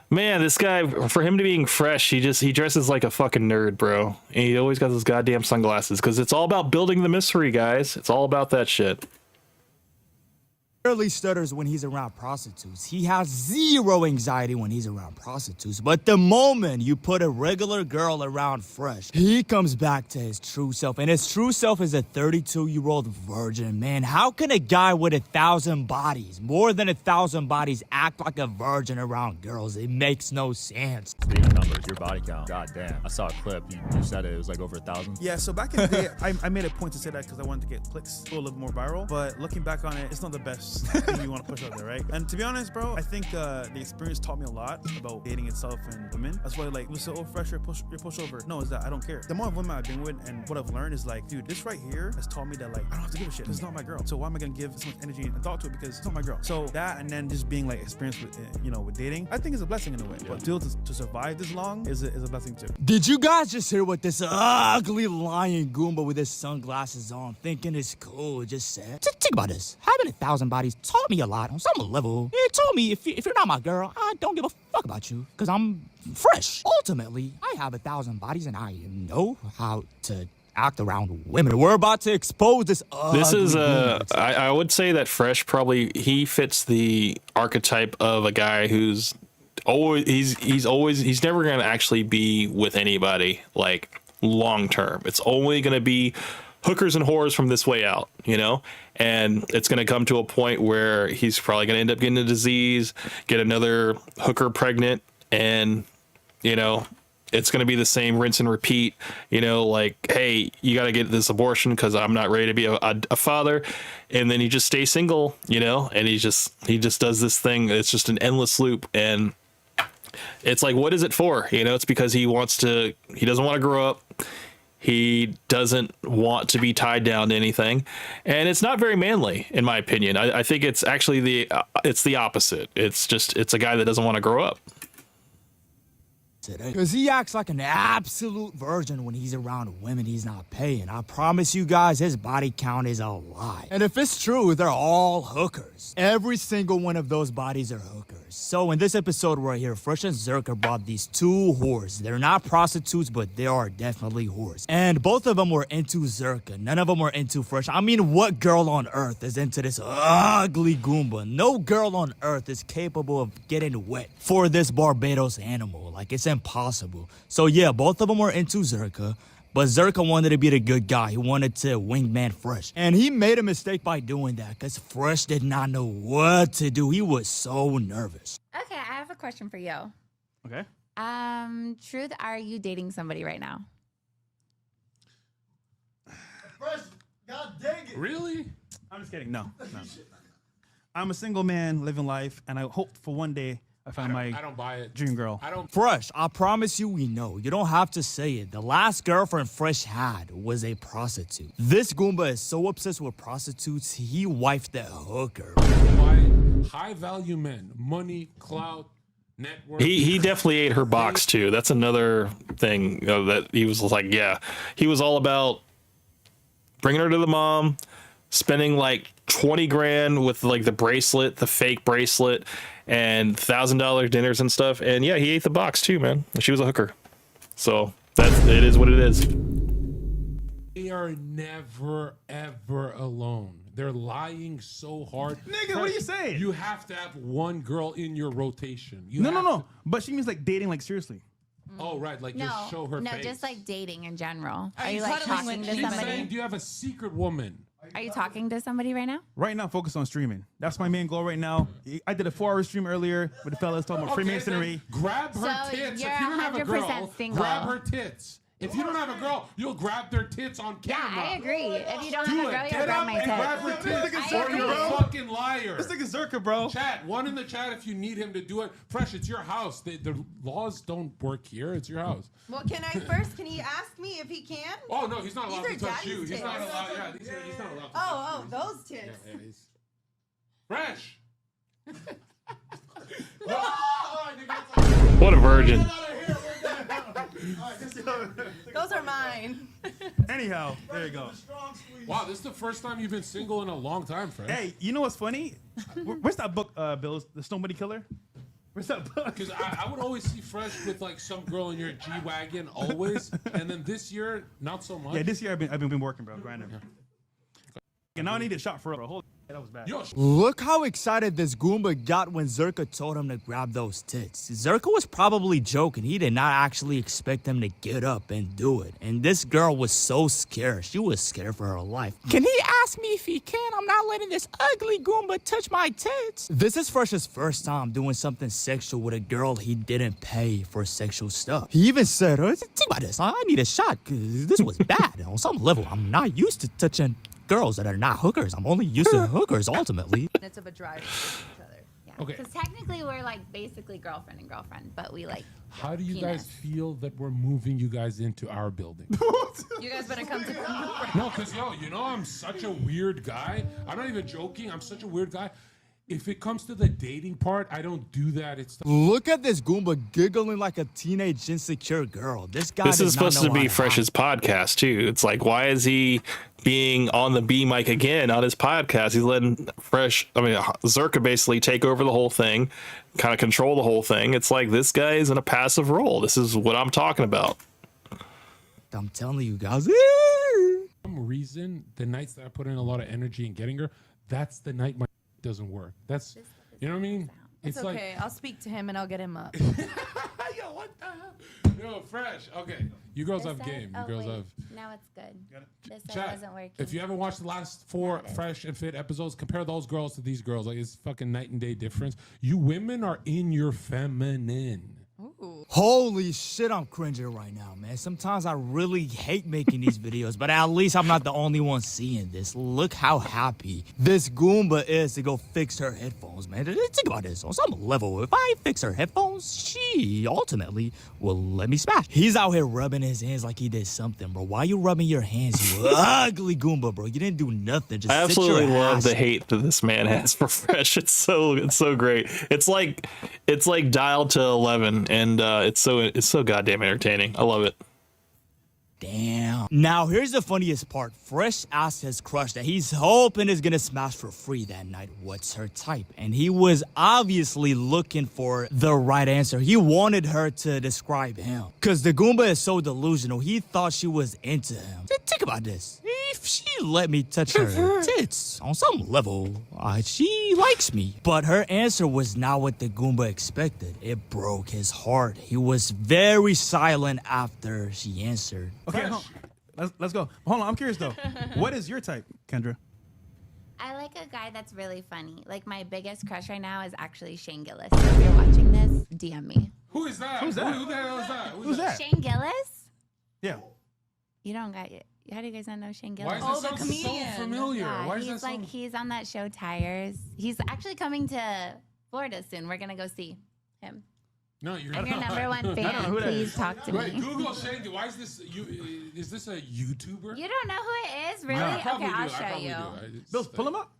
man, this guy, for him to being Fresh, he dresses like a fucking nerd, bro. And he always got those goddamn sunglasses because it's all about building the mystery, guys. It's all about that shit. Barely stutters when he's around prostitutes. He has zero anxiety when he's around prostitutes. But the moment you put a regular girl around Fresh, he comes back to his true self. And his true self is a 32-year-old virgin, man. How can a guy with 1,000 bodies, more than 1,000 bodies, act like a virgin around girls? It makes no sense. Speaking of numbers, your body count. God damn. I saw a clip. You said it was like over 1,000. Yeah, so back in the day, I made a point to say that because I wanted to get clicks, go a little more viral. But looking back on it, it's not the best thing you want to push out there, right? And to be honest, bro, I think the experience taught me a lot about dating itself and women. That's why, like, we say, oh, Fresh, you're pushover. No, it's that I don't care. The more women I've been with and what I've learned is like, dude, this right here has taught me that, like, I don't have to give a shit. This is not my girl. So why am I gonna give so much energy and thought to it because it's not my girl? So that, and then just being like experienced with, with dating, I think is a blessing in a way. Yeah. But still to survive this long is a blessing too. Did you guys just hear what this ugly lion Goomba with his sunglasses on, thinking it's cool, just said? Think about this. Having 1,000 bodies taught me a lot on some level. It told me if you're not my girl, I don't give a fuck about you because I'm Fresh. Ultimately, I have 1,000 bodies and I know how to act around women. We're about to expose this. This is I would say that Fresh probably he fits the archetype of a guy who's always he's never gonna actually be with anybody like long term. It's only gonna be hookers and whores from this way out, and it's going to come to a point where he's probably going to end up getting a disease, get another hooker pregnant, and it's going to be the same rinse and repeat, like, hey, you got to get this abortion because I'm not ready to be a father, and then he just stays single, and he just does this thing. It's just an endless loop, and It's like, what is it for? You know, it's because he doesn't want to grow up. He doesn't want to be tied down to anything, and it's not very manly, in my opinion. I think it's actually it's the opposite. It's a guy that doesn't want to grow up. Because he acts like an absolute virgin when he's around women he's not paying. I promise you guys, his body count is a lie. And if it's true, they're all hookers. Every single one of those bodies are hookers. So in this episode right here, Fresh and Zherka brought these two whores. They're not prostitutes, but they are definitely whores. And both of them were into Zherka. None of them were into Fresh. I mean, what girl on earth is into this ugly Goomba? No girl on earth is capable of getting wet for this Barbados animal. Like, it's impossible. So yeah, both of them were into Zherka, but Zherka wanted to be the good guy. He wanted to wingman Fresh. And he made a mistake by doing that, because Fresh did not know what to do. He was so nervous. Okay, I have a question for you. Okay. Truth, are you dating somebody right now? God dang it. Really? I'm just kidding. No. I'm a single man living life, and I hope for one day I find my I don't buy it. dream girl. I don't. Fresh, I promise you we know. You don't have to say it. The last girlfriend Fresh had was a prostitute. This Goomba is so obsessed with prostitutes, he wifed the hooker. Buy high value men, money, clout, network. He definitely ate her box too. That's another thing that he was like, yeah, he was all about bringing her to the mom, spending like 20 grand with like the bracelet, the fake bracelet, and $1,000 dinners and stuff. And yeah, he ate the box too, man. She was a hooker. So it is what it is. They are never ever alone. They're lying so hard. Nigga, what are you saying? You have to have one girl in your rotation. No. But she means like dating, like seriously. Oh, right. Like No, just show her no, face. just like dating in general. Are Are you you like cuddling talking with to She's somebody? saying, do you have a secret woman? Are you talking to somebody right now? Right now, focus on streaming. That's my main goal right now. I did a 4-hour stream earlier with the fellas talking about Freemasonry. then grab her So tits. you're If you don't have a 100% girl, single. grab her tits. If you don't have a girl, you'll grab their tits on Yeah, camera. I agree. If you don't Do have a it. girl, you'll Get grab up my and grab her tits. tits, I or you're a agree. fucking liar. This nigga Zherka, bro. Chat, one in the chat if you need him to do it. Fresh, it's your house. The laws don't work here. It's your house. Well, can he ask me if he can? Oh no, he's not allowed These to are touch you. daddy's He's not tits. allowed. Yeah, he's not allowed. To Oh, touch you. those tits. Yeah, he's Fresh. What a virgin. Those are mine. Anyhow, there you go. Wow, this is the first time you've been single in a long time, Fresh. Hey, you know what's funny? Where's that book, Bill? The Stone Bunny Killer? Where's that book? Because I would always see Fresh with like some girl in your G wagon, always, and then this year not so much. Yeah, this year I've been working, bro. Grinding. And now I need a shot for real, bro. Holy that was bad. Yo, Look how excited this Goomba got when Zherka told him to grab those tits. Zherka was probably joking. He did not actually expect him to get up and do it. And this girl was so scared. She was scared for her life. Can he ask me if he can? I'm not letting this ugly Goomba touch my tits. This is Fresh's first time doing something sexual with a girl he didn't pay for sexual stuff. He even said, think about this. I need a shot because this was bad. On some level, I'm not used to touching girls that are not hookers. I'm only used to hookers ultimately. Minutes of a drive from each other. Yeah. Okay. Because technically we're like basically girlfriend and girlfriend, but we like. how do you penis. guys feel that we're moving you guys into our building? You guys better come to. No, because I'm such a weird guy. I'm not even joking. I'm such a weird guy. If it comes to the dating part, I don't do that. It's Look at this Goomba giggling like a teenage insecure girl. This guy This is does not supposed to know be how Fresh's podcast too. It's like, why is he being on the B mic again on his podcast? He's letting Zherka basically take over the whole thing, kind of control the whole thing. It's like, this guy is in a passive role. This is what I'm talking about. I'm telling you guys. for some reason, the nights that I put in a lot of energy in getting her, that's the night my doesn't work. That's, you know what I mean? It's okay. I'll speak to him and I'll get him up. Yo, what the hell? Yo, Fresh. Okay, you girls have game. You girls have. Now it's good. This side Chat, wasn't working. if you haven't watched the last 4 Got it. Fresh and Fit episodes, compare those girls to these girls. Like, it's fucking night and day difference. You women are in your feminine. Ooh. Holy shit, I'm cringing right now, man. Sometimes I really hate making these videos, but at least I'm not the only one seeing this. Look how happy this Goomba is to go fix her headphones, man. Think about this. On some level, if I fix her headphones, she ultimately will let me smash. He's out here rubbing his hands like he did something, bro. Why you rubbing your hands, you ugly Goomba, bro? You didn't do nothing. Just I sit your absolutely love ass the hate that this man has for Fresh. It's so great. It's like dialed to 11, and it's so goddamn entertaining. I love it. Damn. Now, here's the funniest part. Fresh asked his crush that he's hoping is gonna smash for free that night, what's her type? And he was obviously looking for the right answer. He wanted her to describe him. Because the Goomba is so delusional, he thought she was into him. Think about this. If she let me touch her tits, on some level, she likes me. But her answer was not what the Goomba expected. It broke his heart. He was very silent after she answered. Okay, let's go. Hold on, I'm curious though. What is your type, Kendra? I like a guy that's really funny. Like my biggest crush right now is actually Shane Gillis. So if you're watching this, DM me. Who is that? Who's that? Who the hell is that? Who's that? Shane Gillis? Yeah. You don't got it. How do you guys not know Shane Why Gillis? does that sound so familiar? Yeah, Why is he's that so? like he's on that show Tires. He's actually coming to Florida soon. We're gonna go see him. No, you're If not. you're number one fan, who that please is. talk to Wait, me. Google Shane. Why is this? Is this a YouTuber? You don't know who it is, really? No, I probably Okay, I'll do. I show probably you. do. I just- Bill, pull him up.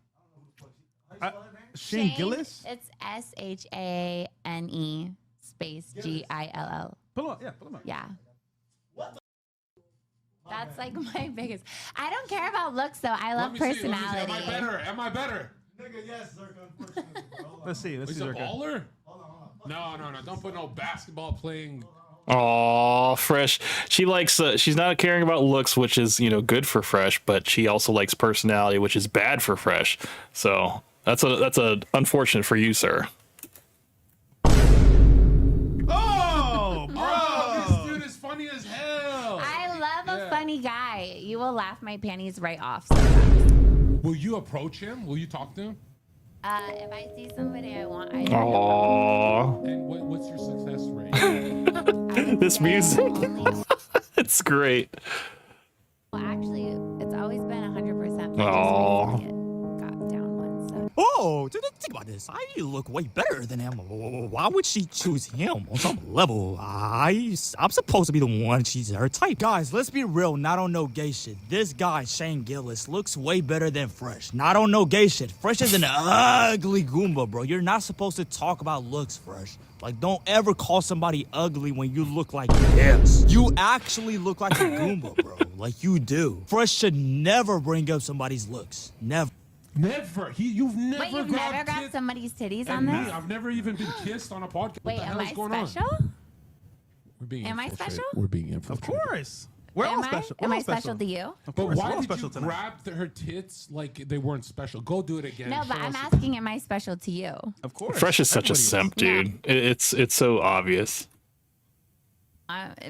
Shane Gillis? It's SHANE space GILL. Pull him up. Yeah, pull him up. Yeah. That's like my biggest. I don't care about looks though. I love Let me see, let me see. personality. Am I better? Am I better? Let's see. Let's He's see. a Zerka. baller? No. Don't put no basketball playing. Aw, Fresh. She likes. She's not caring about looks, which is good for Fresh, but she also likes personality, which is bad for Fresh. So that's a unfortunate for you, sir. Oh, This dude is funny as hell. I love a Yeah. funny guy. You will laugh my panties right off. Will you approach him? Will you talk to him? If I see somebody I want, I Aw, And what's your success rate? this music. It's great. Well, actually, it's always been 100%. but Aw. just recently it got down one. So. Oh, think about this. I look way better than him. Why would she choose him on some level? I'm supposed to be the one. She's her type. Guys, let's be real. Not on no gay shit. This guy, Shane Gillis, looks way better than Fresh. Not on no gay shit. Fresh is an ugly Goomba, bro. You're not supposed to talk about looks, Fresh. Like, don't ever call somebody ugly when you look like this. You actually look like a Goomba, bro. Like you do. Fresh should never bring up somebody's looks. Never. Never. You've never Wait, you've grabbed never grabbed tits somebody's titties on and me. this? I've never even been kissed on a podcast. Wait, what the hell am is I going special? on? We're being Am I infiltrated. special? We're being of infiltrated. course. We're all Am special. I? Am We're I all special to you? Of But course, we're why all did special you tonight. grab her tits like they weren't special? Go do it again. No, but Show I'm us- asking, am I special to you? Of course. Fresh is such a Everybody simp, dude. It's so obvious.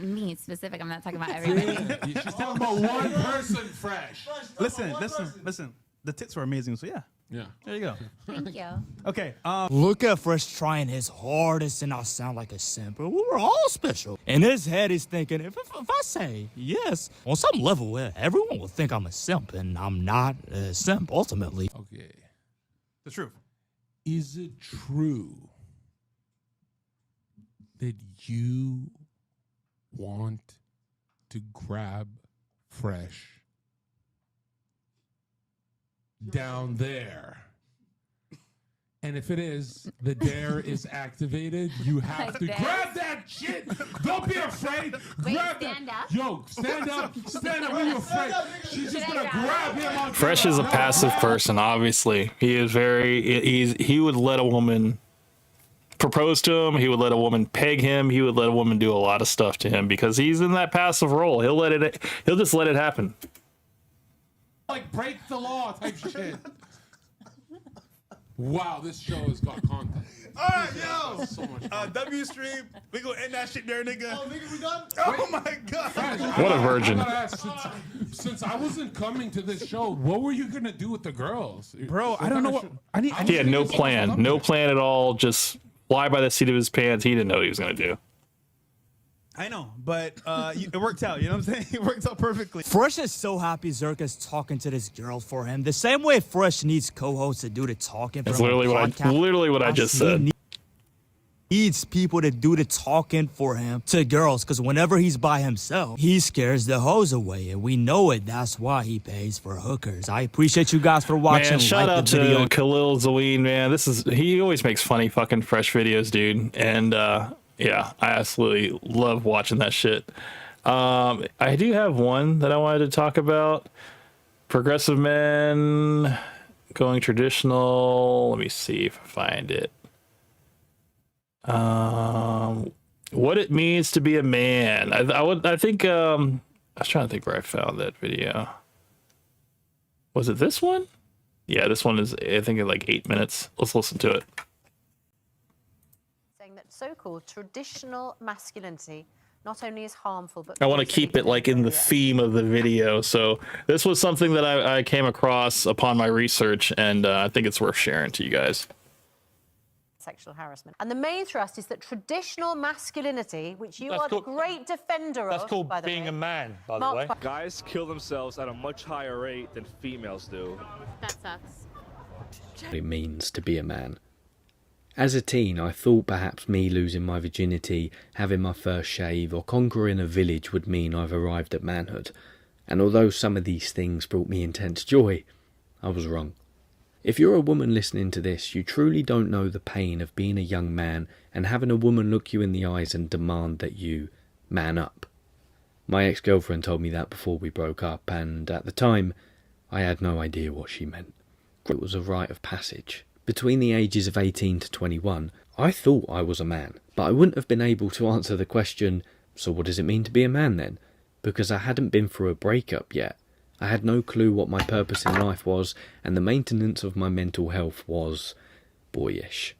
Me specific. I'm not talking about everybody. She's talking about one person, Fresh. Listen. The tits were amazing. So yeah, Yeah. there you go. Thank you. Okay. Look at Fresh trying his hardest and I sound like a simp. But we're all special. In his head, he's thinking, if I say yes, on some level, everyone will think I'm a simp, and I'm not a simp, ultimately. Okay. The truth. Is it true that you want to grab Fresh down there? And if it is, the dare is activated. You have Like to this? grab that shit. Don't be afraid. Wait, grab stand that. up? Yo, stand up. Stand up. What are you afraid? She's just Should gonna I grab grab him on Fresh is a passive person, obviously. He is he would let a woman propose to him, he would let a woman peg him, he would let a woman do a lot of stuff to him because he's in that passive role. He'll just let it happen. Like break the law type shit. Wow, this show has got content. All right, yo. So much content. W stream. We gonna end that shit there, nigga. Oh, nigga, we done? Oh my god. What a virgin. I gotta ask, since I wasn't coming to this show, what were you gonna do with the girls, Bro, I don't know what I need. He had no plan at all, just fly by the seat of his pants. He didn't know what he was gonna do. I know, but it worked out. You know what I'm saying? It worked out perfectly. Fresh is so happy Zerka's talking to this girl for him. The same way Fresh needs co-hosts to do the talking. That's for him literally on what I just said. He needs people to do the talking for him to girls, because whenever he's by himself, he scares the hoes away, and we know it. That's why he pays for hookers. I appreciate you guys for watching. Man, shout like out the video. to Khalil Zaween, man. He always makes funny fucking Fresh videos, dude. And yeah, I absolutely love watching that shit. I do have one that I wanted to talk about. Progressive men going traditional. Let me see if I find it. What it means to be a man. I think I was trying to think where I found that video. Was it this one? Yeah, this one is, I think, in like 8 minutes. Let's listen to it. Saying that so-called traditional masculinity not only is harmful, but I want to keep it like in the theme of the video. So this was something that I came across upon my research, and I think it's worth sharing to you guys. Sexual harassment. And the main thrust is that traditional masculinity, which you are the great defender of, That's called by the being way, a man, by the Mark way. Guys kill themselves at a much higher rate than females do. That sucks. What it means to be a man. As a teen, I thought perhaps me losing my virginity, having my first shave, or conquering a village would mean I've arrived at manhood. And although some of these things brought me intense joy, I was wrong. If you're a woman listening to this, you truly don't know the pain of being a young man and having a woman look you in the eyes and demand that you man up. My ex-girlfriend told me that before we broke up, and at the time, I had no idea what she meant. It was a rite of passage. Between the ages of 18 to 21, I thought I was a man, but I wouldn't have been able to answer the question, so what does it mean to be a man then? Because I hadn't been through a breakup yet. I had no clue what my purpose in life was, and the maintenance of my mental health was boyish.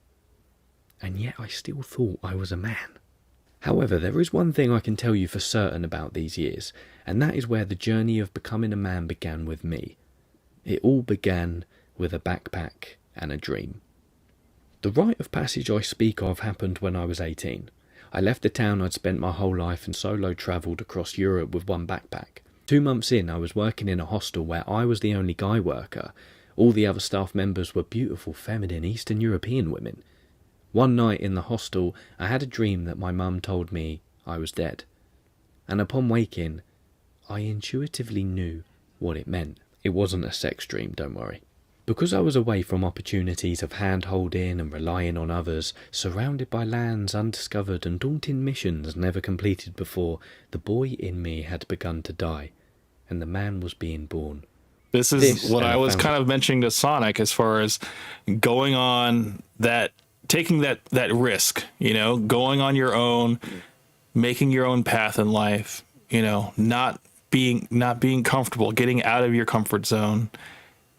And yet I still thought I was a man. However, there is one thing I can tell you for certain about these years, and that is where the journey of becoming a man began with me. It all began with a backpack and a dream. The rite of passage I speak of happened when I was 18. I left the town I'd spent my whole life and solo travelled across Europe with one backpack. 2 months in, I was working in a hostel where I was the only guy worker. All the other staff members were beautiful, feminine, Eastern European women. One night in the hostel, I had a dream that my mum told me I was dead. And upon waking, I intuitively knew what it meant. It wasn't a sex dream, don't worry. Because I was away from opportunities of hand-holding and relying on others, surrounded by lands undiscovered and daunting missions never completed before, the boy in me had begun to die, and the man was being born. This is what I was kind of mentioning to Sonic as far as going on that, taking that risk, you know, going on your own, making your own path in life, you know, not being comfortable, getting out of your comfort zone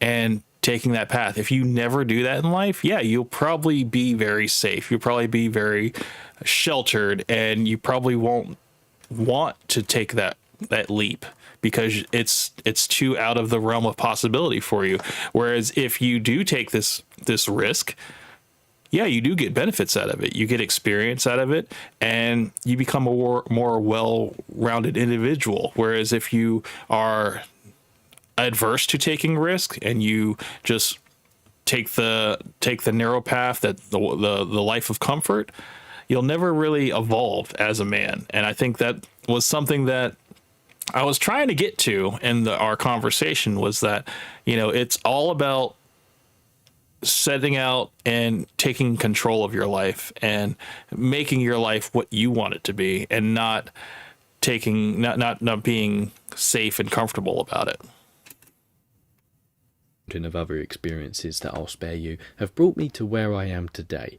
and taking that path. If you never do that in life, yeah, you'll probably be very safe. You'll probably be very sheltered, and you probably won't want to take that leap because it's too out of the realm of possibility for you. Whereas if you do take this risk, yeah, you do get benefits out of it. You get experience out of it, and you become a more well-rounded individual. Whereas if you are adverse to taking risk and you just take the narrow path, that the life of comfort, you'll never really evolve as a man. And I think that was something that I was trying to get to in our conversation, was that, you know, it's all about setting out and taking control of your life and making your life what you want it to be, and not being safe and comfortable about it. Of other experiences that I'll spare you have brought me to where I am today,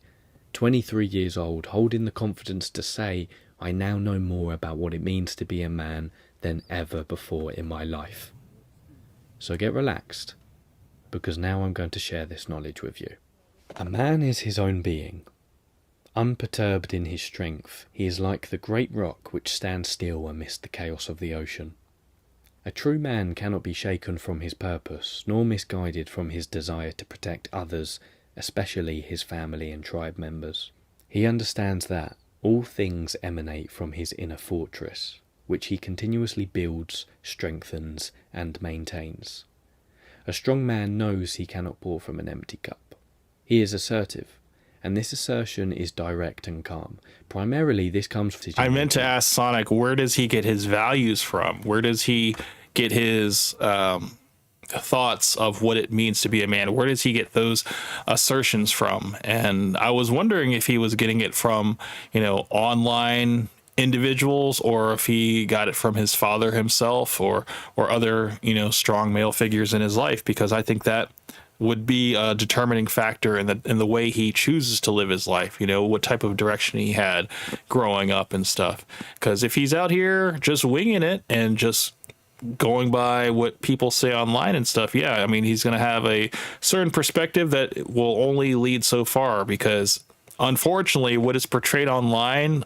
23 years old, holding the confidence to say I now know more about what it means to be a man than ever before in my life. So get relaxed, because now I'm going to share this knowledge with you. A man is his own being. Unperturbed in his strength, he is like the great rock which stands still amidst the chaos of the ocean. A true man cannot be shaken from his purpose, nor misguided from his desire to protect others, especially his family and tribe members. He understands that, All things emanate from his inner fortress, which he continuously builds, strengthens, and maintains. A strong man knows he cannot pour from an empty cup. He is assertive, and this assertion is direct and calm. Primarily, this comes from... I meant to ask Sonic, where does he get his values from? Where does he get his thoughts of what it means to be a man? Where does he get those assertions from? And I was wondering if he was getting it from, online individuals, or if he got it from his father himself, or other, strong male figures in his life, because I think that would be a determining factor in the way he chooses to live his life, what type of direction he had growing up and stuff. Because if he's out here just winging it and just going by what people say online and stuff, yeah, I mean, he's going to have a certain perspective that will only lead so far, because unfortunately what is portrayed online,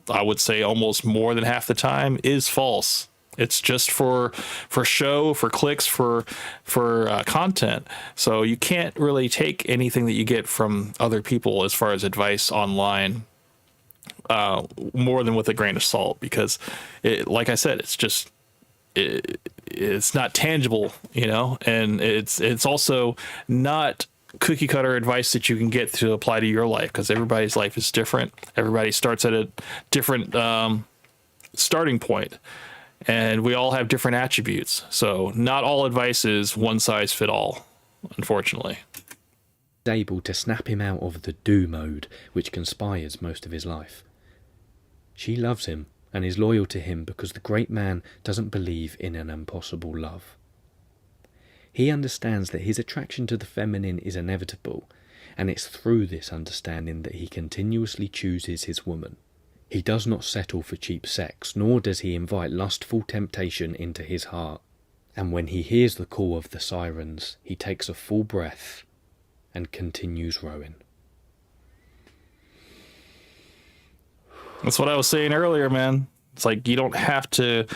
I would say almost more than half the time, is false. It's just for show, for clicks, for content. So you can't really take anything that you get from other people as far as advice online more than with a grain of salt, because like I said, it's just it's not tangible, and it's also not cookie cutter advice that you can get to apply to your life, because everybody's life is different. Everybody starts at a different starting point, and we all have different attributes. So not all advice is one size fit all, unfortunately. Able to snap him out of the do mode which conspires most of his life. She loves him and is loyal to him because the great man doesn't believe in an impossible love. He understands that his attraction to the feminine is inevitable, and it's through this understanding that he continuously chooses his woman. He does not settle for cheap sex, nor does he invite lustful temptation into his heart. And when he hears the call of the sirens, he takes a full breath and continues rowing. That's what I was saying earlier, man. It's like you don't have to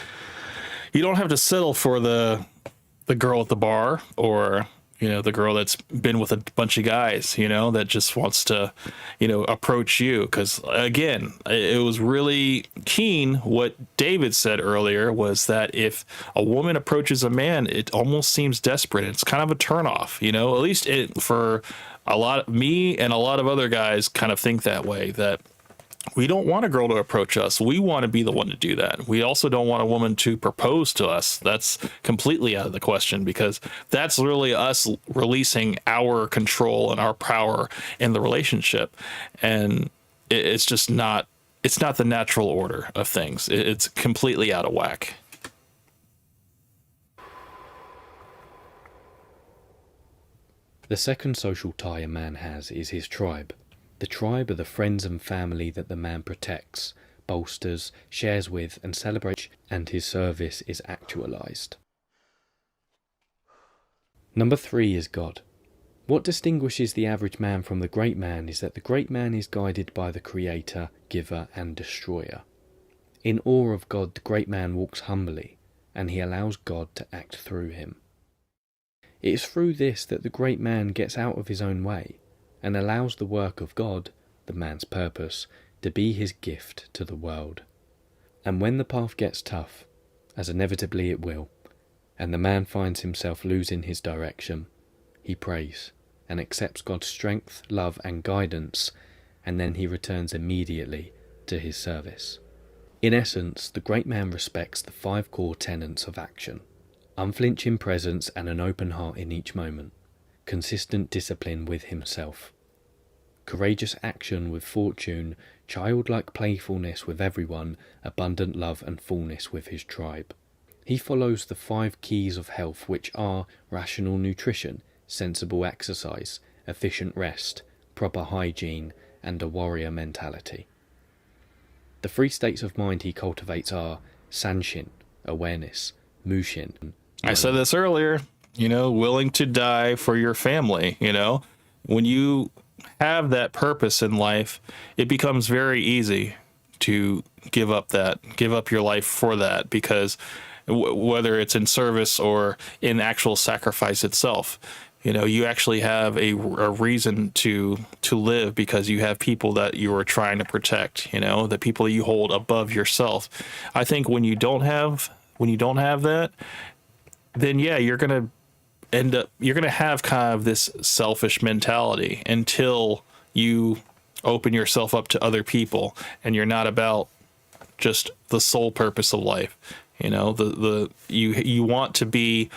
settle for the girl at the bar, or the girl that's been with a bunch of guys, that just wants to approach you. Because again, it was really keen what David said earlier, was that if a woman approaches a man, it almost seems desperate. It's kind of a turnoff, at least for me and a lot of other guys kind of think that way, that we don't want a girl to approach us. We want to be the one to do that. We also don't want a woman to propose to us. That's completely out of the question, because that's really us releasing our control and our power in the relationship. And it's just not the natural order of things. It's completely out of whack. The second social tie a man has is his tribe. The tribe are the friends and family that the man protects, bolsters, shares with, and celebrates, and his service is actualized. Number 3 is God. What distinguishes the average man from the great man is that the great man is guided by the Creator, Giver, and Destroyer. In awe of God, the great man walks humbly, and he allows God to act through him. It is through this that the great man gets out of his own way, and allows the work of God, the man's purpose, to be his gift to the world. And when the path gets tough, as inevitably it will, and the man finds himself losing his direction, he prays and accepts God's strength, love and guidance, and then he returns immediately to his service. In essence, the great man respects the 5 core tenets of action: unflinching presence and an open heart in each moment, consistent discipline with himself, courageous action with fortune, childlike playfulness with everyone, abundant love and fullness with his tribe. He follows the 5 keys of health, which are rational nutrition, sensible exercise, efficient rest, proper hygiene, and a warrior mentality. The 3 states of mind he cultivates are Sanshin, awareness, Mushin. I said this earlier, willing to die for your family. When you have that purpose in life, it becomes very easy to give up your life for that, because whether it's in service or in actual sacrifice itself, You know, you actually have a reason to live because you have people that you are trying to protect, you know, the people that you hold above yourself. I think when you don't have that, then yeah, you're going to have kind of this selfish mentality until you open yourself up to other people and you're not about just the sole purpose of life. You know, you want to be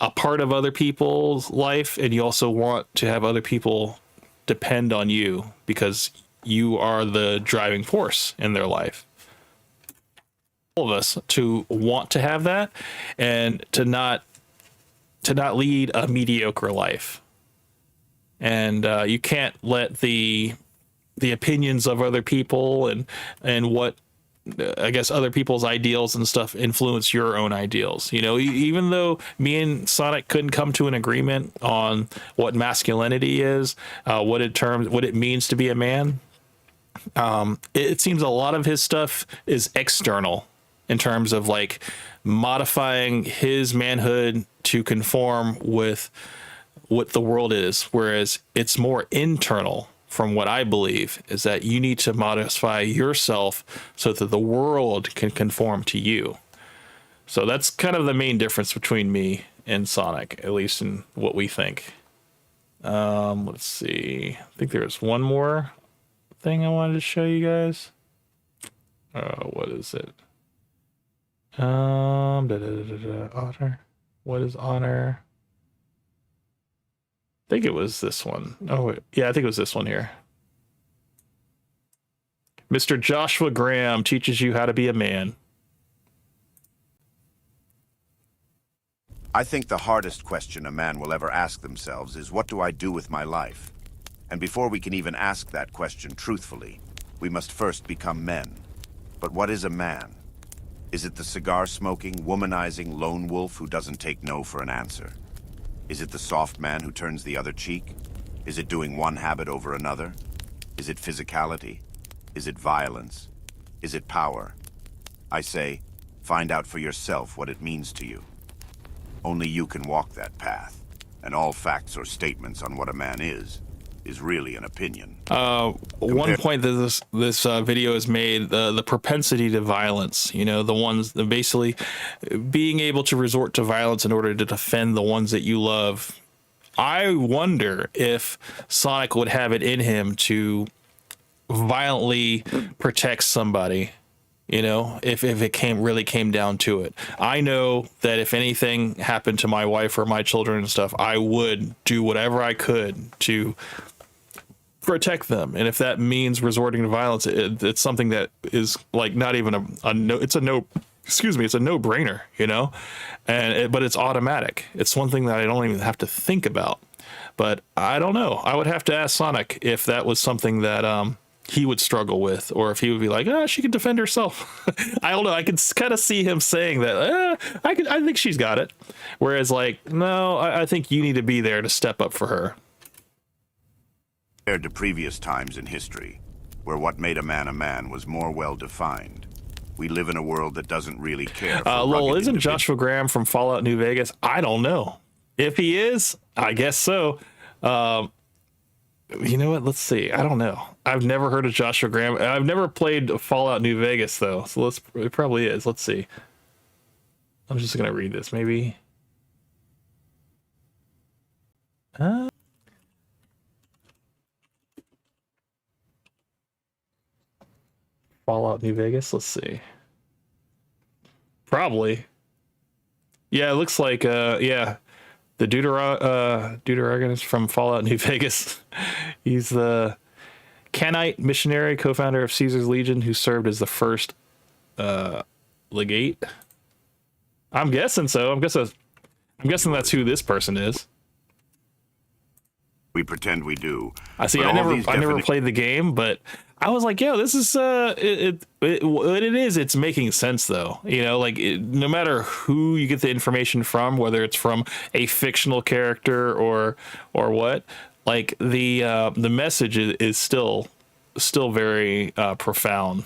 a part of other people's life, and you also want to have other people depend on you because you are the driving force in their life. All of us to want to have that and to not lead a mediocre life. And you can't let the opinions of other people and what I guess other people's ideals and stuff influence your own ideals. You know, even though me and Sonic couldn't come to an agreement on what masculinity is, what it means to be a man, it seems a lot of his stuff is external in terms of like modifying his manhood to conform with what the world is, whereas it's more internal. From what I believe is that you need to modify yourself so that the world can conform to you. So that's kind of the main difference between me and Sonic, at least in what we think. Let's see. I think there's one more thing I wanted to show you guys. What is it? Honor. What is honor? I think it was this one. Oh, wait. Yeah, I think it was this one here. Mr. Joshua Graham teaches you how to be a man. I think the hardest question a man will ever ask themselves is, what do I do with my life? And before we can even ask that question truthfully, we must first become men. But what is a man? Is it the cigar-smoking, womanizing lone wolf who doesn't take no for an answer? Is it the soft man who turns the other cheek? Is it doing one habit over another? Is it physicality? Is it violence? Is it power? I say, find out for yourself what it means to you. Only you can walk that path, and all facts or statements on what a man is really an opinion. One point that this video has made, the propensity to violence, you know, the ones that basically being able to resort to violence in order to defend the ones that you love. I wonder if Sonic would have it in him to violently protect somebody, you know, if it really came down to it. I know that if anything happened to my wife or my children and stuff, I would do whatever I could to protect them. And if that means resorting to violence, it's something that is like not even it's a no-brainer, you know, but it's automatic. It's one thing that I don't even have to think about. But I don't know. I would have to ask Sonic if that was something that he would struggle with, or if he would be like, she can defend herself. I don't know. I could kind of see him saying that. I think she's got it. Whereas like, no, I think you need to be there to step up for her. Compared to previous times in history, where what made a man was more well-defined. We live in a world that doesn't really care for Lol, isn't Joshua Graham from Fallout New Vegas? I don't know. If he is, I guess so. You know what? Let's see. I don't know. I've never heard of Joshua Graham. I've never played Fallout New Vegas, though. So it probably is. Let's see. I'm just going to read this, maybe. Fallout New Vegas. Let's see. Probably. Yeah, it looks like, yeah. The Deuteragon is from Fallout New Vegas. He's the Canite missionary, co-founder of Caesar's Legion, who served as the first legate. I'm guessing so. I'm guessing that's who this person is. We pretend we do. I see. I never played the game, but I was like, yo, this is what it is. It's making sense though. You know, like no matter who you get the information from, whether it's from a fictional character or what, like the message is still very profound.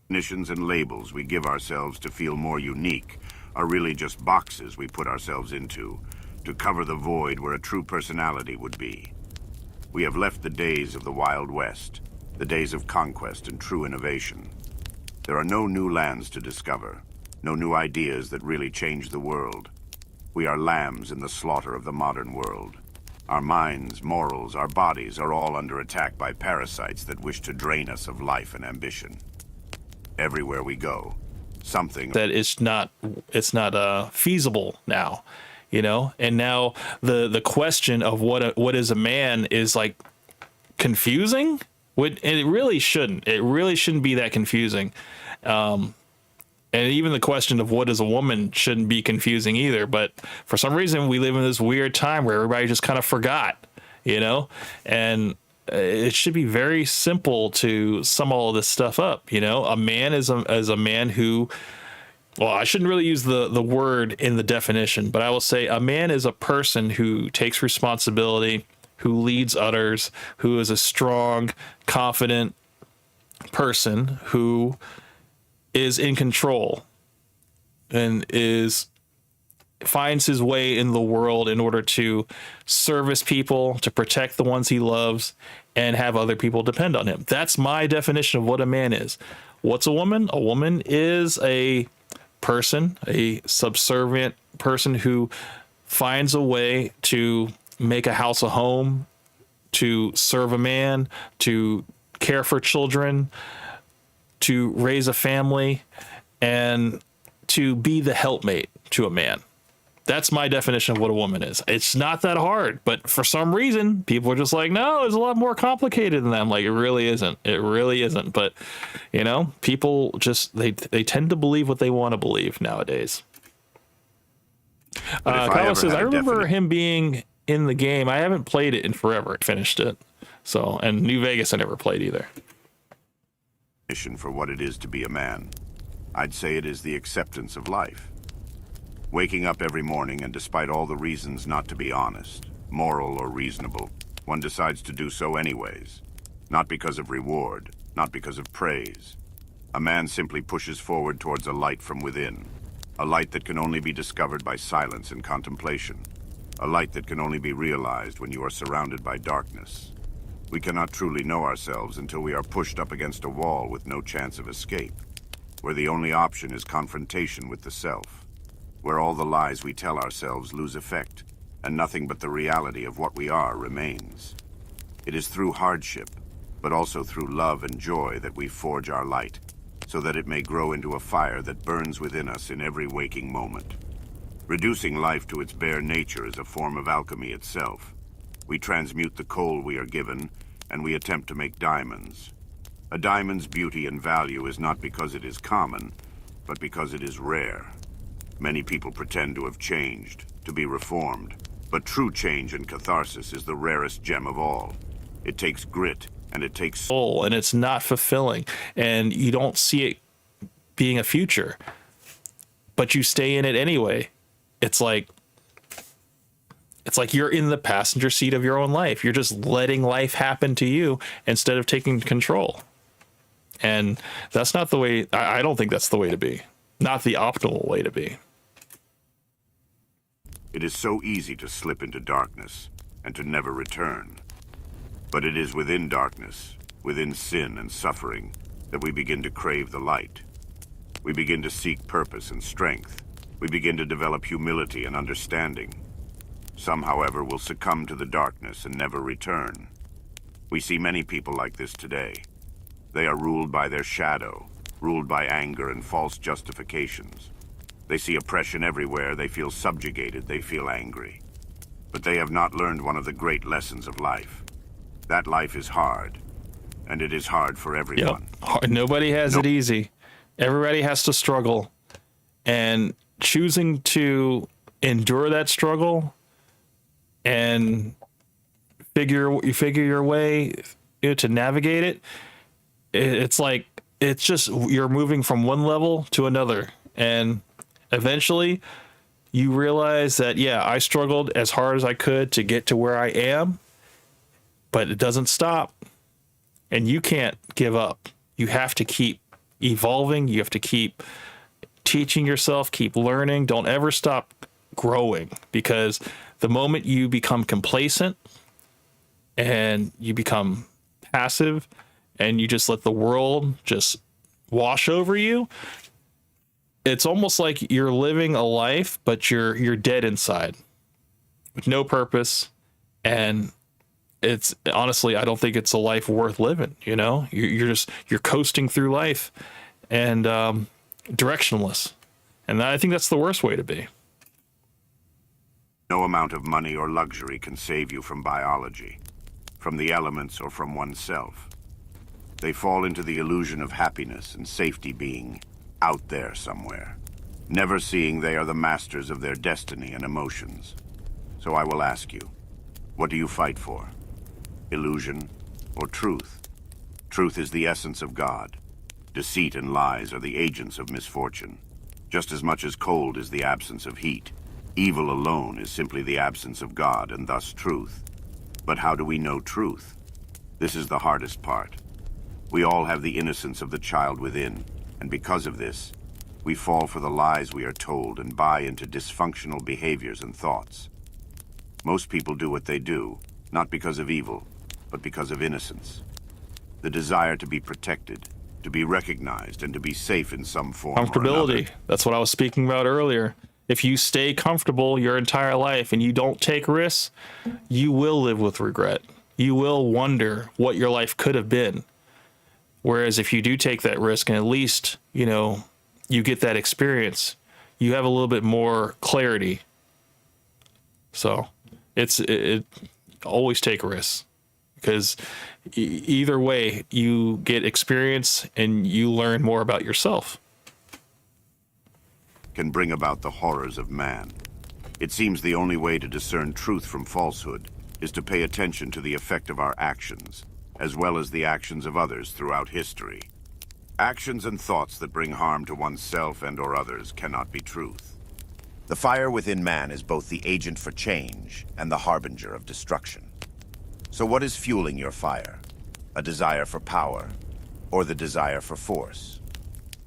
Definitions and labels we give ourselves to feel more unique are really just boxes we put ourselves into. to cover the void where a true personality would be. We have left the days of the Wild West, the days of conquest and true innovation. There are no new lands to discover, no new ideas that really change the world. We are lambs in the slaughter of the modern world. Our minds, morals, our bodies are all under attack by parasites that wish to drain us of life and ambition. Everywhere we go, something that it's not feasible now, you know. And now the question of what is a man is like confusing. And it really shouldn't. It really shouldn't be that confusing. And even the question of what is a woman shouldn't be confusing either. But for some reason, we live in this weird time where everybody just kind of forgot, you know, and it should be very simple to sum all of this stuff up. You know, a man is a man who, well, I shouldn't really use the word in the definition, but I will say a man is a person who takes responsibility, who leads others, who is a strong, confident person who is in control and finds his way in the world in order to service people, to protect the ones he loves, and have other people depend on him. That's my definition of what a man is. What's a woman? A woman is a person, a subservient person who finds a way to make a house a home, to serve a man, to care for children, to raise a family, and to be the helpmate to a man. That's my definition of what a woman is. It's not that hard, but for some reason, people are just like, no, it's a lot more complicated than that. I'm like, it really isn't. It really isn't. But, you know, people just, they tend to believe what they want to believe nowadays. Kyle says, I remember him being in the game. I haven't played it in forever. I finished it. So, and New Vegas I never played either. For what it is to be a man. I'd say it is the acceptance of life. Waking up every morning and despite all the reasons not to be honest, moral or reasonable, one decides to do so anyways. Not because of reward, not because of praise. A man simply pushes forward towards a light from within. A light that can only be discovered by silence and contemplation. A light that can only be realized when you are surrounded by darkness. We cannot truly know ourselves until we are pushed up against a wall with no chance of escape, where the only option is confrontation with the self, where all the lies we tell ourselves lose effect, and nothing but the reality of what we are remains. It is through hardship, but also through love and joy that we forge our light, so that it may grow into a fire that burns within us in every waking moment. Reducing life to its bare nature is a form of alchemy itself. We transmute the coal we are given, and we attempt to make diamonds. A diamond's beauty and value is not because it is common, but because it is rare. Many people pretend to have changed, to be reformed, but true change and catharsis is the rarest gem of all. It takes grit, and it takes soul, and it's not fulfilling, and you don't see it being a future, but you stay in it anyway. It's like you're in the passenger seat of your own life. You're just letting life happen to you instead of taking control. And that's not the way, I don't think that's the way to be. Not the optimal way to be. It is so easy to slip into darkness and to never return. But it is within darkness, within sin and suffering, that we begin to crave the light. We begin to seek purpose and strength. We begin to develop humility and understanding. Some, however, will succumb to the darkness and never return. We see many people like this today. They are ruled by their shadow, ruled by anger and false justifications. They see oppression everywhere, they feel subjugated, they feel angry. But they have not learned one of the great lessons of life. That life is hard, and it is hard for everyone. Yep. Nobody has it easy. Everybody has to struggle. And choosing to endure that struggle and figure your way to navigate it, it's like, it's just, you're moving from one level to another, and eventually you realize that, yeah, I struggled as hard as I could to get to where I am, but it doesn't stop, and you can't give up. You have to keep evolving. You have to keep teaching yourself, keep learning. Don't ever stop growing, because The moment you become complacent and you become passive and you just let the world just wash over you, it's almost like you're living a life, but you're dead inside with no purpose. And it's honestly, I don't think it's a life worth living. You know, you're coasting through life and directionless. And I think that's the worst way to be. No amount of money or luxury can save you from biology, from the elements, or from oneself. They fall into the illusion of happiness and safety being out there somewhere, never seeing they are the masters of their destiny and emotions. So I will ask you, what do you fight for? Illusion or truth? Truth is the essence of God. Deceit and lies are the agents of misfortune. Just as much as cold is the absence of heat, evil alone is simply the absence of God and thus truth. But how do we know truth? This is the hardest part. We all have the innocence of the child within, and because of this, we fall for the lies we are told and buy into dysfunctional behaviors and thoughts. Most people do what they do, not because of evil, but because of innocence. The desire to be protected, to be recognized, and to be safe in some form or Comfortability. another. That's what I was speaking about earlier. If you stay comfortable your entire life and you don't take risks, you will live with regret. You will wonder what your life could have been. Whereas if you do take that risk and at least, you know, you get that experience, you have a little bit more clarity. So it always take risks, because either way you get experience and you learn more about yourself. Can bring about the horrors of man. It seems the only way to discern truth from falsehood is to pay attention to the effect of our actions, as well as the actions of others throughout history. Actions and thoughts that bring harm to oneself and or others cannot be truth. The fire within man is both the agent for change and the harbinger of destruction. So what is fueling your fire? A desire for power, or the desire for force?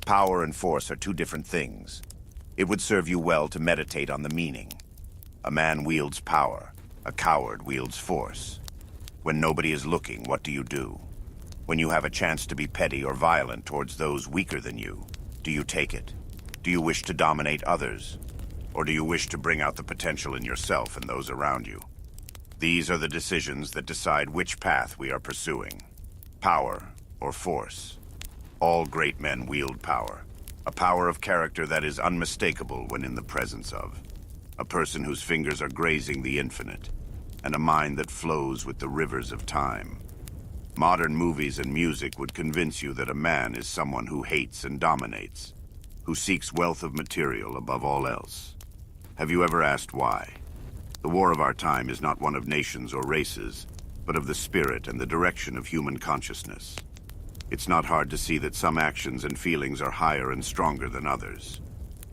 Power and force are two different things. It would serve you well to meditate on the meaning. A man wields power, a coward wields force. When nobody is looking, what do? When you have a chance to be petty or violent towards those weaker than you, do you take it? Do you wish to dominate others? Or do you wish to bring out the potential in yourself and those around you? These are the decisions that decide which path we are pursuing. Power or force. All great men wield power. A power of character that is unmistakable when in the presence of. A person whose fingers are grazing the infinite. And a mind that flows with the rivers of time. Modern movies and music would convince you that a man is someone who hates and dominates, who seeks wealth of material above all else. Have you ever asked why? The war of our time is not one of nations or races, but of the spirit and the direction of human consciousness. It's not hard to see that some actions and feelings are higher and stronger than others.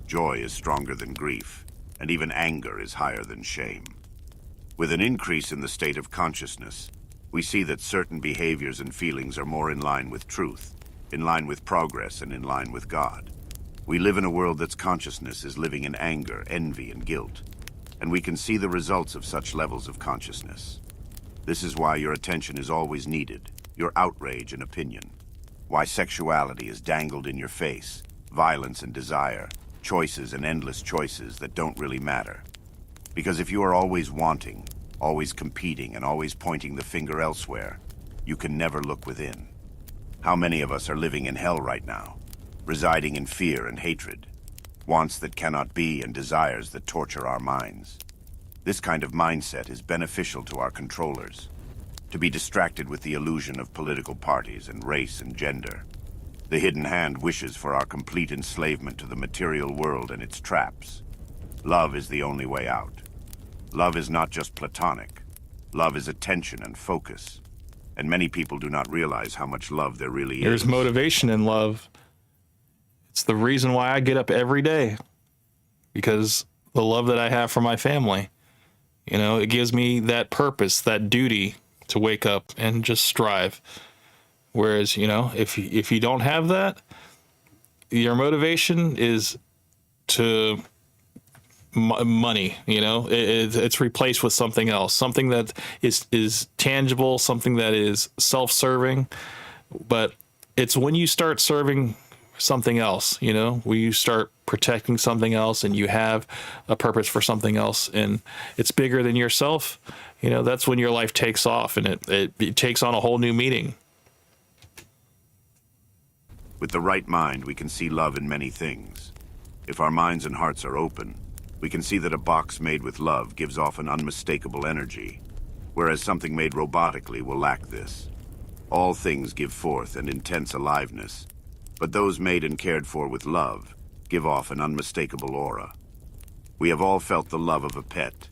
Joy is stronger than grief, and even anger is higher than shame. With an increase in the state of consciousness, we see that certain behaviors and feelings are more in line with truth, in line with progress, and in line with God. We live in a world that's consciousness is living in anger, envy, and guilt, and we can see the results of such levels of consciousness. This is why your attention is always needed, your outrage and opinion. Why sexuality is dangled in your face, violence and desire, choices and endless choices that don't really matter. Because if you are always wanting, always competing, and always pointing the finger elsewhere, you can never look within. How many of us are living in hell right now, residing in fear and hatred, wants that cannot be and desires that torture our minds? This kind of mindset is beneficial to our controllers, to be distracted with the illusion of political parties and race and gender. The hidden hand wishes for our complete enslavement to the material world and its traps. Love is the only way out. Love is not just platonic. Love is attention and focus. And many people do not realize how much love there really is. There's motivation in love. It's the reason why I get up every day, because the love that I have for my family. You know, it gives me that purpose, that duty to wake up and just strive. Whereas, you know, if you don't have that, your motivation is to money. It's replaced with something else, something that is tangible, something that is self-serving. But it's when you start serving something else, when you start protecting something else and you have a purpose for something else and it's bigger than yourself, that's when your life takes off and it takes on a whole new meaning. With the right mind, we can see love in many things. If our minds and hearts are open, we can see that a box made with love gives off an unmistakable energy, whereas something made robotically will lack this. All things give forth an intense aliveness, but those made and cared for with love give off an unmistakable aura. We have all felt the love of a pet,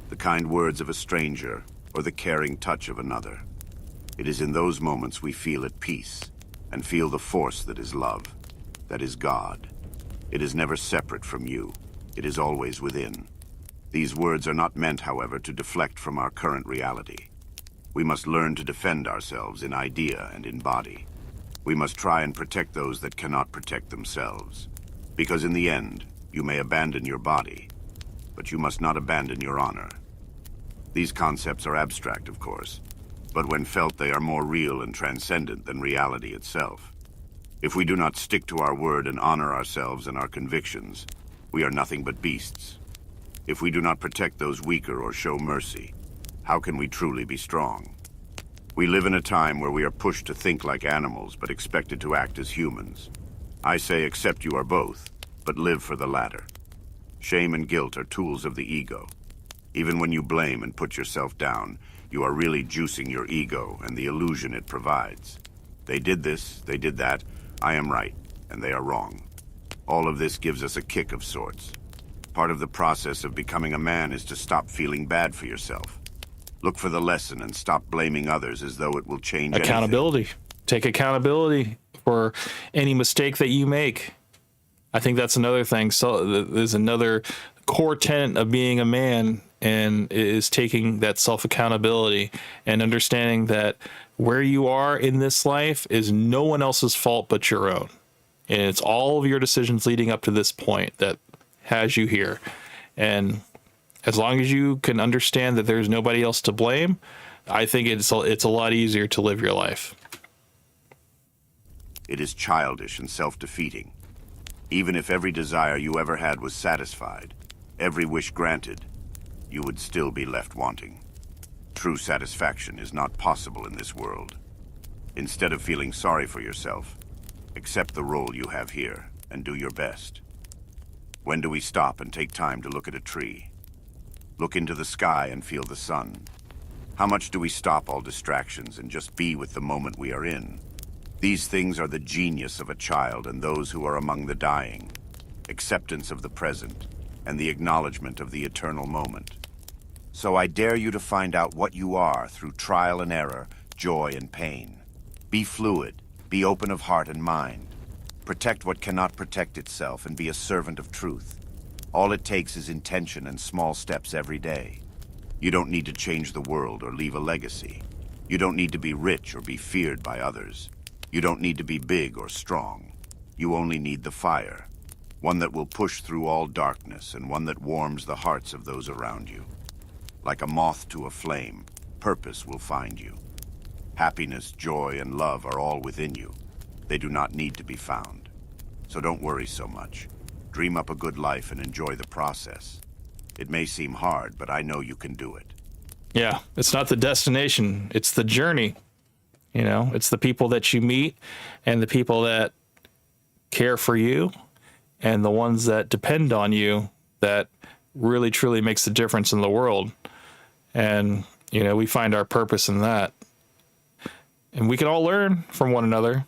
the kind words of a stranger, or the caring touch of another. It is in those moments we feel at peace and feel the force that is love, that is God. It is never separate from you. It is always within. These words are not meant, however, to deflect from our current reality. We must learn to defend ourselves in idea and in body. We must try and protect those that cannot protect themselves. Because in the end, you may abandon your body, but you must not abandon your honor. These concepts are abstract, of course, but when felt they are more real and transcendent than reality itself. If we do not stick to our word and honor ourselves and our convictions, we are nothing but beasts. If we do not protect those weaker or show mercy, how can we truly be strong? We live in a time where we are pushed to think like animals but expected to act as humans. I say accept you are both, but live for the latter. Shame and guilt are tools of the ego. Even when you blame and put yourself down, you are really juicing your ego and the illusion it provides. They did this, they did that, I am right, and they are wrong. All of this gives us a kick of sorts. Part of the process of becoming a man is to stop feeling bad for yourself. Look for the lesson and stop blaming others as though it will change Accountability. anything. Take accountability for any mistake that you make. I think that's another thing. So there's another core tenet of being a man, and is taking that self-accountability and understanding that where you are in this life is no one else's fault but your own. And it's all of your decisions leading up to this point that has you here. And as long as you can understand that there's nobody else to blame, I think it's a lot easier to live your life. It is childish and self-defeating. Even if every desire you ever had was satisfied, every wish granted, you would still be left wanting. True satisfaction is not possible in this world. Instead of feeling sorry for yourself, accept the role you have here and do your best. When do we stop and take time to look at a tree? Look into the sky and feel the sun. How much do we stop all distractions and just be with the moment we are in? These things are the genius of a child and those who are among the dying. Acceptance of the present and the acknowledgement of the eternal moment. So I dare you to find out what you are through trial and error, joy and pain. Be fluid, be open of heart and mind. Protect what cannot protect itself and be a servant of truth. All it takes is intention and small steps every day. You don't need to change the world or leave a legacy. You don't need to be rich or be feared by others. You don't need to be big or strong. You only need the fire, one that will push through all darkness and one that warms the hearts of those around you. Like a moth to a flame, purpose will find you. Happiness, joy, and love are all within you. They do not need to be found. So don't worry so much. Dream up a good life and enjoy the process. It may seem hard, but I know you can do it. Yeah, it's not the destination, it's the journey. It's the people that you meet and the people that care for you and the ones that depend on you that really truly makes the difference in the world. And, we find our purpose in that. And we can all learn from one another.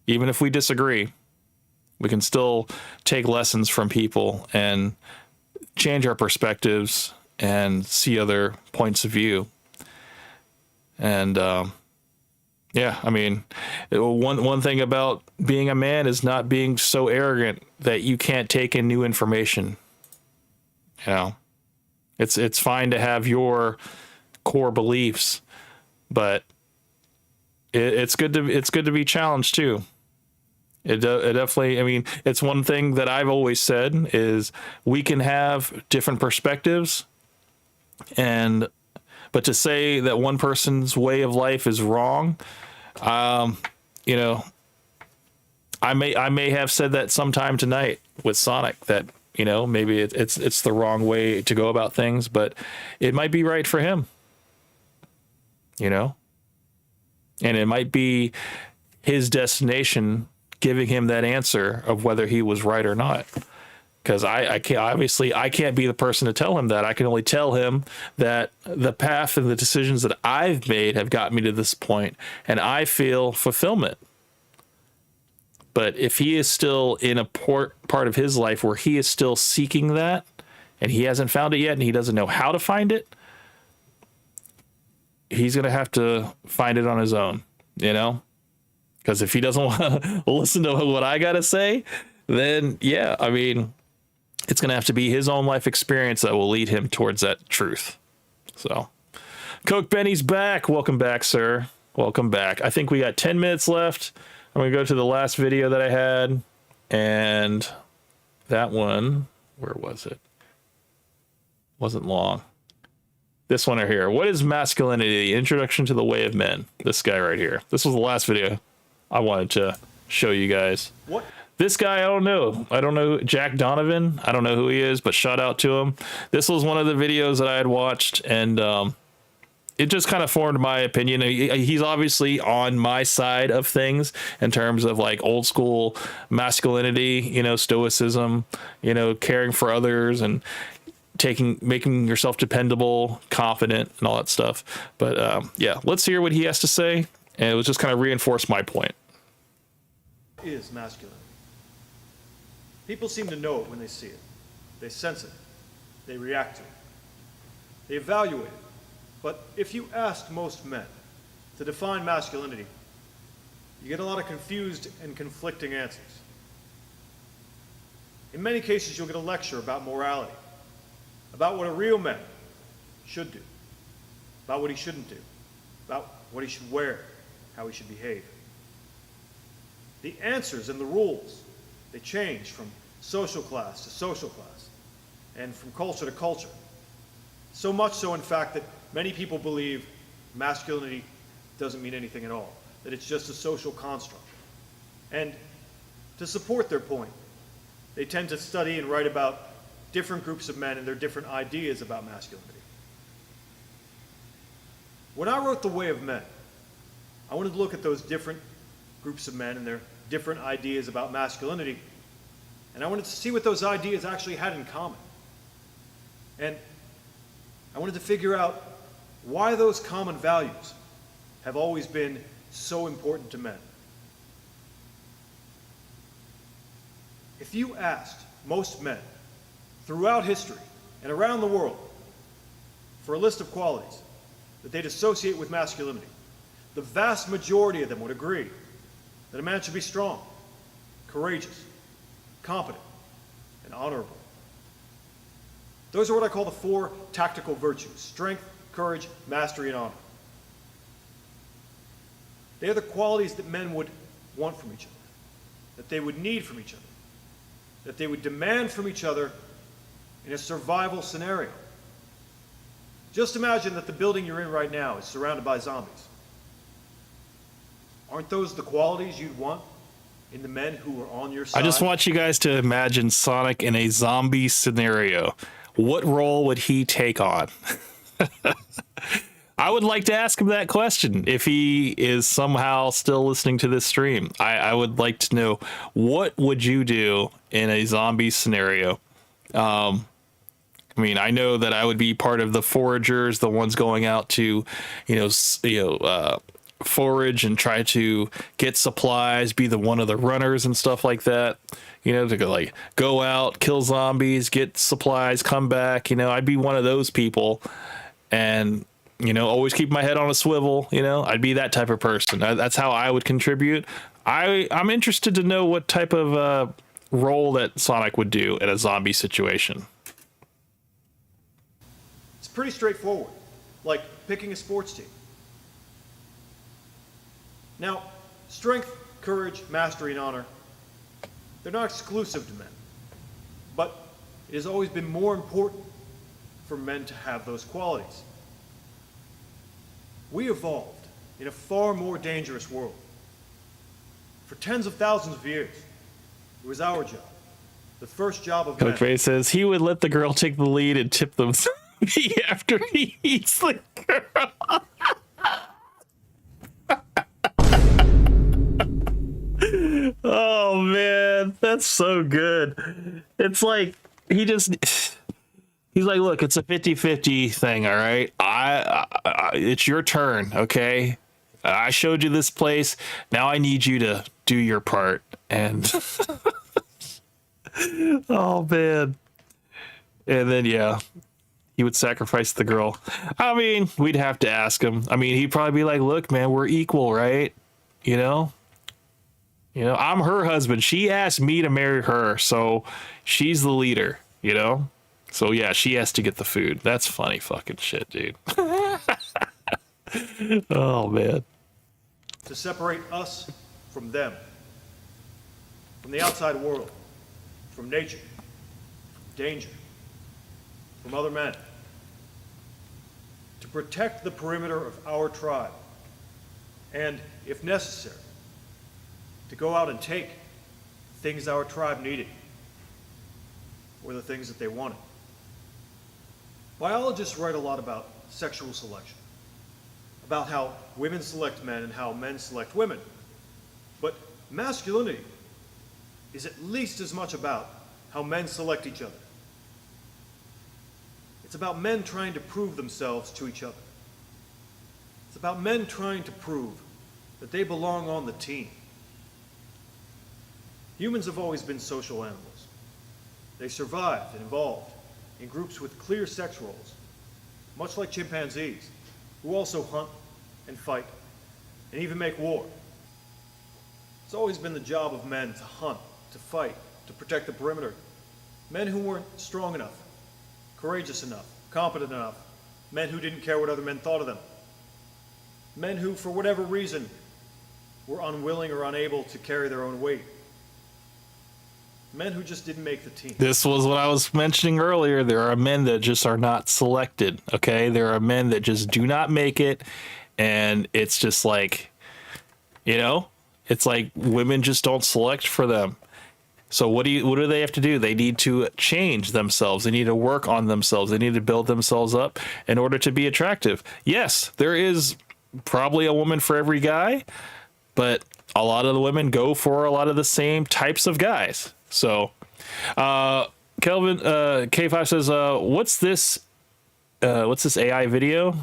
Even if we disagree, we can still take lessons from people and change our perspectives and see other points of view. And, one thing about being a man is not being so arrogant that you can't take in new information. It's fine to have your core beliefs, but it's good to be challenged too. It definitely, I mean, it's one thing that I've always said is we can have different perspectives, but to say that one person's way of life is wrong, you know, I may have said that sometime tonight with Sonic, that, you know, maybe it's the wrong way to go about things, but it might be right for him, you know, and it might be his destination giving him that answer of whether he was right or not. Because I can't be the person to tell him that. I can only tell him that the path and the decisions that I've made have got me to this point, and I feel fulfillment. But if he is still in a part of his life where he is still seeking that, and he hasn't found it yet, and he doesn't know how to find it, he's going to have to find it on his own, you know? Because if he doesn't want to listen to what I got to say, then yeah, I mean, it's going to have to be his own life experience that will lead him towards that truth. So, Coke Benny's back. Welcome back, sir. Welcome back. I think we got 10 minutes left. I'm going to go to the last video that I had. And that one, where was it? Wasn't long. This one right here. What is masculinity? Introduction to the Way of Men. This guy right here. This was the last video I wanted to show you guys. What? This guy, I don't know. I don't know. Jack Donovan. I don't know who he is, but shout out to him. This was one of the videos that I had watched, and it just kind of formed my opinion. He's obviously on my side of things in terms of like old school masculinity, you know, stoicism, you know, caring for others and making yourself dependable, confident, and all that stuff. But yeah, let's hear what he has to say, and it was just kind of reinforce my point. Is masculine. People seem to know it when they see it. They sense it. They react to it. They evaluate it. But if you asked most men to define masculinity, you get a lot of confused and conflicting answers. In many cases, you'll get a lecture about morality, about what a real man should do, about what he shouldn't do, about what he should wear, how he should behave. The answers and the rules, they change from social class to social class and from culture to culture. So much so, in fact, that many people believe masculinity doesn't mean anything at all, that it's just a social construct. And to support their point, they tend to study and write about different groups of men and their different ideas about masculinity. When I wrote The Way of Men, I wanted to look at those different groups of men and their different ideas about masculinity, and I wanted to see what those ideas actually had in common. And I wanted to figure out why those common values have always been so important to men. If you asked most men throughout history and around the world for a list of qualities that they'd associate with masculinity, the vast majority of them would agree that a man should be strong, courageous, competent, and honorable. Those are what I call the 4 tactical virtues: strength, courage, mastery, and honor. They are the qualities that men would want from each other, that they would need from each other, that they would demand from each other in a survival scenario. Just imagine that the building you're in right now is surrounded by zombies. Aren't those the qualities you'd want in the men who are on your side? I just want you guys to imagine Sonic in a zombie scenario. What role would he take on? I would like to ask him that question if he is somehow still listening to this stream. I would like to know, what would you do in a zombie scenario? I mean, I know that I would be part of the foragers, the ones going out to, forage and try to get supplies, be one of the runners and stuff like that, to go out, kill zombies, get supplies, come back. I'd be one of those people, and always keep my head on a swivel. I'd be that type of person. That's how I would contribute. I'm interested to know what type of role that Sonic would do in a zombie situation. It's pretty straightforward, like picking a sports team. Now, strength, courage, mastery, and honor, They're not exclusive to men. But it has always been more important for men to have those qualities. We evolved in a far more dangerous world. For tens of thousands of years, it was our job, the first job of men. Coach Ray says he would let the girl take the lead and tip them after he eats the girl. Oh man, that's so good. It's like he's like, look, it's a 50-50 thing, all right? It's your turn, okay? I showed you this place. Now I need you to do your part. And oh man. And then yeah, he would sacrifice the girl. I mean, we'd have to ask him. I mean, he'd probably be like, look, man, we're equal, right? You know, I'm her husband. She asked me to marry her, so she's the leader, you know? So yeah, she has to get the food. That's funny fucking shit, dude. Oh man. To separate us from them, from the outside world, from nature, from danger, from other men. To protect the perimeter of our tribe, and, if necessary, to go out and take things our tribe needed, or the things that they wanted. Biologists write a lot about sexual selection, about how women select men and how men select women. But masculinity is at least as much about how men select each other. It's about men trying to prove themselves to each other. It's about men trying to prove that they belong on the team. Humans have always been social animals. They survived and evolved in groups with clear sex roles, much like chimpanzees, who also hunt and fight and even make war. It's always been the job of men to hunt, to fight, to protect the perimeter. Men who weren't strong enough, courageous enough, competent enough, men who didn't care what other men thought of them. Men who, for whatever reason, were unwilling or unable to carry their own weight. Men who just didn't make the team. This was what I was mentioning earlier. There are men that just are not selected, okay? There are men that just do not make it, and it's just like, you know, it's like women just don't select for them. So what do they have to do? They need to change themselves. They need to work on themselves. They need to build themselves up in order to be attractive. Yes, there is probably a woman for every guy, but a lot of the women go for a lot of the same types of guys. So, Kelvin, K5 says, what's this AI video?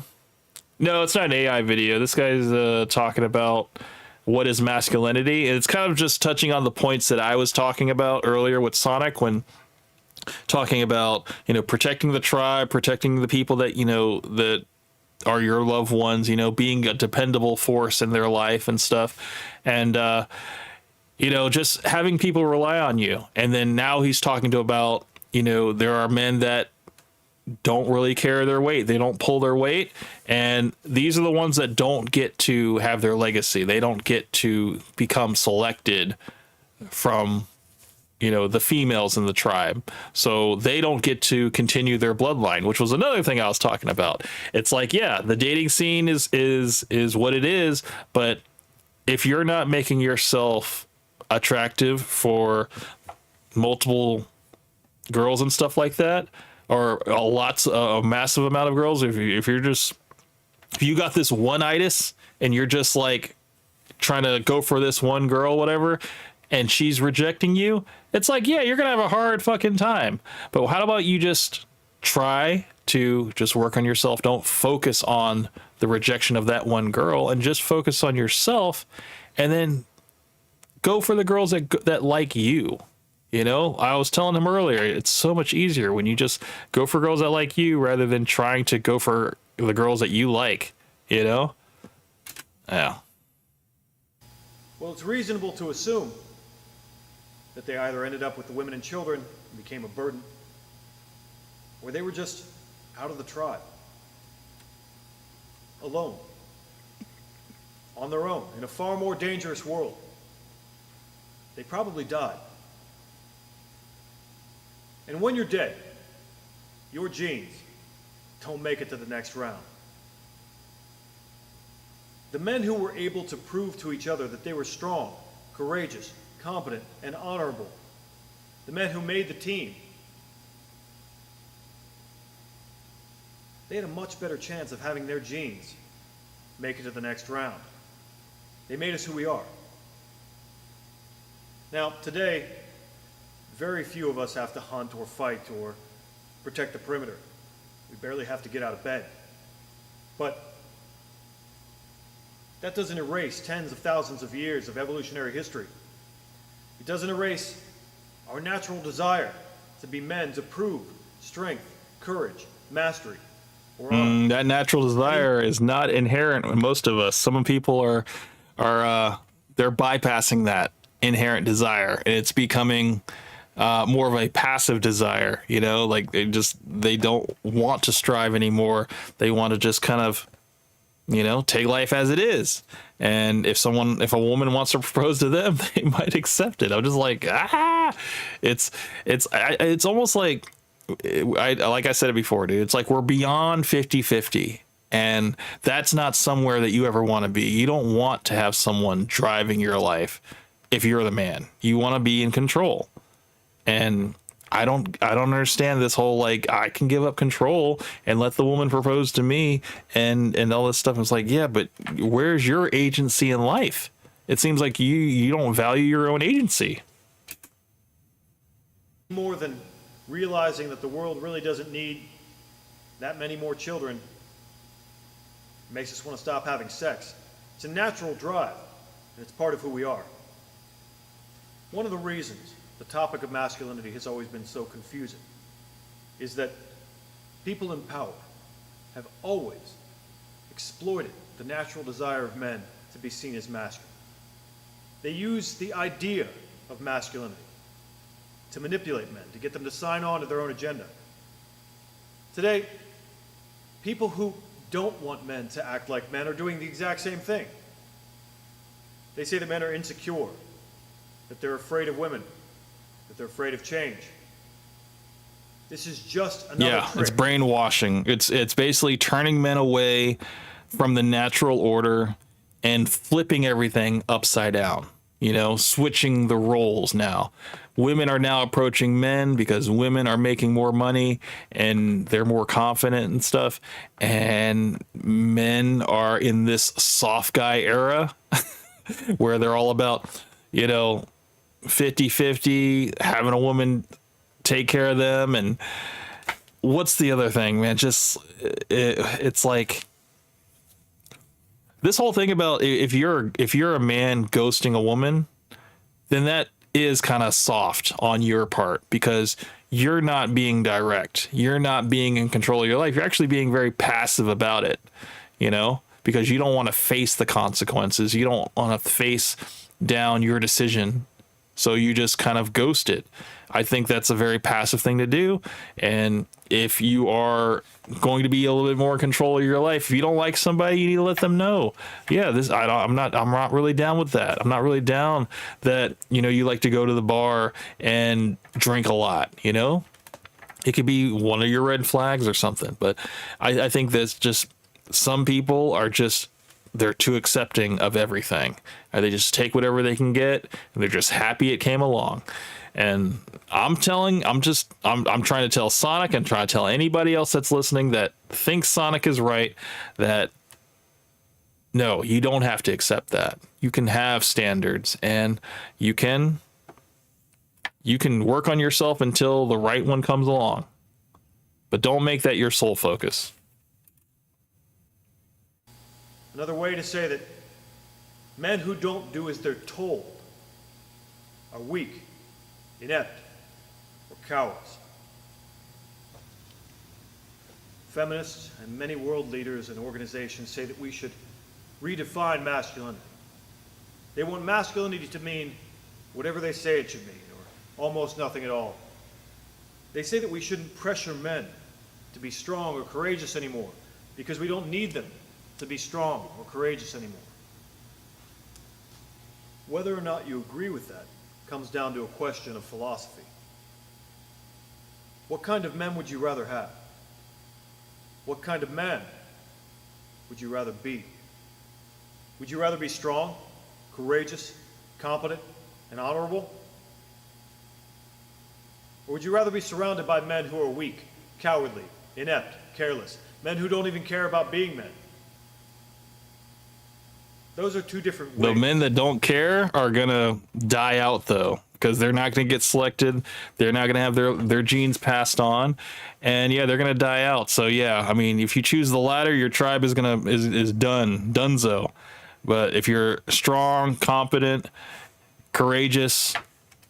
No, it's not an AI video. This guy's talking about what is masculinity. It's kind of just touching on the points that I was talking about earlier with Sonic when talking about, you know, protecting the tribe, protecting the people that, you know, that are your loved ones, you know, being a dependable force in their life and stuff. And, you know, just having people rely on you. And then now he's talking about, you know, there are men that don't really carry their weight. They don't pull their weight. And these are the ones that don't get to have their legacy. They don't get to become selected from, you know, the females in the tribe. So they don't get to continue their bloodline, which was another thing I was talking about. It's like, yeah, the dating scene is what it is. But if you're not making yourself attractive for multiple girls and stuff like that, or a massive amount of girls, if you got this one-itis and you're just like trying to go for this one girl, whatever, and she's rejecting you, it's like, yeah, you're gonna have a hard fucking time. But how about you just try to just work on yourself? Don't focus on the rejection of that one girl and just focus on yourself, and then go for the girls that like you. You know, I was telling him earlier, it's so much easier when you just go for girls that like you rather than trying to go for the girls that you like, you know? Yeah. Well, it's reasonable to assume that they either ended up with the women and children and became a burden, or they were just out of the tribe, alone, on their own, in a far more dangerous world. They probably died, And when you're dead, your genes don't make it to the next round. The men who were able to prove to each other that they were strong, courageous, competent, and honorable, the men who made the team, they had a much better chance of having their genes make it to the next round. They made us who we are. Now, today, very few of us have to hunt or fight or protect the perimeter. We barely have to get out of bed. But that doesn't erase tens of thousands of years of evolutionary history. It doesn't erase our natural desire to be men, to prove strength, courage, mastery, or honor. That natural desire is not inherent in most of us. Some people are they're bypassing that inherent desire, and it's becoming more of a passive desire. You know, like they don't want to strive anymore. They want to just kind of, you know, take life as it is. And if a woman wants to propose to them, they might accept it. I'm just like, it's almost like, like I said it before, dude, it's like we're beyond 50-50. And that's not somewhere that you ever want to be. You don't want to have someone driving your life if you're the man. You want to be in control. And I don't understand this whole, like, I can give up control and let the woman propose to me and all this stuff. It's like, yeah, but where's your agency in life? It seems like you don't value your own agency. More than realizing that the world really doesn't need that many more children, it makes us want to stop having sex. It's a natural drive, and it's part of who we are. One of the reasons the topic of masculinity has always been so confusing is that people in power have always exploited the natural desire of men to be seen as masculine. They use the idea of masculinity to manipulate men, to get them to sign on to their own agenda. Today, people who don't want men to act like men are doing the exact same thing. They say that men are insecure, that they're afraid of women, that they're afraid of change. This is just another trick. It's brainwashing. It's basically turning men away from the natural order and flipping everything upside down. You know, switching the roles now. Women are now approaching men because women are making more money and they're more confident and stuff. And men are in this soft guy era where they're all about, you know, 50-50, having a woman take care of them. And what's the other thing, man? Just it's like this whole thing about if you're a man ghosting a woman, then that is kind of soft on your part because you're not being direct. You're not being in control of your life. You're actually being very passive about it, you know, because you don't want to face the consequences. You don't want to face down your decision. So you just kind of ghost it. I think that's a very passive thing to do. And if you are going to be a little bit more in control of your life, if you don't like somebody, you need to let them know. Yeah, I'm not really down with that. I'm not really down that, you know, you like to go to the bar and drink a lot, you know? It could be one of your red flags or something. But I think that's just some people are just, they're too accepting of everything. They just take whatever they can get and they're just happy it came along. And I'm trying to tell Sonic and trying to tell anybody else that's listening that thinks Sonic is right, that no, you don't have to accept that. You can have standards and you can work on yourself until the right one comes along. But don't make that your sole focus. Another way to say that men who don't do as they're told are weak, inept, or cowards. Feminists and many world leaders and organizations say that we should redefine masculinity. They want masculinity to mean whatever they say it should mean, or almost nothing at all. They say that we shouldn't pressure men to be strong or courageous anymore because we don't need them to be strong or courageous anymore. Whether or not you agree with that comes down to a question of philosophy. What kind of men would you rather have? What kind of man would you rather be? Would you rather be strong, courageous, competent, and honorable? Or would you rather be surrounded by men who are weak, cowardly, inept, careless, men who don't even care about being men? Those are two different ways. The men that don't care are gonna die out though, because they're not gonna get selected. They're not gonna have their genes passed on, and yeah, they're gonna die out. So yeah, I mean, if you choose the latter, your tribe is donezo. But if you're strong, competent, courageous,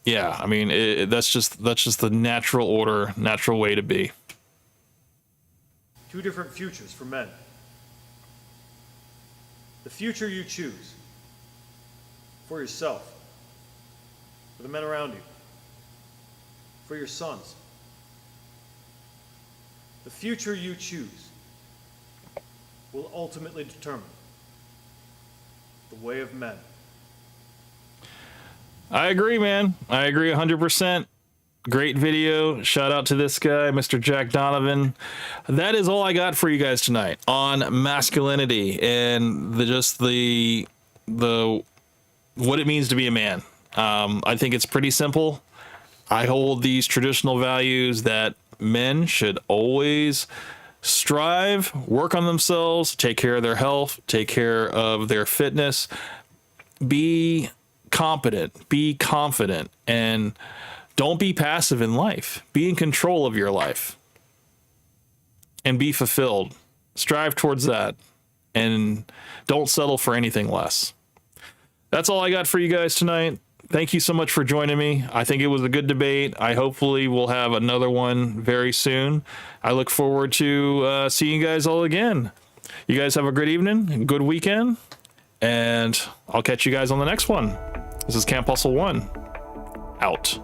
yeah, I mean, that's just the natural order, natural way to be. Two different futures for men. The future you choose for yourself, for the men around you, for your sons. The future you choose will ultimately determine the way of men. I agree, man. I agree 100%. Great video. Shout out to this guy, Mr. Jack Donovan. That is all I got for you guys tonight on masculinity and the what it means to be a man. I think it's pretty simple. I hold these traditional values that men should always strive, work on themselves, take care of their health, take care of their fitness, be competent, be confident, and don't be passive in life. Be in control of your life and be fulfilled. Strive towards that and don't settle for anything less. That's all I got for you guys tonight. Thank you so much for joining me. I think it was a good debate. I hopefully will have another one very soon. I look forward to seeing you guys all again. You guys have a good evening, good weekend, and I'll catch you guys on the next one. This is Camp Hustle 1. Out.